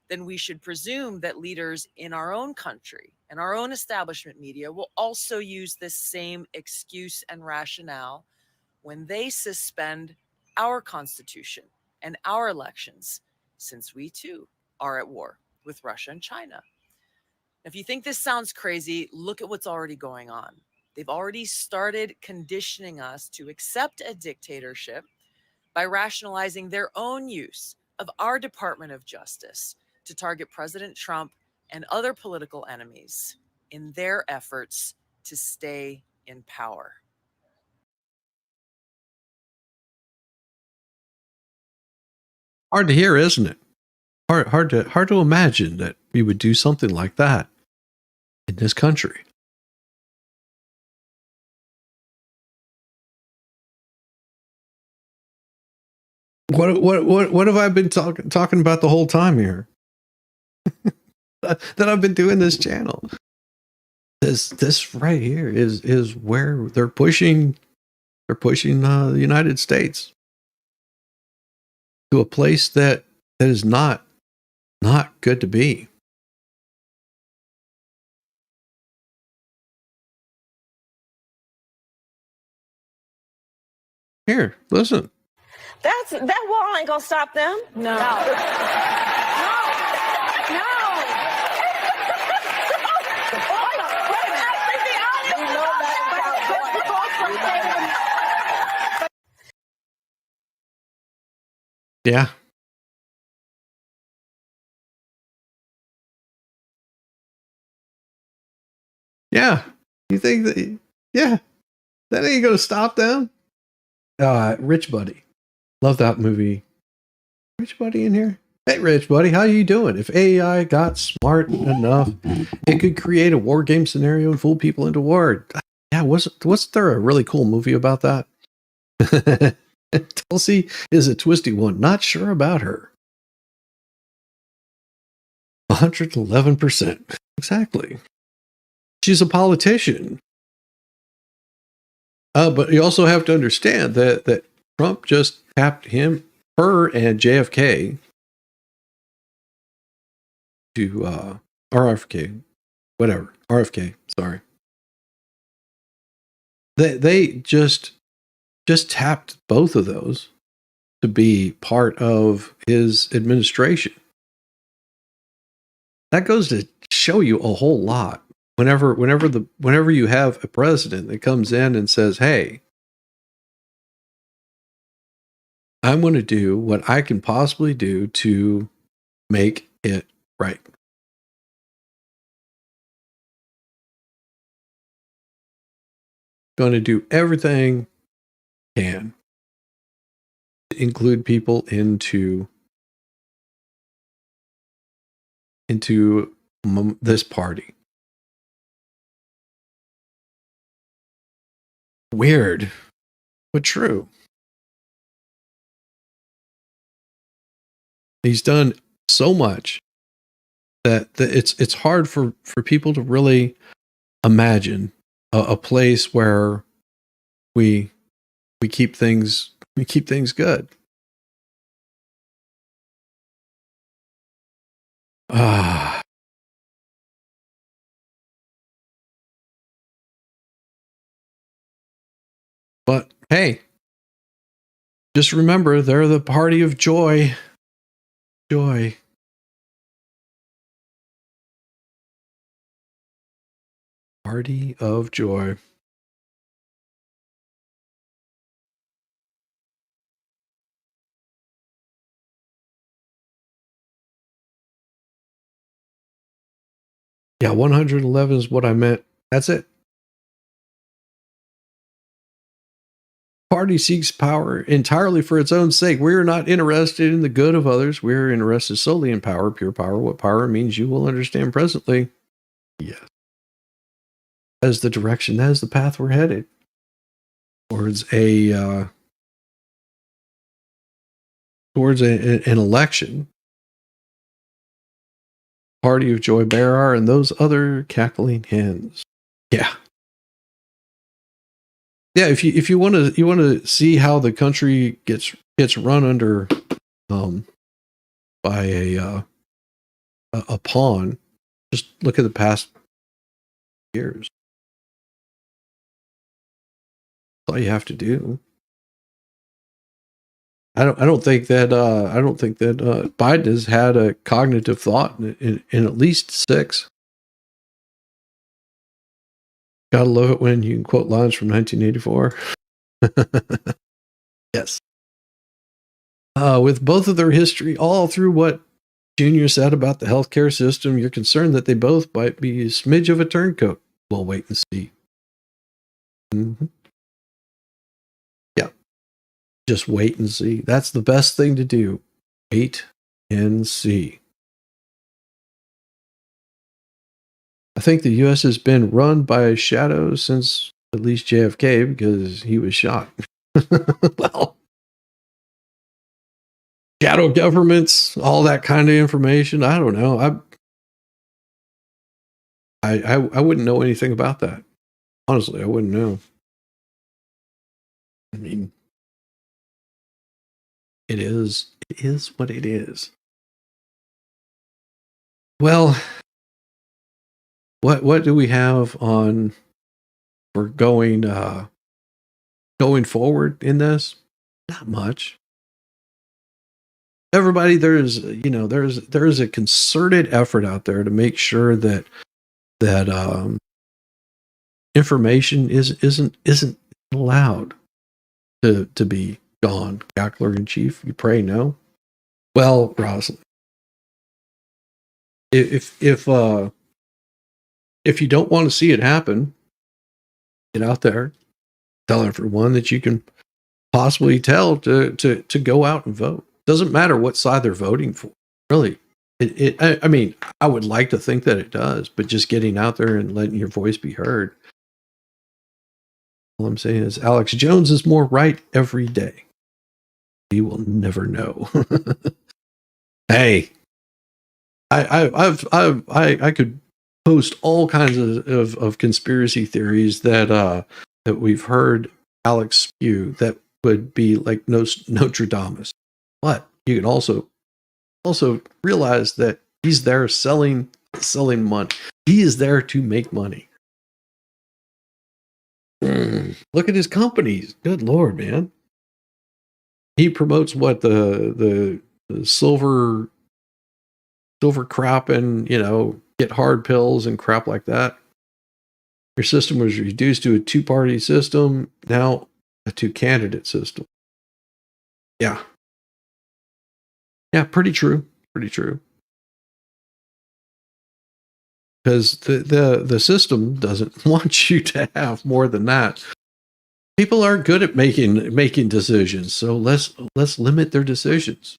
then we should presume that leaders in our own country and our own establishment media will also use this same excuse and rationale when they suspend our Constitution and our elections, since we too are at war with Russia and China. If you think this sounds crazy, look at what's already going on. They've already started conditioning us to accept a dictatorship by rationalizing their own use of our Department of Justice to target President Trump and other political enemies in their efforts to stay in power. Hard to hear, isn't it? Hard to imagine that we would do something like that in this country. What have I been talking about the whole time here? That I've been doing this channel. This right here is where they're pushing the United States to a place that is not good to be. Here, listen. That wall ain't gonna stop them. No. Yeah. Yeah. You think that, yeah, that ain't going to stop them. Rich Buddy. Love that movie. Rich Buddy in here? Hey, Rich Buddy, how you doing? If AI got smart enough, it could create a war game scenario and fool people into war. Yeah, wasn't there a really cool movie about that? Tulsi is a twisty one. Not sure about her. 111%. Exactly. She's a politician. But you also have to understand that Trump just tapped her and JFK to RFK, whatever, RFK. Sorry, they just tapped both of those to be part of his administration. That goes to show you a whole lot. Whenever you have a president that comes in and says, "Hey, I'm going to do what I can possibly do to make it right." Going to do everything can to include people into this party. Weird, but true. He's done so much that it's hard for people to really imagine a place where we keep things good. Ah. But hey, just remember, they're the party of joy. Joy. Party of joy. Yeah, 111 is what I meant. That's it. Party seeks power entirely for its own sake. We are not interested in the good of others. We are interested solely in power, pure power. What power means you will understand presently. Yes. That is the direction. That is the path we're headed towards an election. Party of Joy Bearer and those other cackling hens. Yeah. Yeah, if you want to see how the country gets run under by a pawn, just look at the past years. That's all you have to do. I don't think that Biden has had a cognitive thought in at least 6. Gotta love it when you can quote lines from 1984. Yes. With both of their history, all through what Junior said about the healthcare system, you're concerned that they both might be a smidge of a turncoat. We'll wait and see. Mm-hmm. Yeah. Just wait and see. That's the best thing to do. Wait and see. I think the U.S. has been run by a shadow since at least JFK because he was shot. Well, shadow governments, all that kind of information. I don't know. I wouldn't know anything about that. Honestly, I wouldn't know. I mean, it is what it is. Well, what do we have on for going forward in this? Not much. Everybody, there's a concerted effort out there to make sure that information isn't allowed to be gone. Cackler in chief, you pray no. Well, Rosalind, if if you don't want to see it happen, get out there, tell everyone that you can possibly tell to go out and vote. Doesn't matter what side they're voting for, really. I mean, I would like to think that it does, but just getting out there and letting your voice be heard. All I'm saying is Alex Jones is more right every day. We will never know. Hey, I could post all kinds of conspiracy theories that we've heard Alex spew that would be like Nostradamus. But you can also realize that he's there selling money. He is there to make money. Look at his companies. Good Lord, man. He promotes what the silver crap and, get hard pills and crap like that. Your system was reduced to a 2-party system, now a 2-candidate system. Yeah. Yeah, pretty true. Pretty true. Because the system doesn't want you to have more than that. People aren't good at making decisions, so let's limit their decisions.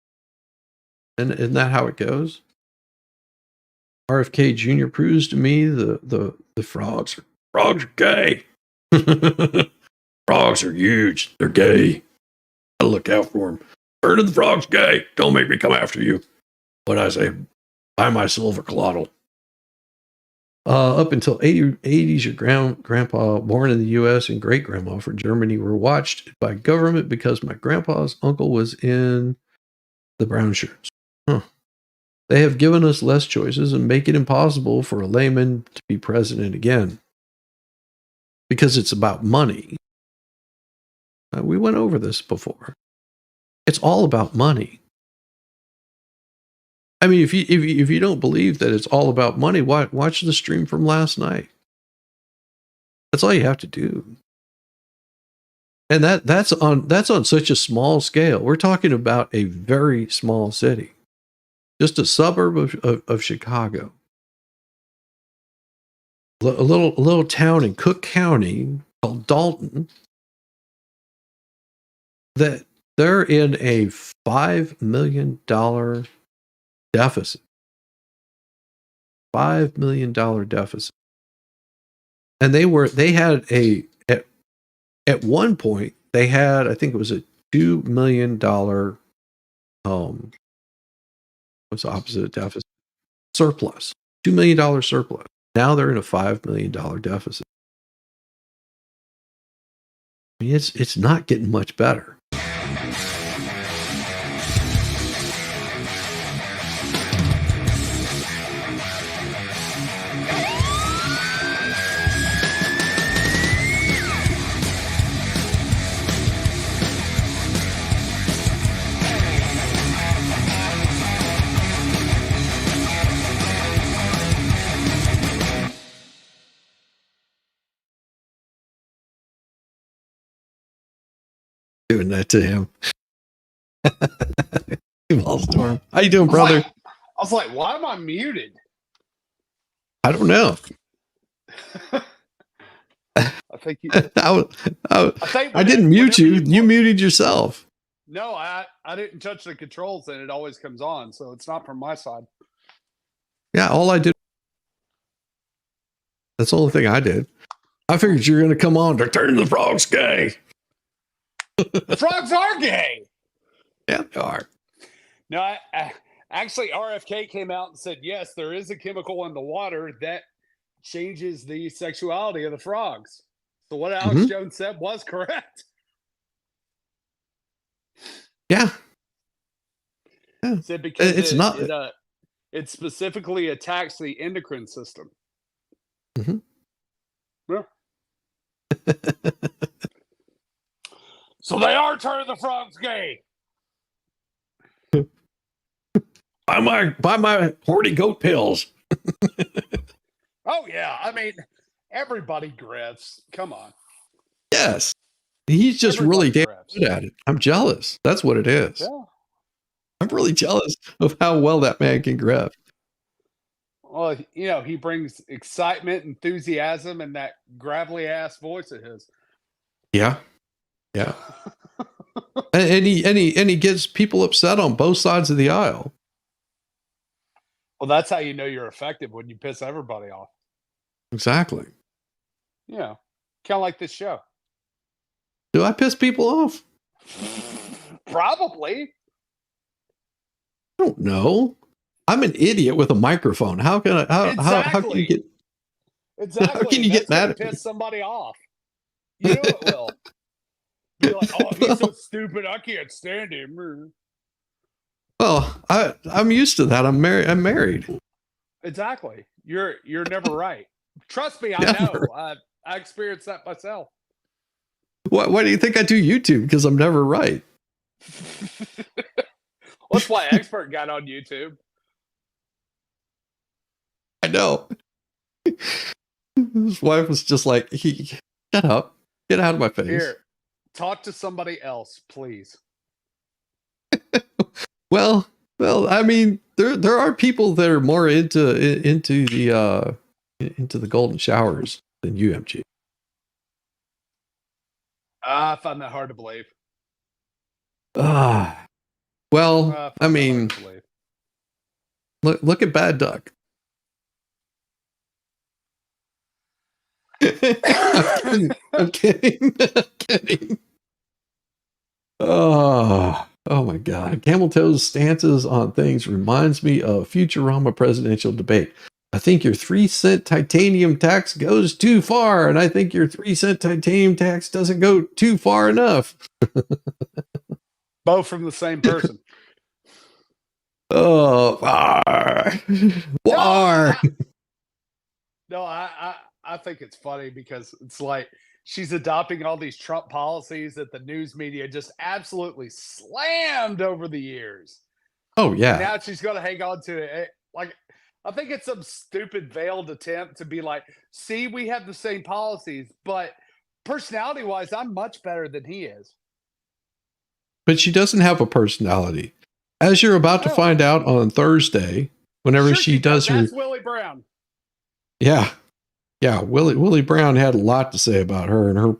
And isn't that how it goes? RFK Jr. proves to me the frogs are gay. Frogs are huge. They're gay. Gotta look out for them. Bird of the frog's gay. Don't make me come after you. What I say? Buy my silver collateral. Up until 80s, your grandpa, born in the U.S. and great-grandma from Germany, were watched by government because my grandpa's uncle was in the brown shirts. Huh. They have given us less choices and make it impossible for a layman to be president again. Because it's about money. We went over this before. It's all about money. I mean, if you don't believe that it's all about money, watch the stream from last night. That's all you have to do. And that's on such a small scale. We're talking about a very small city, just a suburb of Chicago, a little town in Cook County called Dalton. That they're in a $5 million deficit. $5 million deficit. And they had at one point they had, I think it was a $2 million what's the opposite of deficit? Surplus. $2 million surplus. Now they're in a $5 million deficit. I mean, it's not getting much better. Doing that to him. Storm. How you doing, brother? I was like, why am I muted? I don't know. I think you. I didn't mute you. You muted yourself. No, I didn't touch the controls, and it always comes on, so it's not from my side. Yeah, all I did. That's the only thing I did. I figured you were going to come on to turn the frogs gay. The frogs are gay. Yeah, they are. No, actually, RFK came out and said, yes, there is a chemical in the water that changes the sexuality of the frogs. So what Alex Jones said was correct. Yeah. Said because it's not. It specifically attacks the endocrine system. Mm-hmm. Yeah. So they are turning the frogs gay. Buy my horny goat pills. Oh yeah, I mean, everybody grifts. Come on. Yes, he's just really damn good at it. I'm jealous. That's what it is. Yeah. I'm really jealous of how well that man can grift. Well, you know, he brings excitement, enthusiasm, and that gravelly ass voice of his. Yeah. Yeah. And he gets people upset on both sides of the aisle. Well, that's how you know you're effective, when you piss everybody off. Exactly. Yeah. Kind of like this show. Do I piss people off? Probably. I don't know. I'm an idiot with a microphone. How can I? How can you Exactly. get? Exactly. How can you That's get mad gonna at me? piss somebody off. You know it will. Be like, oh, he's so stupid, I can't stand him. Well, I'm used to that. I'm married. Exactly. You're never right. Trust me, I Never. know. I experienced that myself. Why do you think I do YouTube? Because I'm never right. That's why Expert got on YouTube. I know. His wife was just like, shut up. Get out of my face. Here, talk to somebody else, please. Well, I mean, there are people that are more into the golden showers than UMG. I find that hard to believe. Well, I mean, look at Bad Duck. I'm kidding. I'm kidding. Oh my God. Camel Toe's stances on things reminds me of Futurama presidential debate. I think your 3-cent titanium tax goes too far, and I think your 3-cent titanium tax doesn't go too far enough. Both from the same person. Oh, war. No, I think it's funny because it's like she's adopting all these Trump policies that the news media just absolutely slammed over the years. Oh, yeah. And now she's going to hang on to it. Like, I think it's some stupid veiled attempt to be like, see, we have the same policies, but personality wise, I'm much better than he is. But she doesn't have a personality. As you're about to find out on Thursday, whenever she does her. That's Willie Brown. Yeah. Yeah. Willie Brown had a lot to say about her and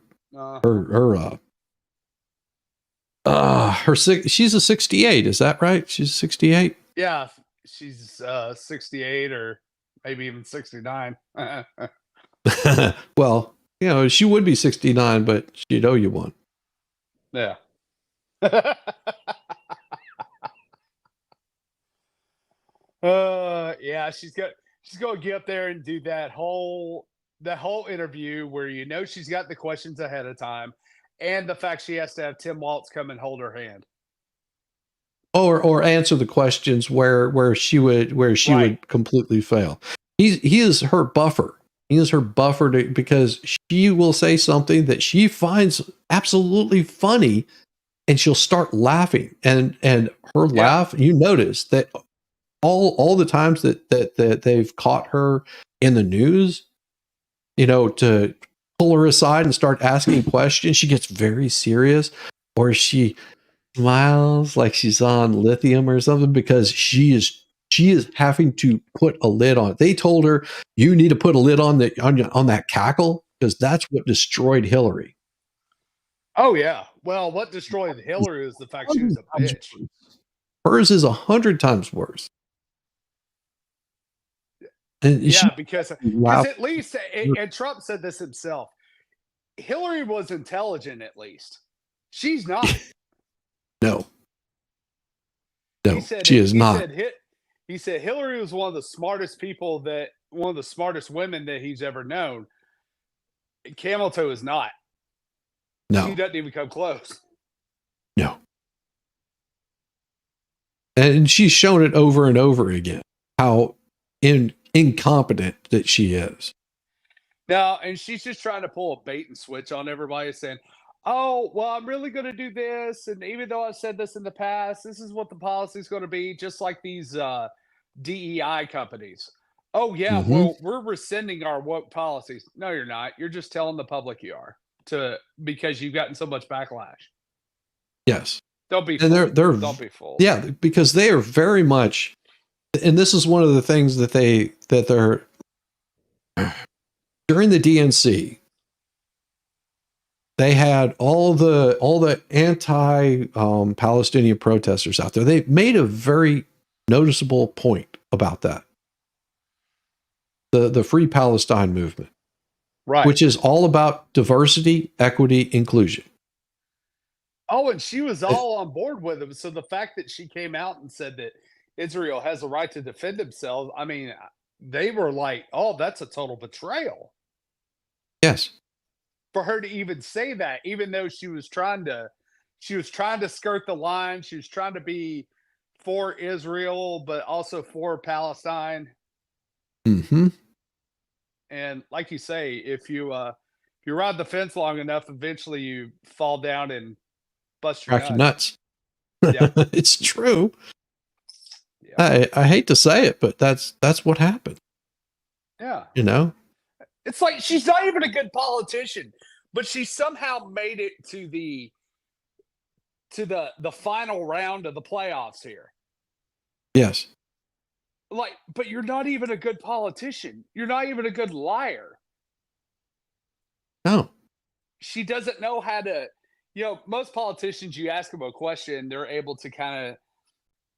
she's a 68. Is that right? She's 68. Yeah. She's 68 or maybe even 69. Well, you know, she would be 69, but she'd owe you one. Yeah. Yeah, she's going to get up there and do that whole interview where you know she's got the questions ahead of time, and the fact she has to have Tim Waltz come and hold her hand. Or answer the questions where she would completely fail. He is her buffer. He is her buffer because she will say something that she finds absolutely funny, and she'll start laughing. And her laugh, you notice that all the times that they've caught her in the news, you know, to pull her aside and start asking questions, she gets very serious, or she smiles like she's on lithium or something, because she is having to put a lid on it. They told her, you need to put a lid on that cackle, because that's what destroyed Hillary. Oh yeah. Well, what destroyed Hillary is the fact she was a bitch. Hers is 100 times worse. And yeah, because at least, and Trump said this himself, Hillary was intelligent. At least she's not. No, she is not. He said Hillary was one of the smartest women that he's ever known. Camel Toe is not. No, he doesn't even come close. No, and she's shown it over and over again how incompetent that she is. No, and she's just trying to pull a bait and switch on everybody, saying, oh, well, I'm really going to do this. And even though I've said this in the past, this is what the policy is going to be, just like these DEI companies. Oh, yeah, well, we're rescinding our woke policies. No, you're not. You're just telling the public you are, because you've gotten so much backlash. Yes. Don't be fooled. Don't be fooled. Yeah, because they are very much and this is one of the things that they're during the DNC. They had all the anti-Palestinian protesters out there. They made a very noticeable point about that. The Free Palestine movement, Right. which is all about diversity, equity, inclusion. Oh, and she was all on board with him. So the fact that she came out and said that Israel has a right to defend themselves, I mean, they were like, "Oh, that's a total betrayal." Yes. For her to even say that, even though she was trying to skirt the line, she was trying to be for Israel, but also for Palestine. Mm-hmm. And like you say, if you ride the fence long enough, eventually you fall down and bust your Crack your nuts. nuts. Yeah. It's true. Yeah. I hate to say it, but that's what happened. Yeah. You know? It's like she's not even a good politician, but she somehow made it to the final round of the playoffs here. Yes. Like, but you're not even a good politician. You're not even a good liar. No. She doesn't know how to, most politicians, you ask them a question, they're able to kind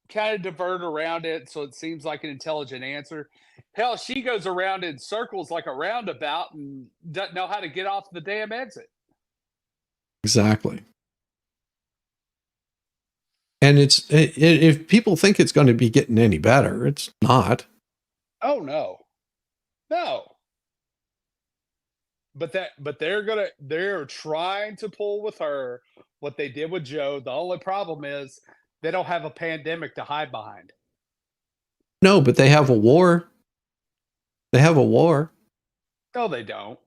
of divert around it so it seems like an intelligent answer. Hell, she goes around in circles like a roundabout and doesn't know how to get off the damn exit. Exactly. And if people think it's going to be getting any better, it's not. Oh no. But they're trying to pull with her what they did with Joe. The only problem is they don't have a pandemic to hide behind. No, but they have a war. They have a war. No, they don't.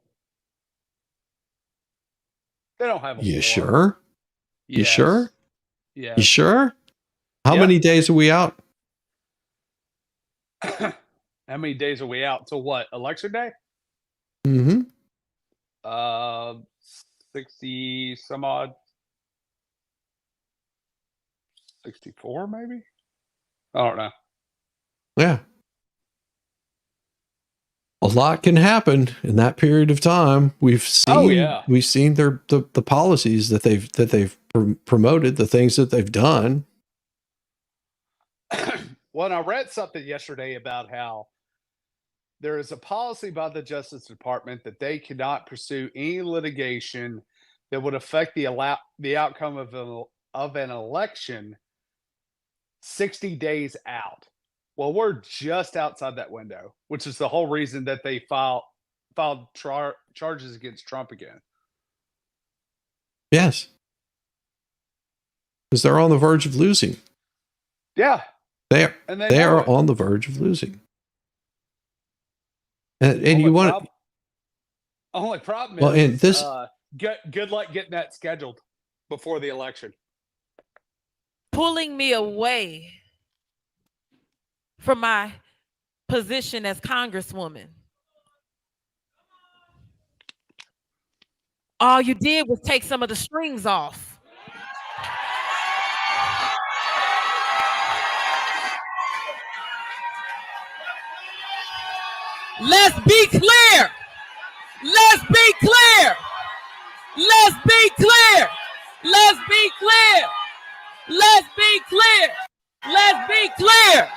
They don't have a war. You sure? Yes. You sure? Yes. You sure? How Yep. many days are we out? How many days are we out till what? Election day? Mm-hmm. 60 some odd. 64 maybe? I don't know. Yeah. A lot can happen in that period of time. We've seen the policies that they've promoted, the things that they've done. Well, I read something yesterday about how there is a policy by the Justice Department that they cannot pursue any litigation that would affect the outcome of an election 60 days out. Well, we're just outside that window, which is the whole reason that they filed charges against Trump again. Yes. Because they're on the verge of losing. Yeah. They are on the verge of losing. And you want to. Only problem well, is and this. Good luck getting that scheduled before the election. Pulling me away from my position as Congresswoman. All you did was take some of the strings off. Let's be clear. Let's be clear. Let's be clear. Let's be clear. Let's be clear. Let's be clear.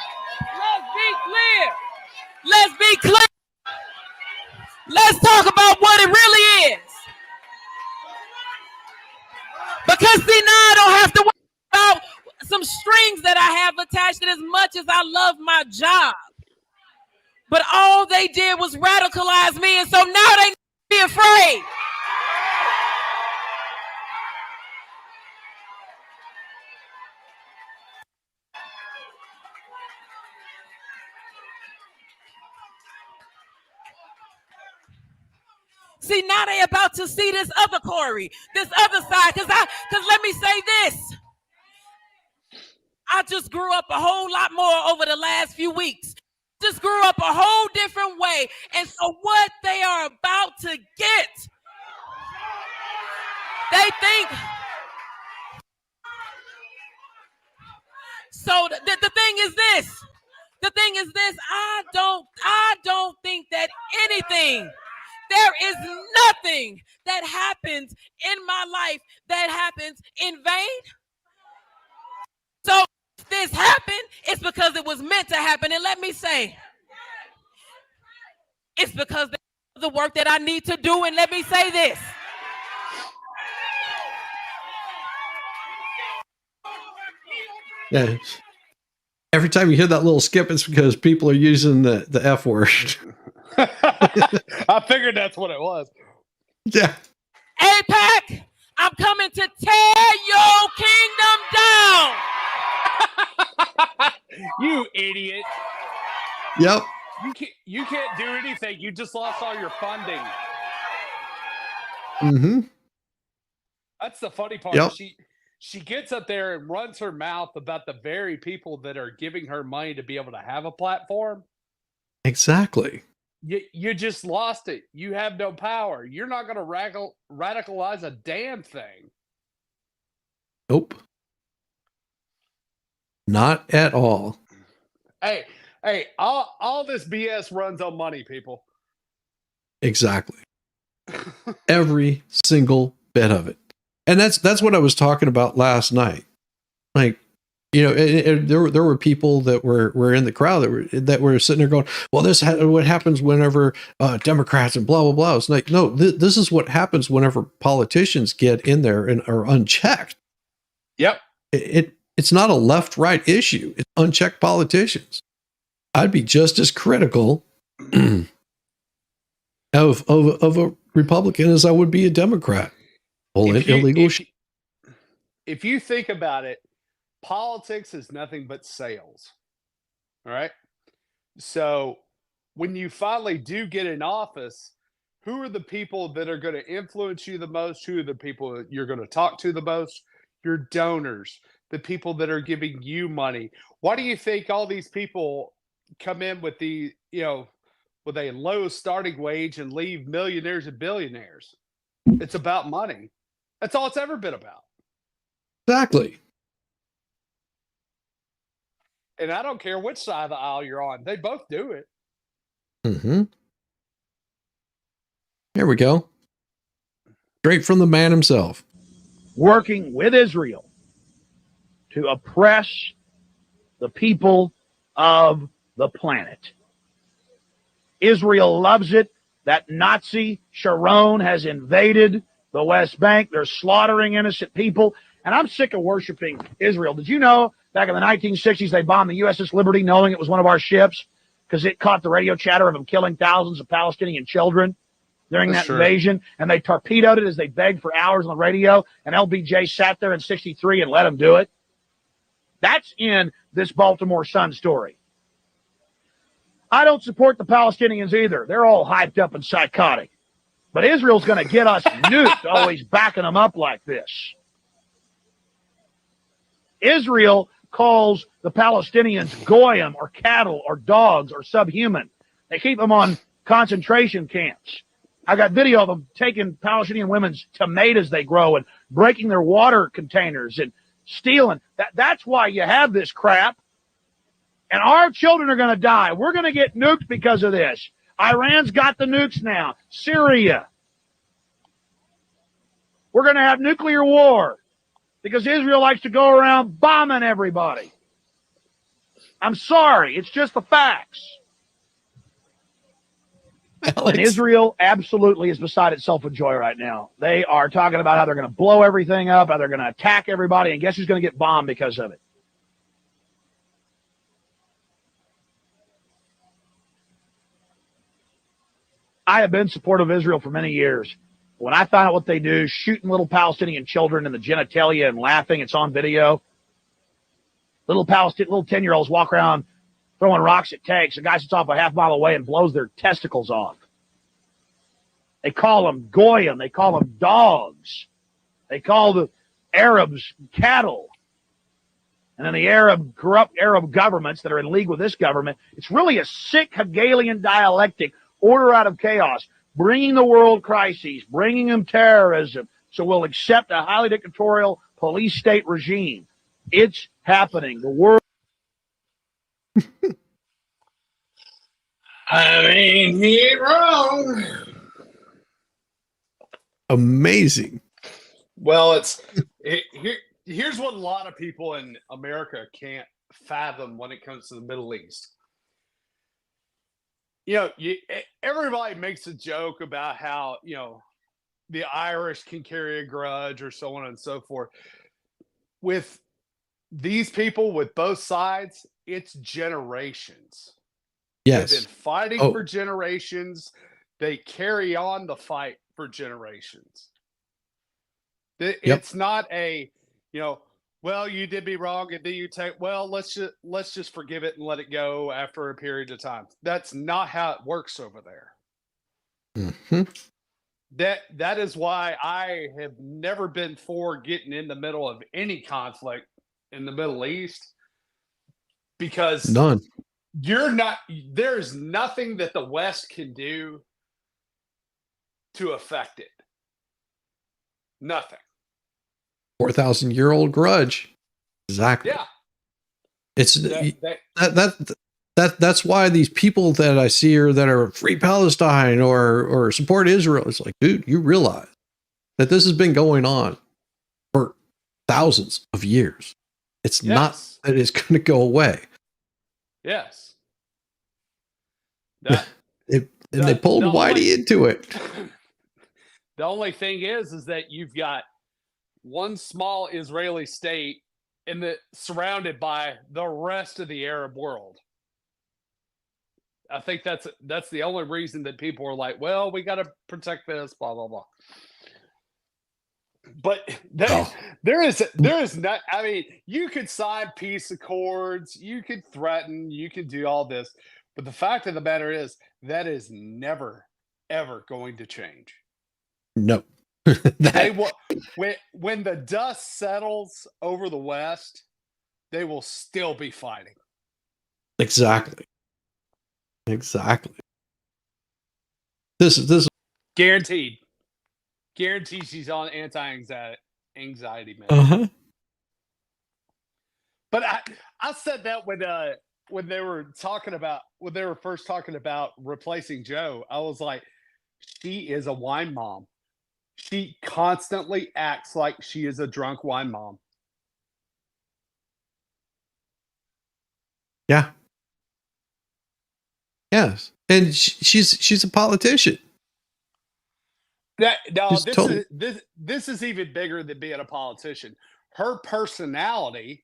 Let's be clear. Let's be clear. Let's talk about what it really is. Because see, now I don't have to worry about some strings that I have attached, and as much as I love my job. But all they did was radicalize me, and so now they need to be afraid. See, now they about to see this other Corey, this other side, because let me say this. I just grew up a whole lot more over the last few weeks. Just grew up a whole different way. And so what they are about to get, they think. So the thing is this. The thing is this, I don't think that anything, there is nothing that happens in my life that happens in vain. So if this happened, it's because it was meant to happen. And let me say, it's because of the work that I need to do. And let me say this. Yeah. Every time you hear that little skip, it's because people are using the F word. I figured that's what it was. Yeah. APAC, I'm coming to tear your kingdom down. You idiot. Yep. You can't do anything. You just lost all your funding. Mm-hmm. That's the funny part. Yep. She gets up there and runs her mouth about the very people that are giving her money to be able to have a platform. Exactly. You just lost it. You have no power. You're not going to radicalize a damn thing. Nope. Not at all. Hey, all this BS runs on money, people. Exactly. Every single bit of it. And that's what I was talking about last night. Like, you know, there were people that were in the crowd that were sitting there going, well, this is what happens whenever Democrats and blah, blah, blah. It's like, no, this is what happens whenever politicians get in there and are unchecked. Yep. It's not a left-right issue. It's unchecked politicians. I'd be just as critical of a Republican as I would be a Democrat. If you think about it, politics is nothing but sales. All right. So when you finally do get in office, who are the people that are going to influence you the most? Who are the people that you're going to talk to the most? Your donors, the people that are giving you money. Why do you think all these people come in with with a low starting wage and leave millionaires and billionaires? It's about money. That's all it's ever been about. Exactly. And I don't care which side of the aisle you're on. They both do it. Mm-hmm. Here we go. Straight from the man himself. Working with Israel to oppress the people of the planet. Israel loves it. That Nazi Sharon has invaded the West Bank. They're slaughtering innocent people. And I'm sick of worshiping Israel. Did you know back in the 1960s they bombed the USS Liberty knowing it was one of our ships because it caught the radio chatter of them killing thousands of Palestinian children during that invasion? And they torpedoed it as they begged for hours on the radio. And LBJ sat there in 63 and let them do it. That's in this Baltimore Sun story. I don't support the Palestinians either. They're all hyped up and psychotic. But Israel's going to get us nuked, always backing them up like this. Israel calls the Palestinians goyim or cattle or dogs or subhuman. They keep them on concentration camps. I got video of them taking Palestinian women's tomatoes they grow and breaking their water containers and stealing. That's why you have this crap. And our children are going to die. We're going to get nuked because of this. Iran's got the nukes now. Syria. We're going to have nuclear war because Israel likes to go around bombing everybody. I'm sorry. It's just the facts. And Israel absolutely is beside itself with joy right now. They are talking about how they're going to blow everything up, how they're going to attack everybody, and guess who's going to get bombed because of it? I have been supportive of Israel for many years. When I found out what they do, shooting little Palestinian children in the genitalia and laughing, it's on video. Little 10-year-olds walk around throwing rocks at tanks. A guy sits off a half mile away and blows their testicles off. They call them goyim. They call them dogs. They call the Arabs cattle. And then the corrupt Arab governments that are in league with this government, it's really a sick Hegelian dialectic, order out of chaos, bringing the world crises, bringing them terrorism, so we'll accept a highly dictatorial police state regime. It's happening. The world. I mean, he ain't wrong. Amazing. Well, here's what a lot of people in America can't fathom when it comes to the Middle East. Everybody makes a joke about how, the Irish can carry a grudge or so on and so forth. With these people, with both sides, it's generations. Yes. They've been fighting for generations. They carry on the fight for generations. It's not a, well, you did me wrong, and then you take, well, let's just forgive it and let it go after a period of time. That's not how it works over there. Mm-hmm. That is why I have never been for getting in the middle of any conflict in the Middle East, because None. There's nothing that the West can do to affect it. Nothing. 4,000-year-old grudge. Exactly. Yeah. It's that's why these people that I see here that are free Palestine or support Israel, it's like, dude, you realize that this has been going on for thousands of years. It's not that it's going to go away. Yes. They pulled Whitey into it. The only thing is that you've got one small Israeli state surrounded by the rest of the Arab world. I think that's the only reason that people are like, well, we got to protect this, blah, blah, blah. But there is not, I mean, you could sign peace accords, you could threaten, you could do all this. But the fact of the matter is that is never, ever going to change. No. When the dust settles over the West, they will still be fighting. Exactly. This guaranteed she's on anxiety meds. Uh-huh. But I said that when they were first talking about replacing Joe, I was like, she is a wine mom. She constantly acts like she is a drunk wine mom. Yeah. Yes. And she's a politician. This is even bigger than being a politician. Her personality,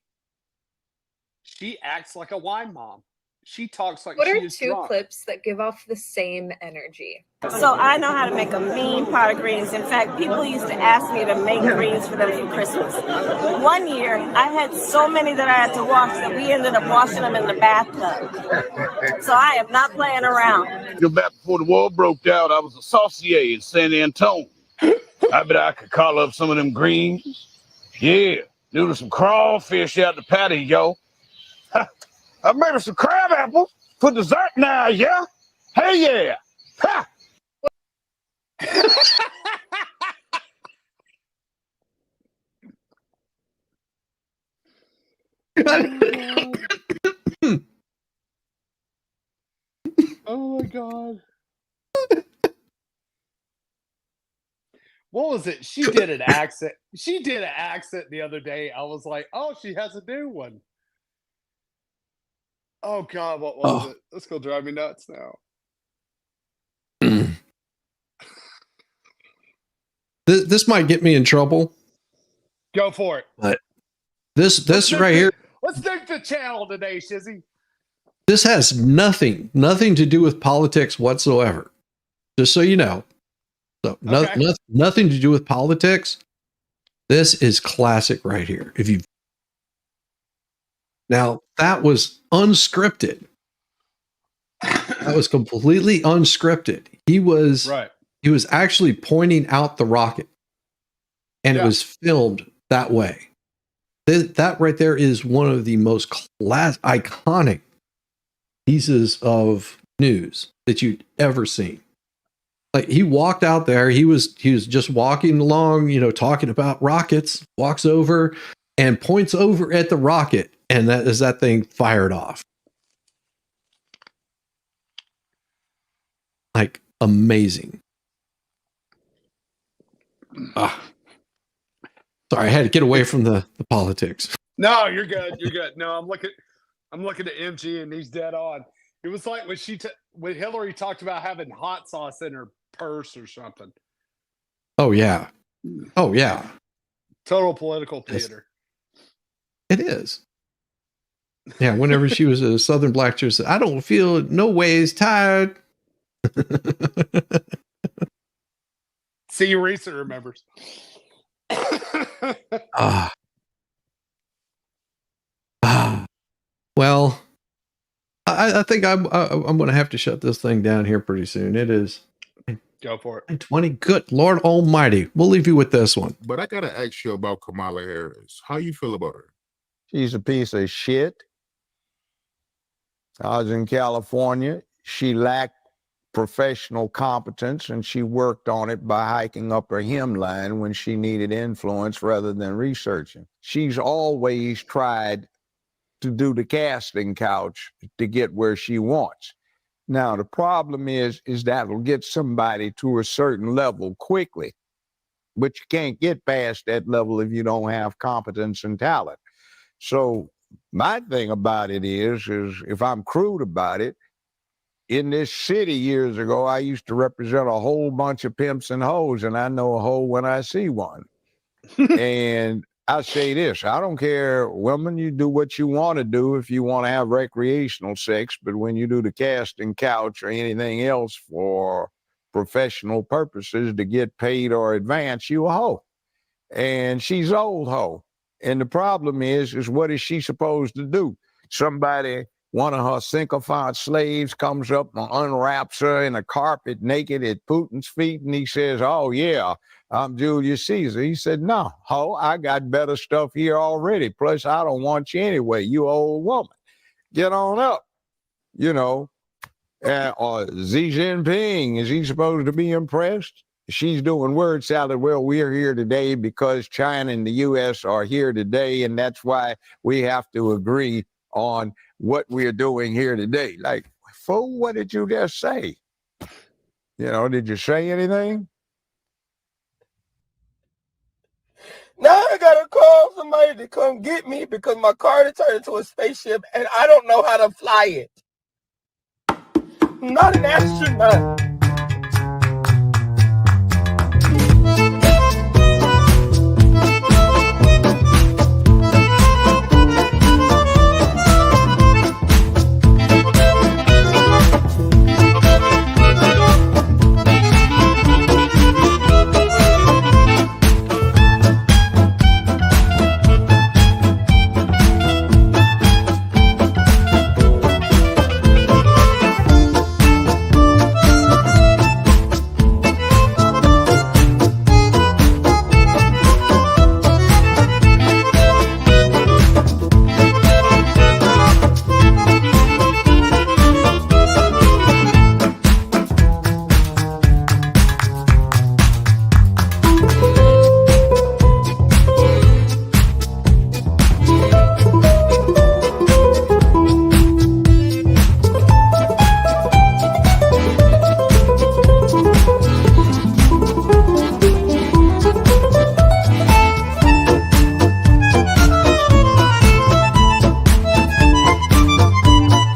she acts like a wine mom. She talks like what she are is two drunk. clips that give off the same energy? So I know how to make a mean pot of greens. In fact, people used to ask me to make greens for them for Christmas. One year, I had so many that I had to wash that we ended up washing them in the bathtub. So I am not playing around. Back before the war broke out, I was a saucier in San Antone. I bet I could call up some of them greens. Yeah, noodle some crawfish out the patio. I made some crab apples for dessert now, yeah? Hey, yeah! Ha! Oh my God. What was it? She did an accent. She did an accent the other day. I was like, oh, she has a new one. Oh God, what was it? Let's go drive me nuts now. This might get me in trouble. Go for it. But this right here. Let's nuke the channel today, Shizzy. This has nothing to do with politics whatsoever. Just so you know. So nothing to do with politics. This is classic right here. Now that was unscripted. That was completely unscripted. He was actually pointing out the rocket, and it was filmed that way. That right there is one of the most iconic pieces of news that you'd ever seen. Like, he walked out there, he was just walking along, talking about rockets, walks over and points over at the rocket, and that thing fired off. Like amazing. Sorry, I had to get away from the politics. No, you're good. You're good. No, I'm looking at MG and he's dead on. It was like when Hillary talked about having hot sauce in her purse or something. Oh yeah. Oh yeah. Total political theater. It is. Yeah, whenever she was a Southern black chick, I don't feel no ways tired. See, Risa remembers. Well, I think I'm going to have to shut this thing down here pretty soon. It is. Go for it. 20. Good Lord Almighty. We'll leave you with this one. But I got to ask you about Kamala Harris. How you feel about her? She's a piece of shit. I was in California. She lacked professional competence, and she worked on it by hiking up her hemline when she needed influence rather than researching. She's always tried to do the casting couch to get where she wants. Now, the problem is that'll get somebody to a certain level quickly, but you can't get past that level if you don't have competence and talent. So my thing about it is if I'm crude about it, in this city years ago, I used to represent a whole bunch of pimps and hoes, and I know a hoe when I see one. And I say this, I don't care, women, you do what you want to do if you want to have recreational sex, but when you do the casting couch or anything else for professional purposes to get paid or advance, you a hoe. And she's old hoe. And the problem is what is she supposed to do? Somebody, one of her sycophant slaves comes up and unwraps her in a carpet naked at Putin's feet, and he says, oh, yeah, I'm Julius Caesar. He said, no, ho, I got better stuff here already. Plus, I don't want you anyway, you old woman. Get on up, you know. Or Xi Jinping, is he supposed to be impressed? She's doing word salad. Well, we're here today because China and the U.S. are here today, and that's why we have to agree on what we're doing here today. Like, fool, what did you just say? You know, did you say anything? Now I gotta call somebody to come get me because my car turned into a spaceship and I don't know how to fly it. I'm not an astronaut.